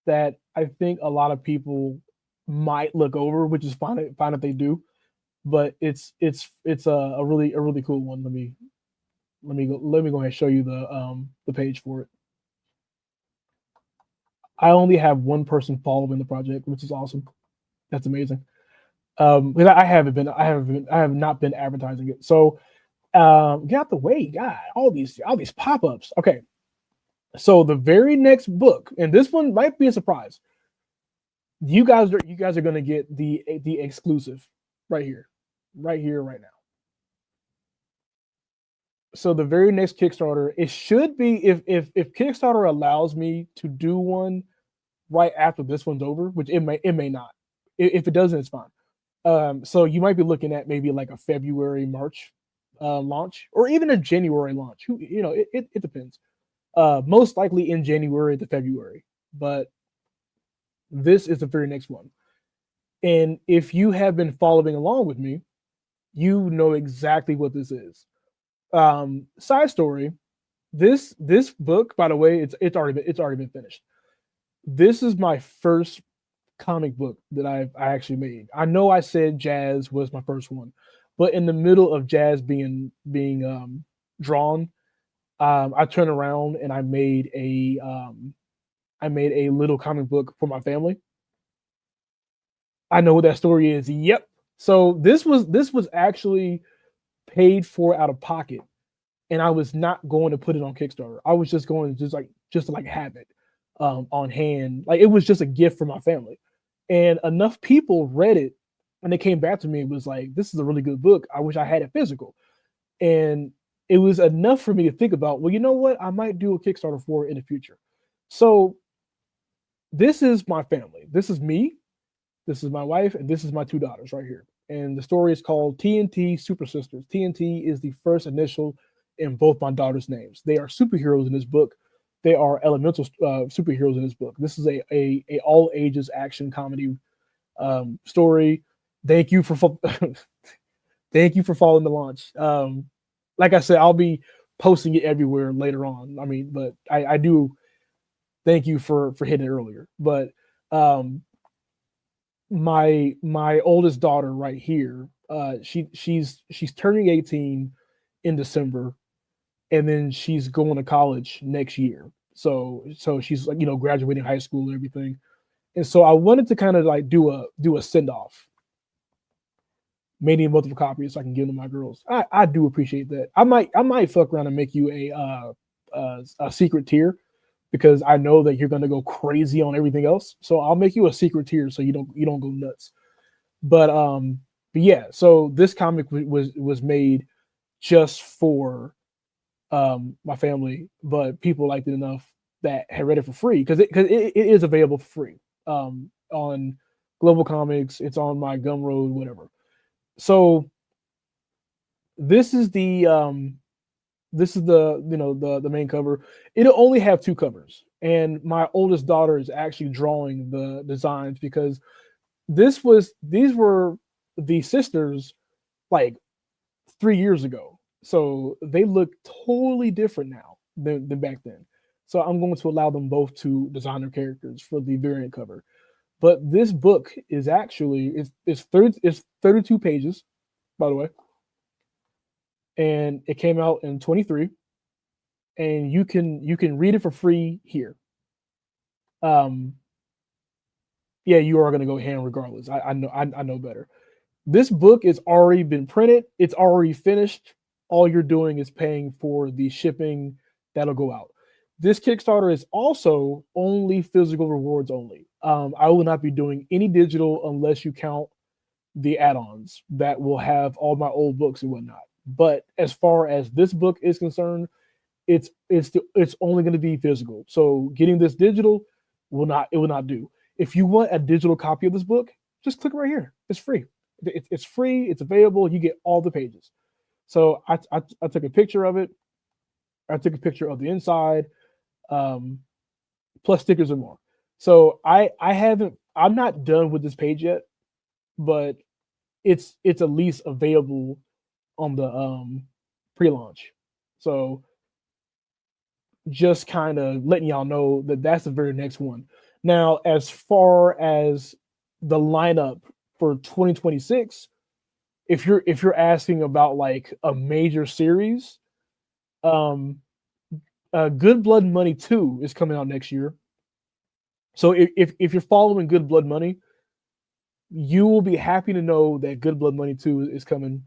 that I think a lot of people might look over, which is fine if they do. But it's a really cool one. Let me go ahead and show you the page for it. I only have one person following the project, which is awesome. That's amazing. Because I have not been advertising it. So get out the way, God. All these pop-ups. Okay. So the very next book, and this one might be a surprise. You guys are gonna get the exclusive right here, right now. So the very next Kickstarter, it should be if Kickstarter allows me to do one right after this one's over, which it may not. If it doesn't, it's fine. So you might be looking at maybe like a February, March launch, or even a January launch. It depends. Most likely in January to February, but this is the very next one. And if you have been following along with me, you know exactly what this is. Side story. This book, by the way, it's already been finished. This is my first comic book that I actually made. I know I said Jazz was my first one, but in the middle of Jazz being drawn, I turned around and I made a little comic book for my family. I know what that story is. Yep. So this was actually paid for out of pocket, and I was not going to put it on Kickstarter. I was just going to just to like have it on hand. Like it was just a gift for my family, and enough people read it, and they came back to me and was like, "This is a really good book. I wish I had it physical." And it was enough for me to think about. Well, you know what? I might do a Kickstarter for it in the future. So this is my family. This is me. This is my wife, and this is my two daughters right here. And the story is called TNT Super Sisters. TNT is the first initial in both my daughters' names. They are superheroes in this book. They are elemental superheroes in this book. This is a all ages action comedy story. Thank you for thank you for following the launch. Like I said, I'll be posting it everywhere later on. I mean, but I do thank you for hitting it earlier. But my oldest daughter right here, she's turning 18 in December, and then she's going to college next year. So she's like, graduating high school and everything. And so I wanted to kind of like do a send off, maybe multiple copies so I can give them to my girls. I do appreciate that. I might fuck around and make you a secret tier, because I know that you're gonna go crazy on everything else. So I'll make you a secret tier so you don't go nuts. But yeah. So this comic was made just for my family, but people liked it enough that had read it for free, because it is available for free on Global Comics. It's on my Gumroad, whatever. So this is the the main cover. It'll only have two covers, and my oldest daughter is actually drawing the designs, because these were the sisters like 3 years ago, so they look totally different now than back then. So I'm going to allow them both to design their characters for the variant cover. But this book is actually it's 32 pages, by the way, and it came out in 23, and you can read it for free here. Yeah, you are going to go hand regardless. I know better. This book is already been printed. It's already finished. All you're doing is paying for the shipping that'll go out. This Kickstarter is also only physical rewards only. I will not be doing any digital unless you count the add-ons that will have all my old books and whatnot. But as far as this book is concerned, it's only going to be physical. So getting this digital will not do. If you want a digital copy of this book, just click right here. It's free. It's free. It's available. You get all the pages. So I took a picture of it. I took a picture of the inside, plus stickers and more. So I'm not done with this page yet, but it's at least available on the pre-launch. So just kind of letting y'all know that that's the very next one. Now, as far as the lineup for 2026, if you're asking about like a major series, Good Blood Money 2 is coming out next year. So if you're following Good Blood Money, you will be happy to know that Good Blood Money 2 is coming.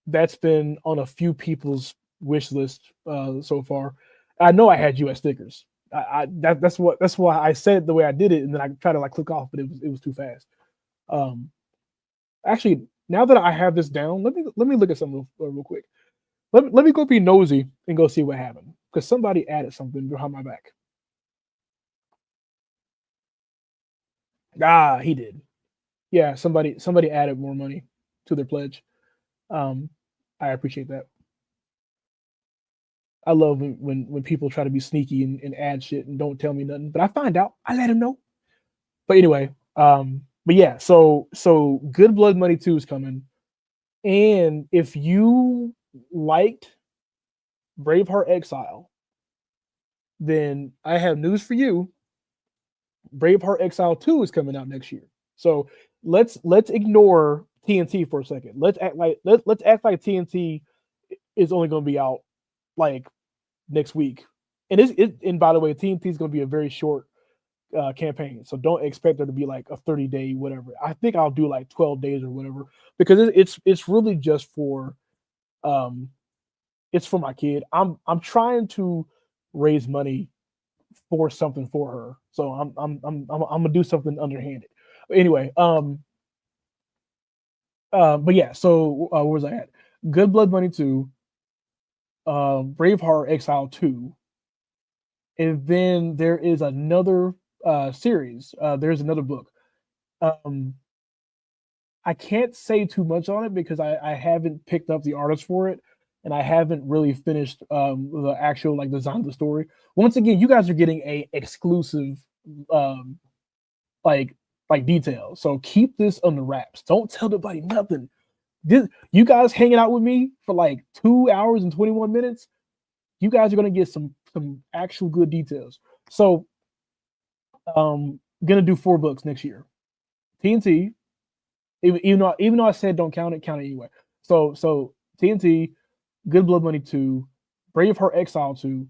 That's been on a few people's wish list so far. I know I had US stickers. That's why I said it the way I did it, and then I tried to like click off, but it was too fast. Actually, now that I have this down, let me look at something real quick. Let me go be nosy and go see what happened, because somebody added something behind my back. He did. Yeah, somebody added more money to their pledge. I appreciate that. I love when people try to be sneaky and add shit and don't tell me nothing, but I find out, I let them know. But anyway, but yeah, so Good Blood Money 2 is coming. And if you liked Braveheart Exile, then I have news for you. Braveheart Exile 2 is coming out next year. So let's ignore TNT for a second. Let's act like TNT is only going to be out like next week. And by the way, TNT is going to be a very short campaign, so don't expect there to be like a 30-day whatever. I think I'll do like 12 days or whatever because it's really just for um it's for my kid. I'm trying to raise money for something for her, so I'm gonna do something underhanded. Anyway, but yeah. So where was I at? Good Blood Money 2, Braveheart Exile 2, and then there is another series. There's another book. Um, I can't say too much on it because I haven't picked up the artist for it, and I haven't really finished the actual like design of the story. Once again, you guys are getting a exclusive um, like details. So keep this on the wraps. Don't tell nobody nothing. You guys hanging out with me for like 2 hours and 21 minutes. You guys are gonna get some actual good details. So gonna do 4 books next year. TNT, even though I said don't count it anyway. So TNT, Good Blood Money 2, Braveheart Exile 2,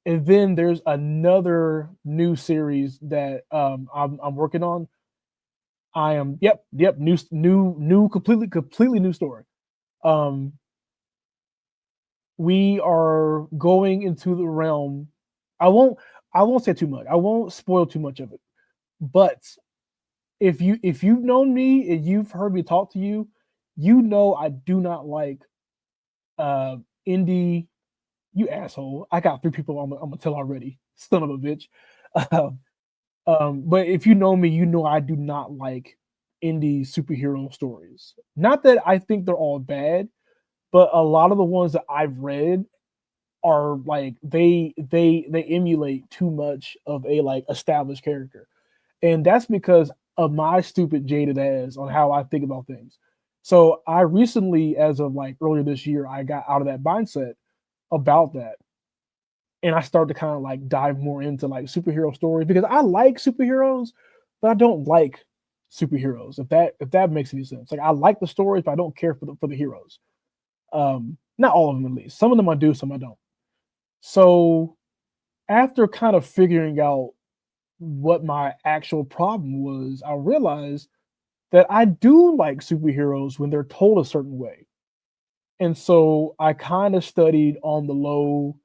and then there's another new series that I'm working on. I am new completely new story. Um we are going into the realm. I won't I won't say too much. I won't spoil too much of it. But if you've known me and you've heard me talk to you, you know I do not like uh indie. You asshole! I got 3 people I'm gonna tell already. Son of a bitch. Um, but if you know me, you know I do not like indie superhero stories. Not that I think they're all bad, but a lot of the ones that I've read are like they emulate too much of a like established character, and that's because of my stupid jaded ass on how I think about things. So I recently, as of like earlier this year, I got out of that mindset about that, and I started to kind of like dive more into like superhero stories because I like superheroes, but I don't like superheroes. If that makes any sense, like I like the stories, but I don't care for the heroes. Not all of them at least. Some of them I do, some I don't. So after kind of figuring out what my actual problem was, I realized that I do like superheroes when they're told a certain way. And so I kind of studied on the low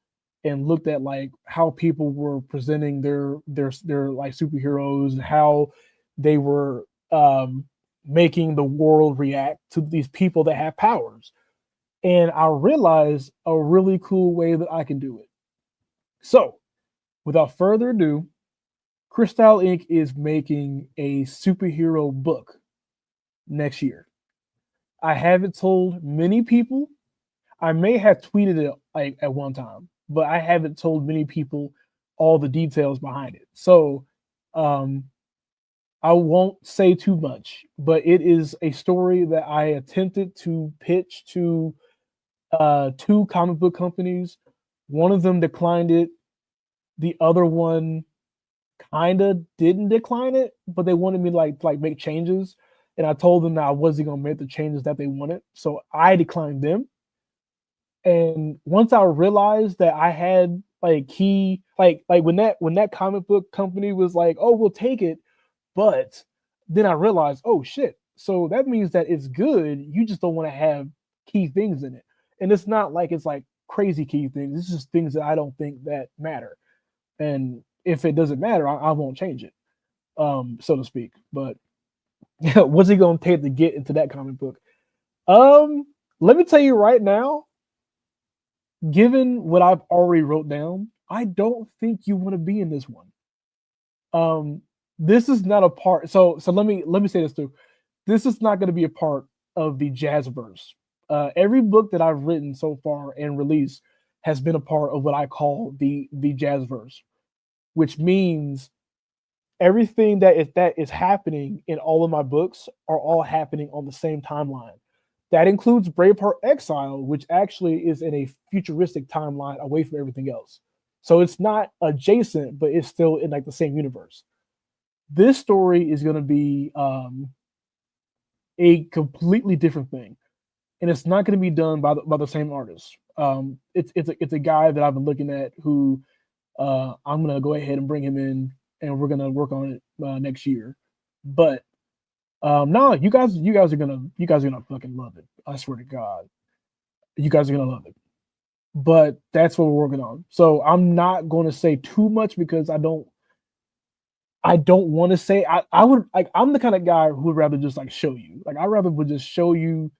and looked at like how people were presenting their like superheroes and how they were making the world react to these people that have powers. And I realized a really cool way that I can do it. So, without further ado, Crystal Inc. is making a superhero book next year. I haven't told many people. I may have tweeted it like at one time, but I haven't told many people all the details behind it. So um, I won't say too much, but it is a story that I attempted to pitch to 2 comic book companies. One of them declined it. The other one kind of didn't decline it, but they wanted me to like make changes, and I told them that I wasn't gonna make the changes that they wanted, so I declined them. And once I realized that I had like key like when that comic book company was like, "Oh, we'll take it," but then I realized, "Oh shit!" So that means that it's good. You just don't want to have key things in it, and it's not like it's like crazy key things. It's just things that I don't think that matter. And if it doesn't matter, I won't change it, so to speak. But what's he gonna take to get into that comic book? Um, Let me tell you right now, given what I've already wrote down, I don't think you want to be in this one. Um, this is not a part. So let me say this too. This is not going to be a part of the Jazzverse. Every book that I've written so far and released has been a part of what I call the Jazzverse, which means everything that is happening in all of my books are all happening on the same timeline. That includes Braveheart Exile, which actually is in a futuristic timeline away from everything else. So it's not adjacent, but it's still in like the same universe. This story is going to be a completely different thing, and it's not going to be done by the same artist. It's a guy that I've been looking at who I'm going to go ahead and bring him in, and we're going to work on it next year. But no, you guys are gonna fucking love it. I swear to God, you guys are gonna love it. But that's what we're working on. So I'm not going to say too much because I don't want to say I would like I'm the kind of guy who would rather just like show you. Like I rather would just show you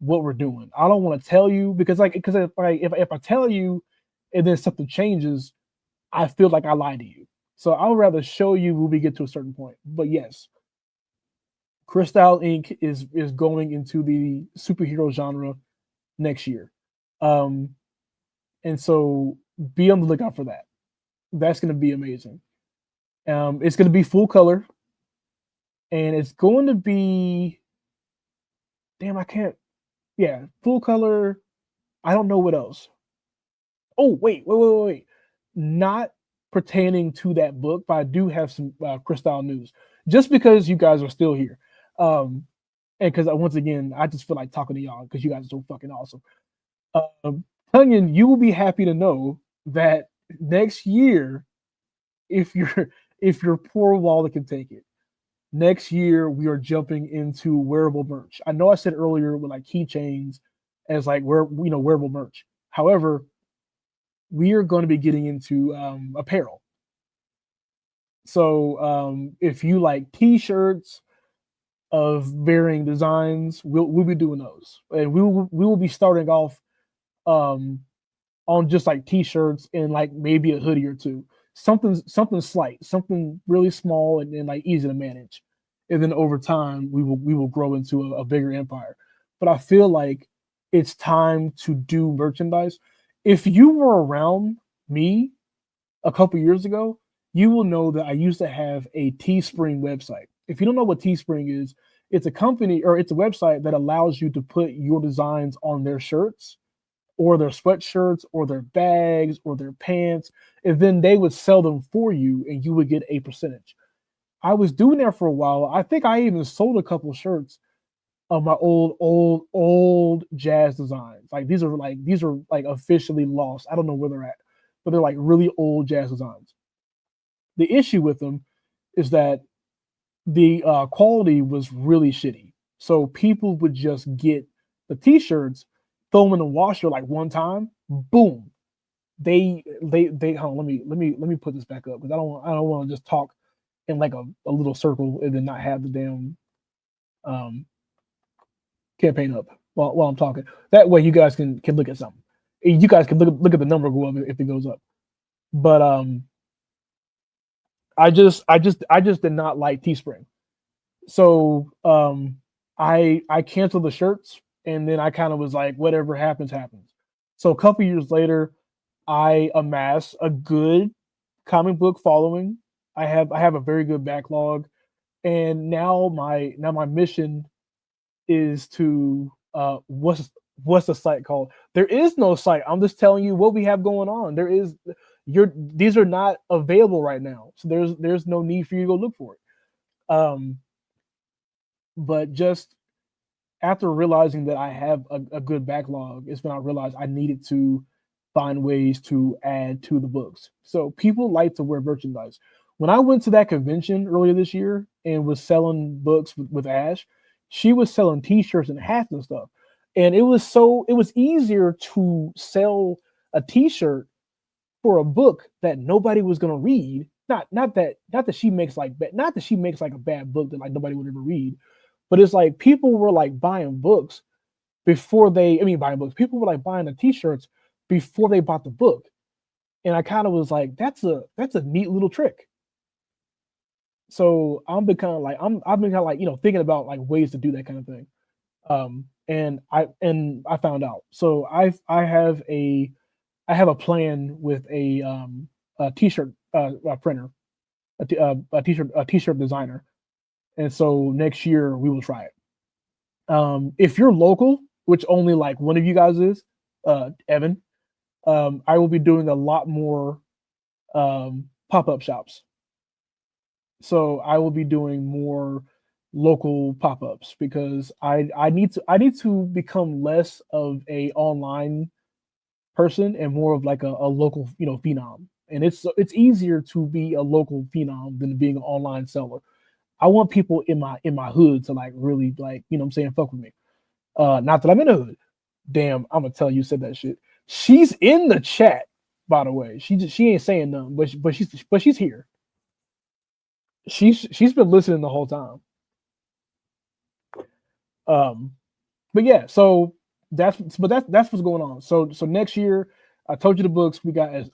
what we're doing. I don't want to tell you because if I tell you and then something changes, I feel like I lied to you. So I would rather show you when we get to a certain point. But yes, Crystal Inc. is going into the superhero genre next year. Um, and so be on the lookout for that. That's going to be amazing. It's going to be full color, and it's going to be damn. I can't. Yeah, full color. I don't know what else. Oh wait. Not pertaining to that book, but I do have some Crystal news. Just because you guys are still here, and because once again, I just feel like talking to y'all because you guys are so fucking awesome. Tunyon, you will be happy to know that next year, if your poor wallet can take it, next year we are jumping into wearable merch. I know I said earlier with like keychains as like wearable merch. However, we are going to be getting into apparel. So if you like T-shirts of varying designs, we'll be doing those, and we will be starting off um, on just like T-shirts and like maybe a hoodie or two, something slight, something really small and like easy to manage, and then over time we will grow into a bigger empire. But I feel like it's time to do merchandise. If you were around me a couple years ago, you will know that I used to have a Teespring website. If you don't know what Teespring is, it's a company or it's a website that allows you to put your designs on their shirts or their sweatshirts or their bags or their pants, and then they would sell them for you and you would get a percentage. I was doing that for a while. I think I even sold a couple shirts of my old jazz designs. Like these are like officially lost. I don't know where they're at, but they're like really old jazz designs. The issue with them is that the quality was really shitty. So people would just get the t-shirts, throw them in the washer like one time, boom. They hold on, let me put this back up because I don't want to just talk in like a little circle and then not have the damn um campaign up while I'm talking. That way you guys can look at something. You guys can look at the number go up if it goes up. But I just did not like Teespring. So I canceled the shirts and then I kind of was like, whatever happens, happens. So a couple years later, I amassed a good comic book following. I have a very good backlog, and now my mission is to what's the site called? There is no site. I'm just telling you what we have going on. These are not available right now, so there's no need for you to go look for it. But just after realizing that I have a good backlog, is when I realized I needed to find ways to add to the books. So people like to wear merchandise. When I went to that convention earlier this year and was selling books with Ash, she was selling T-shirts and hats and stuff, and it was easier to sell a T-shirt for a book that nobody was gonna read. Not that she makes like a bad book that like nobody would ever read, but it's like people were like buying books before buying books. People were like buying the T-shirts before they bought the book, and I kind of was like, that's a neat little trick. So I've been kind of like thinking about like ways to do that kind of thing. And I found out. So I have a plan with a T-shirt printer, a T-shirt designer, and so next year we will try it. If you're local, which only like one of you guys is, Evan, I will be doing a lot more pop-up shops. So I will be doing more local pop-ups because I need to become less of a online person and more of like a local phenom. And it's easier to be a local phenom than being an online seller. I want people in my hood to like really like what I'm saying, fuck with me. Not that I'm in the hood. Damn, I'm gonna tell you said that shit. She's in the chat, by the way. She ain't saying nothing, but she's here. She's been listening the whole time. Um, but yeah, so that's what's going on. So next year, I told you the books. We got a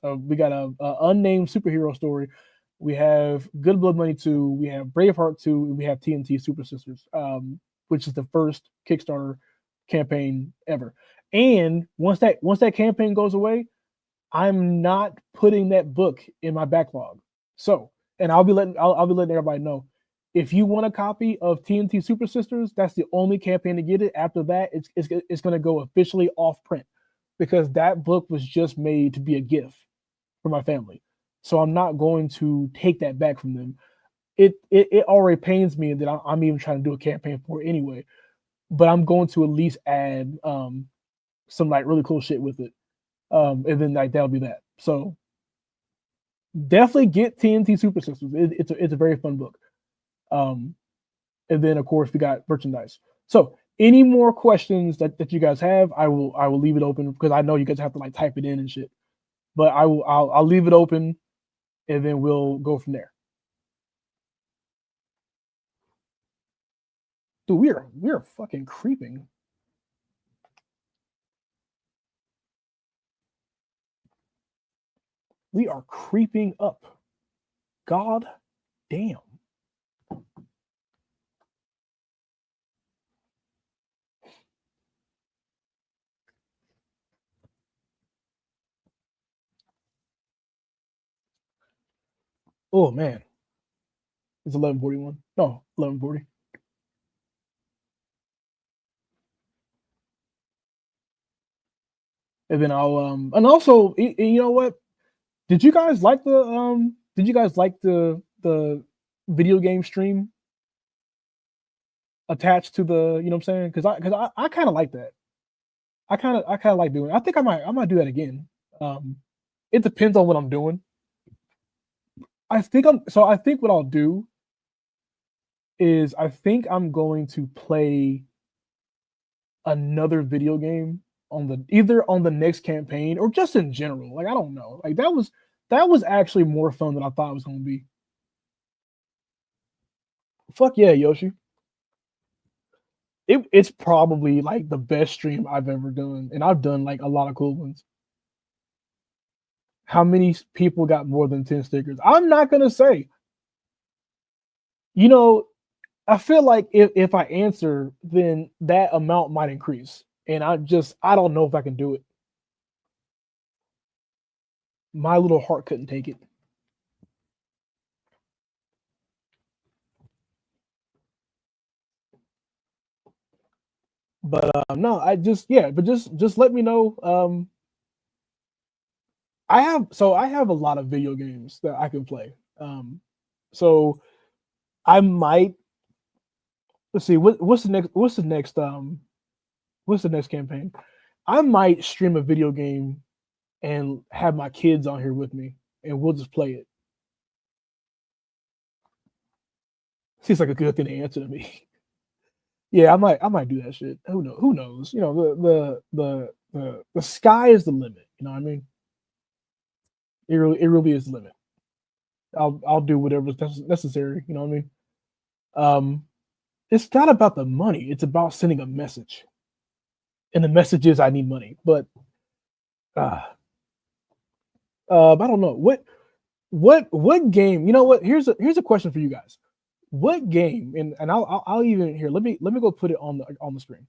unnamed superhero story. We have Good Blood Money 2. We have Braveheart 2. And we have TNT Super Sisters, which is the first Kickstarter campaign ever. And once that campaign goes away, I'm not putting that book in my backlog. So, and I'll be letting everybody know. If you want a copy of TNT Super Sisters, that's the only campaign to get it. After that, it's going to go officially off print because that book was just made to be a gift for my family. So I'm not going to take that back from them. It already pains me that I'm even trying to do a campaign for it anyway. But I'm going to at least add some like really cool shit with it, and then like that'll be that. So definitely get TNT Super Sisters. It's a very fun book. Um, and then of course we got merchandise. So any more questions that you guys have, I will leave it open because I know you guys have to like type it in and shit. But I'll leave it open, and then we'll go from there. Dude, we are fucking creeping. We are creeping up. God damn. Oh man. It's 11:41. No, 11:40. And then and also you know what? Did you guys like the video game stream attached to the, you know what I'm saying? Cuz I kind of like that. I kind of like doing it. I think I might do that again. Um it depends on what I'm doing. I think what I'll do is I think I'm going to play another video game on the either on the next campaign or just in general. Like I don't know. Like that was actually more fun than I thought it was going to be. Fuck yeah, Yoshi. It's probably like the best stream I've ever done, and I've done like a lot of cool ones. How many people got more than 10 stickers? I'm not gonna say. You know, I feel like if I answer, then that amount might increase, and I don't know if I can do it. My little heart couldn't take it. But no, but just let me know. I have a lot of video games that I can play. So I might let's see what's the next campaign. I might stream a video game and have my kids on here with me, and we'll just play it. Seems like a good thing to answer to me. Yeah, I might do that shit. Who knows? The sky is the limit. You know what I mean? It really is the limit. I'll do whatever's necessary. You know what I mean? Um, it's not about the money. It's about sending a message, and the message is I need money. But uh, I don't know what game. You know what? Here's a question for you guys. What game? And I'll even here. Let me go put it on the screen.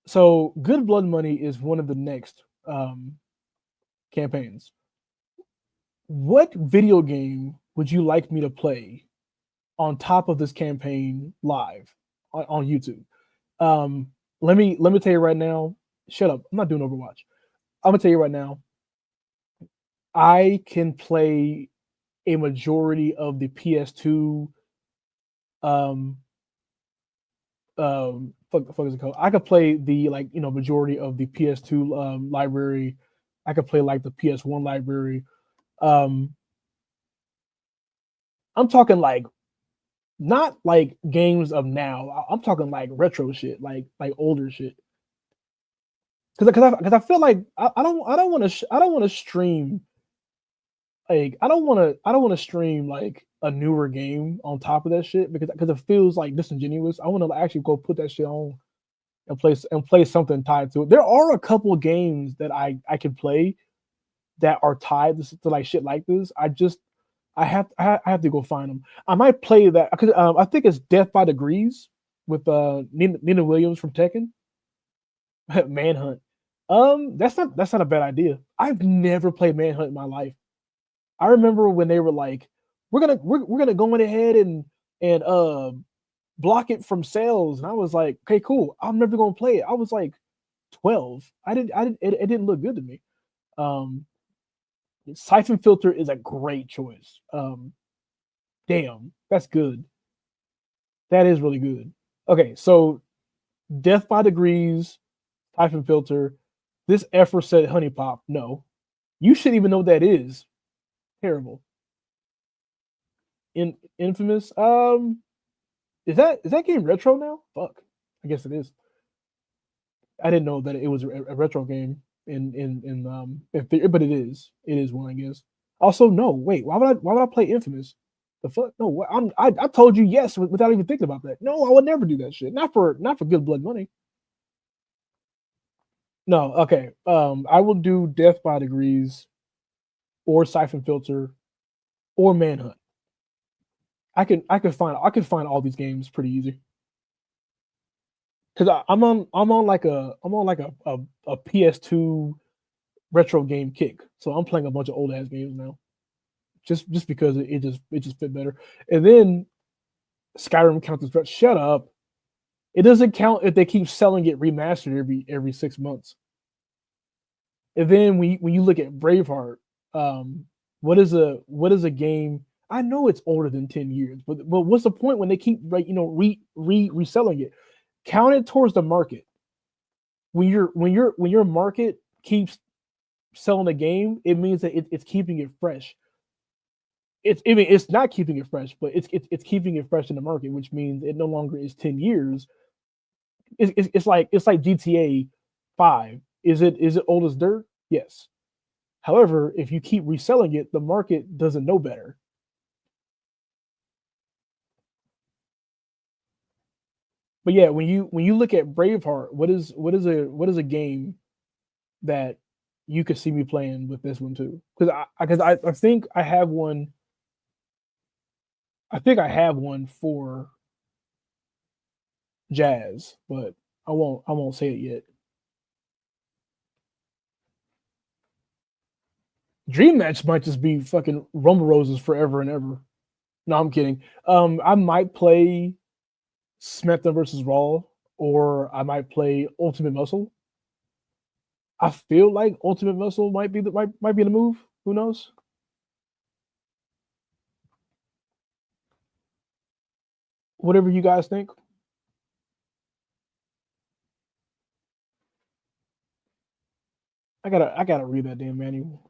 So, Good Blood Money is one of the next campaigns. What video game would you like me to play on top of this campaign live? on YouTube. Let me tell you right now. Shut up. I'm not doing Overwatch. I'm gonna tell you right now. I can play a majority of the PS2 um fuck is it called? I could play the majority of the PS2 library. I could play like the PS1 library. Um I'm talking like not like games of now. I'm talking like retro shit, like older shit. Because I feel like I don't want to I don't want to stream like I don't want to stream like a newer game on top of that shit because it feels like disingenuous. I want to actually go put that shit on and play something tied to it. There are a couple of games that I can play that are tied to like shit like this. I have to go find them. I might play that because I think it's Death by Degrees with Nina Williams from Tekken. Manhunt. That's not a bad idea. I've never played Manhunt in my life. I remember when they were like, we're gonna go in ahead and block it from sales, and I was like, okay, cool. I'm never gonna play it. I was like 12. It didn't look good to me. Um, Siphon Filter is a great choice. Damn, that's good. That is really good. Okay, so Death by Degrees, Siphon Filter. This effort said Honey Pop. No, you shouldn't even know what that is. Terrible. Infamous. Is that game retro now? Fuck. I guess it is. I didn't know that it was a retro game but it is. It is one, I guess. Also, no, wait, why would I play Infamous? The fuck? No, I told you yes without even thinking about that. No, I would never do that shit. Not for good blood money. No, okay. I will do Death by Degrees or Siphon Filter or Manhunt. I can find all these games pretty easy. Because I'm on like a PS2 retro game kick. So I'm playing a bunch of old ass games now. Just because it just fit better. And then Skyrim counts as shut up. It doesn't count if they keep selling it remastered every 6 months. And then when you look at Braveheart, what is a game? I know it's older than 10 years, but what's the point when they keep reselling it? Count it towards the market. When your market keeps selling a game, it means that it's keeping it fresh. It's not keeping it fresh, but it's keeping it fresh in the market, which means it no longer is 10 years. It's like GTA 5. Is it old as dirt? Yes. However, if you keep reselling it, the market doesn't know better. But yeah, when you look at Braveheart, what is a game that you could see me playing with this one too? Because I think I have one. I think I have one for Jazz, but I won't say it yet. Dream Match might just be fucking Rumble Roses forever and ever. No, I'm kidding. I might play SmackDown versus Raw, or I might play Ultimate Muscle. I feel like Ultimate Muscle might be the move. Who knows? Whatever you guys think. I gotta read that damn manual.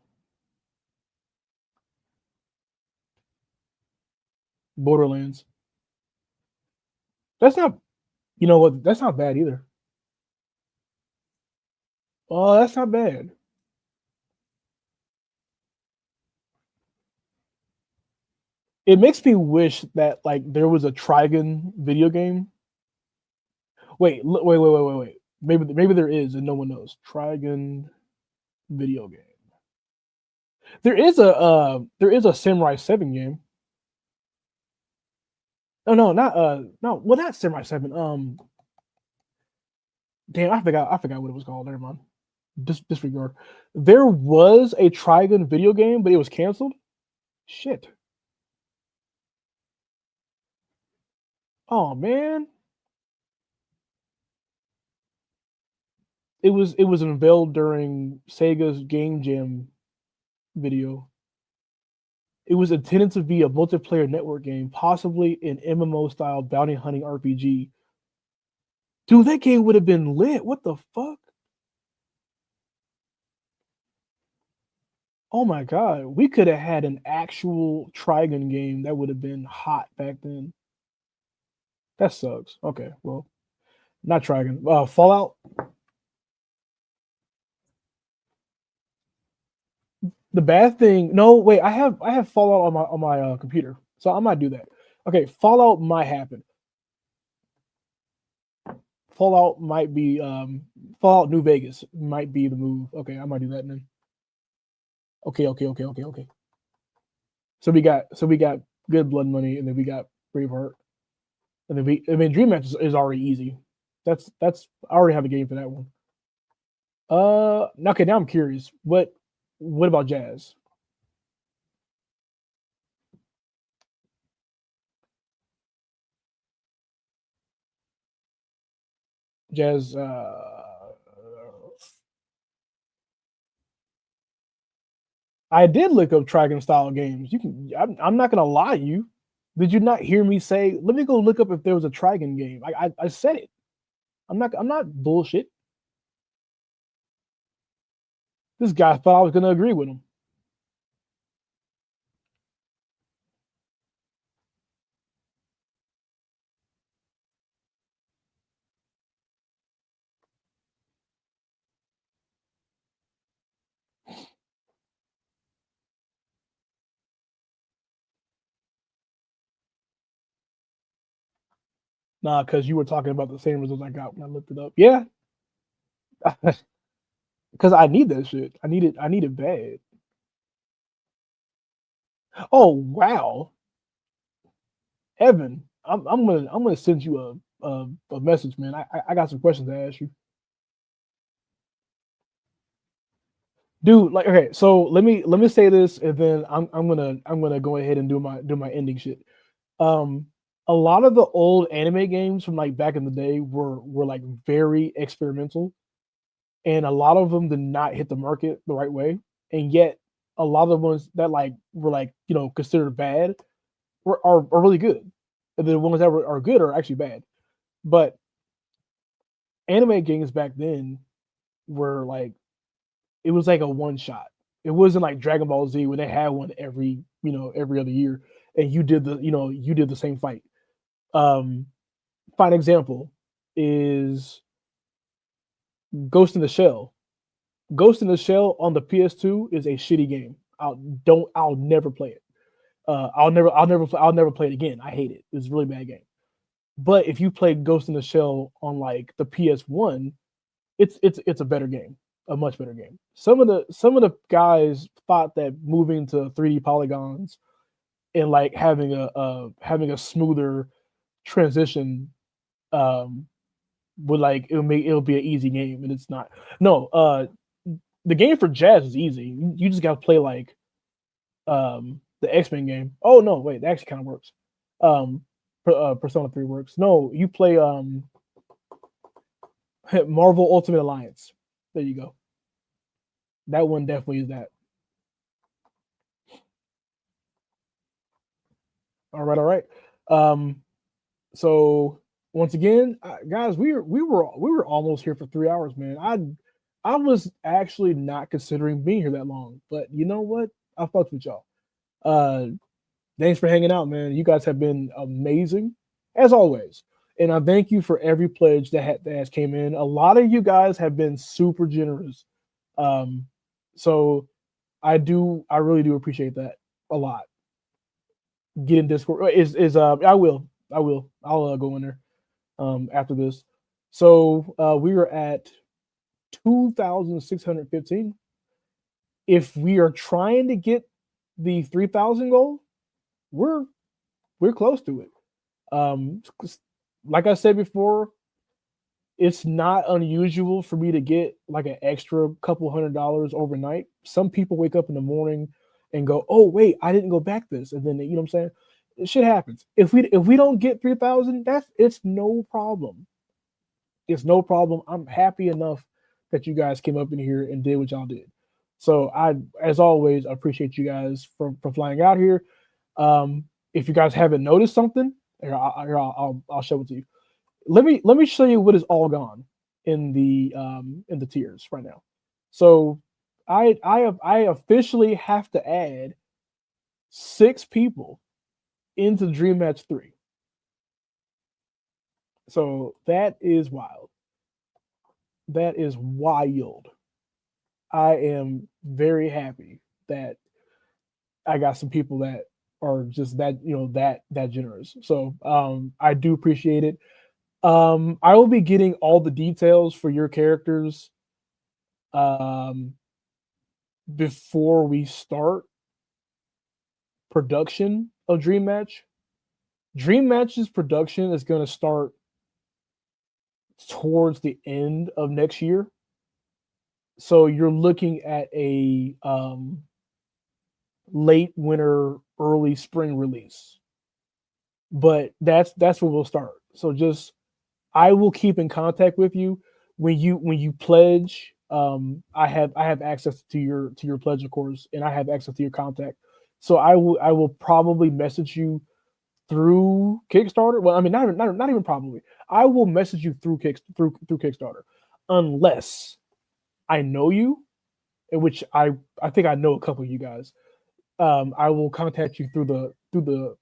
Borderlands. That's not. You know what? That's not bad either. Oh, that's not bad. It makes me wish that like there was a Trigun video game. Wait. Maybe there is and no one knows. Trigun video game. There is a Samurai 7 game. Oh no, not no, well not Samurai 7. Damn, I forgot what it was called. Never mind. Disregard. There was a Trigun video game, but it was canceled. Shit. Oh man. It was unveiled during Sega's Game Jam video. It was intended to be a multiplayer network game, possibly an MMO style bounty hunting RPG. Dude, that game would have been lit. What the fuck? Oh my god, we could have had an actual Trigun game that would have been hot back then. That sucks. Okay, well, not Trigun. Fallout. The bad thing. No, wait. I have Fallout on my computer, so I might do that. Okay, Fallout might happen. Fallout might be Fallout New Vegas might be the move. Okay, I might do that then. Okay. So we got Good Blood Money, and then we got Braveheart, and then Dream Match is already easy. That's I already have a game for that one. Okay, now I'm curious. What about Jazz? Jazz. I did look up Trigun style games. You can. I'm not gonna lie to you. Did you not hear me say? Let me go look up if there was a Trigun game. I said it. I'm not bullshit. This guy thought I was gonna agree with him. Nah, because you were talking about the same results I got when I looked it up. Yeah, because I need that shit. I need it. I need it bad. Oh wow, Evan, I'm gonna send you a message, man. I got some questions to ask you, dude. Like, okay, so let me say this, and then I'm gonna go ahead and do my ending shit. Um, a lot of the old anime games from like back in the day were like very experimental, and a lot of them did not hit the market the right way, and yet a lot of the ones that like were like considered bad are really good. And the ones that are good are actually bad. But anime games back then were like it was like a one shot. It wasn't like Dragon Ball Z when they had one every other year, and you did the same fight. Um, Fine example is Ghost in the Shell. Ghost in the Shell on the PS2 is a shitty game. I'll never play it. I'll never play it again. I hate it. It's a really bad game. But if you play Ghost in the Shell on like the PS1, it's a better game, a much better game. Some of the guys thought that moving to 3D polygons and like having a smoother transition um would like it'll be an easy game, and it's not. No, the game for Jazz is easy. You just gotta play like the X-Men game. Oh no, wait, that actually kind of works. Um, Persona 3 works. No, you play Marvel Ultimate Alliance. There you go. That one definitely is that. All right. Um, so once again, guys, we were almost here for 3 hours, man. I was actually not considering being here that long, but you know what? I fucked with y'all. Uh, Thanks for hanging out, man. You guys have been amazing as always, and I thank you for every pledge that has came in. A lot of you guys have been super generous, so I really do appreciate that a lot. Get in Discord is I'll go in there after this. So we are at 2,615. If we are trying to get the 3,000 goal, we're close to it. Um, like I said before, it's not unusual for me to get like an extra couple $100 overnight. Some people wake up in the morning and go, "Oh wait, I didn't go back this," and then what I'm saying. Shit happens. If we don't get 3,000, it's no problem. It's no problem. I'm happy enough that you guys came up in here and did what y'all did. So I, as always, appreciate you guys for flying out here. If you guys haven't noticed something, I'll show it to you. Let me show you what is all gone in the tiers right now. So I officially have to add 6 people into Dream Match 3. So that is wild. That is wild. I am very happy that I got some people that are just that, that generous. So I do appreciate it. I will be getting all the details for your characters um before we start production of Dream Match. Dream Match's production is going to start towards the end of next year. So you're looking at a late winter, early spring release. But that's where we'll start. So just I will keep in contact with you when you pledge. I have access to your pledge, of course, and I have access to your contact. So I will probably message you through Kickstarter. Well, I mean, not even probably. I will message you through Kickstarter, unless I know you, in which I think I know a couple of you guys. I will contact you through the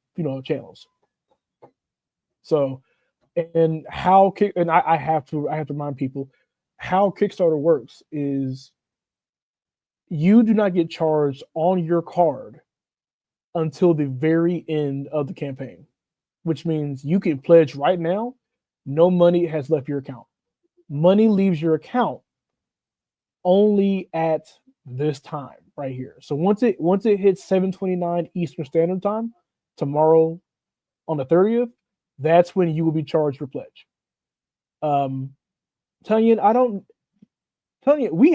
channels. So, and I have to remind people how Kickstarter works is you do not get charged on your card until the very end of the campaign, which means you can pledge right now. No money has left your account. Money leaves your account only at this time right here. So once it hits 7:29 Eastern Standard Time tomorrow on the 30th, that's when you will be charged for pledge. Tunyon,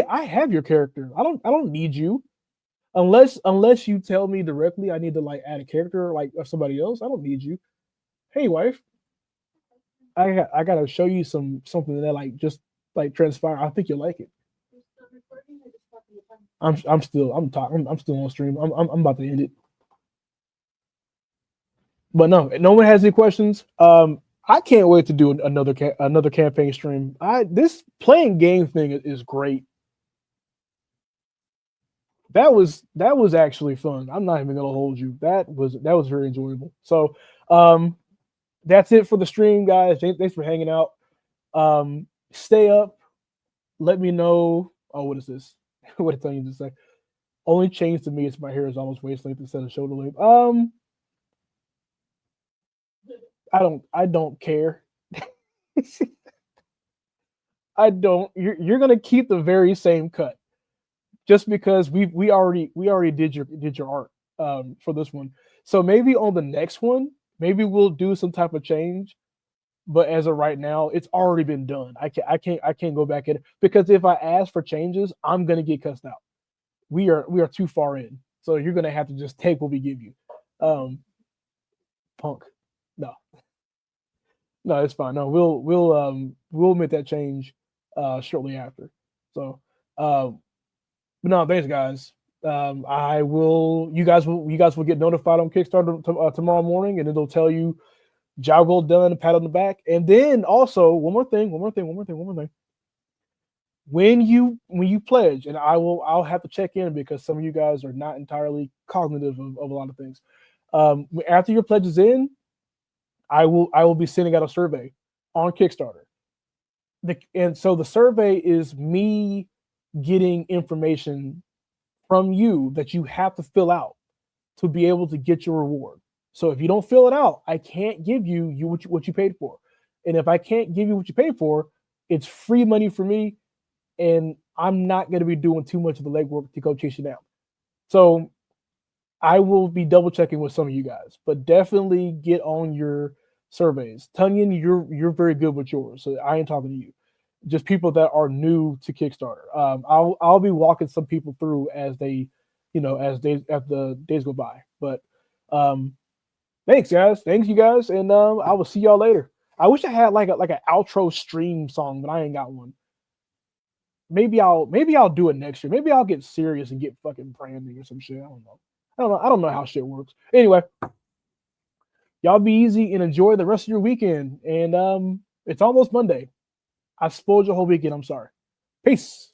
I have your character. I don't need you. Unless you tell me directly I need to like add a character like of somebody else. I don't need you. Hey wife, I gotta show you something that like just like transpire. I think you'll like it. I'm still on stream. I'm about to end it. But no one has any questions. I can't wait to do another campaign stream. This playing game thing is great. That was actually fun. I'm not even gonna hold you. That was very enjoyable. So that's it for the stream, guys. Thanks for hanging out. Stay up. Let me know. Oh, what is this? What did I tell you to say? Only change to me is my hair is almost waist length instead of shoulder length. I don't care. I don't. You're gonna keep the very same cut, just because we already did your art for this one. So maybe on the next one, maybe we'll do some type of change. But as of right now, it's already been done. I can't go back in because if I ask for changes, I'm gonna get cussed out. We are too far in, so you're gonna have to just take what we give you. Punk, no, it's fine. No, we'll make that change shortly after. So, but no, thanks guys. I will. You guys will get notified on Kickstarter tomorrow morning, and it'll tell you job well done, pat on the back, and then also one more thing. When you pledge, and I'll have to check in because some of you guys are not entirely cognitive of a lot of things. After your pledge is in, I will be sending out a survey on Kickstarter. And so the survey is me getting information from you that you have to fill out to be able to get your reward. So if you don't fill it out, I can't give you what you paid for. And if I can't give you what you paid for, it's free money for me, and I'm not going to be doing too much of the legwork to go chase you down. So I will be double checking with some of you guys, but definitely get on your surveys. Tunyon, you're very good with yours, so I ain't talking to you. Just people that are new to Kickstarter. I'll be walking some people through as the days go by. But thanks you guys, and I will see y'all later. I wish I had like an outro stream song, but I ain't got one. maybe I'll do it next year. Maybe I'll get serious and get fucking branding or some shit. I don't know. I don't know how shit works. Anyway, y'all be easy and enjoy the rest of your weekend. And it's almost Monday. I spoiled your whole weekend. I'm sorry. Peace.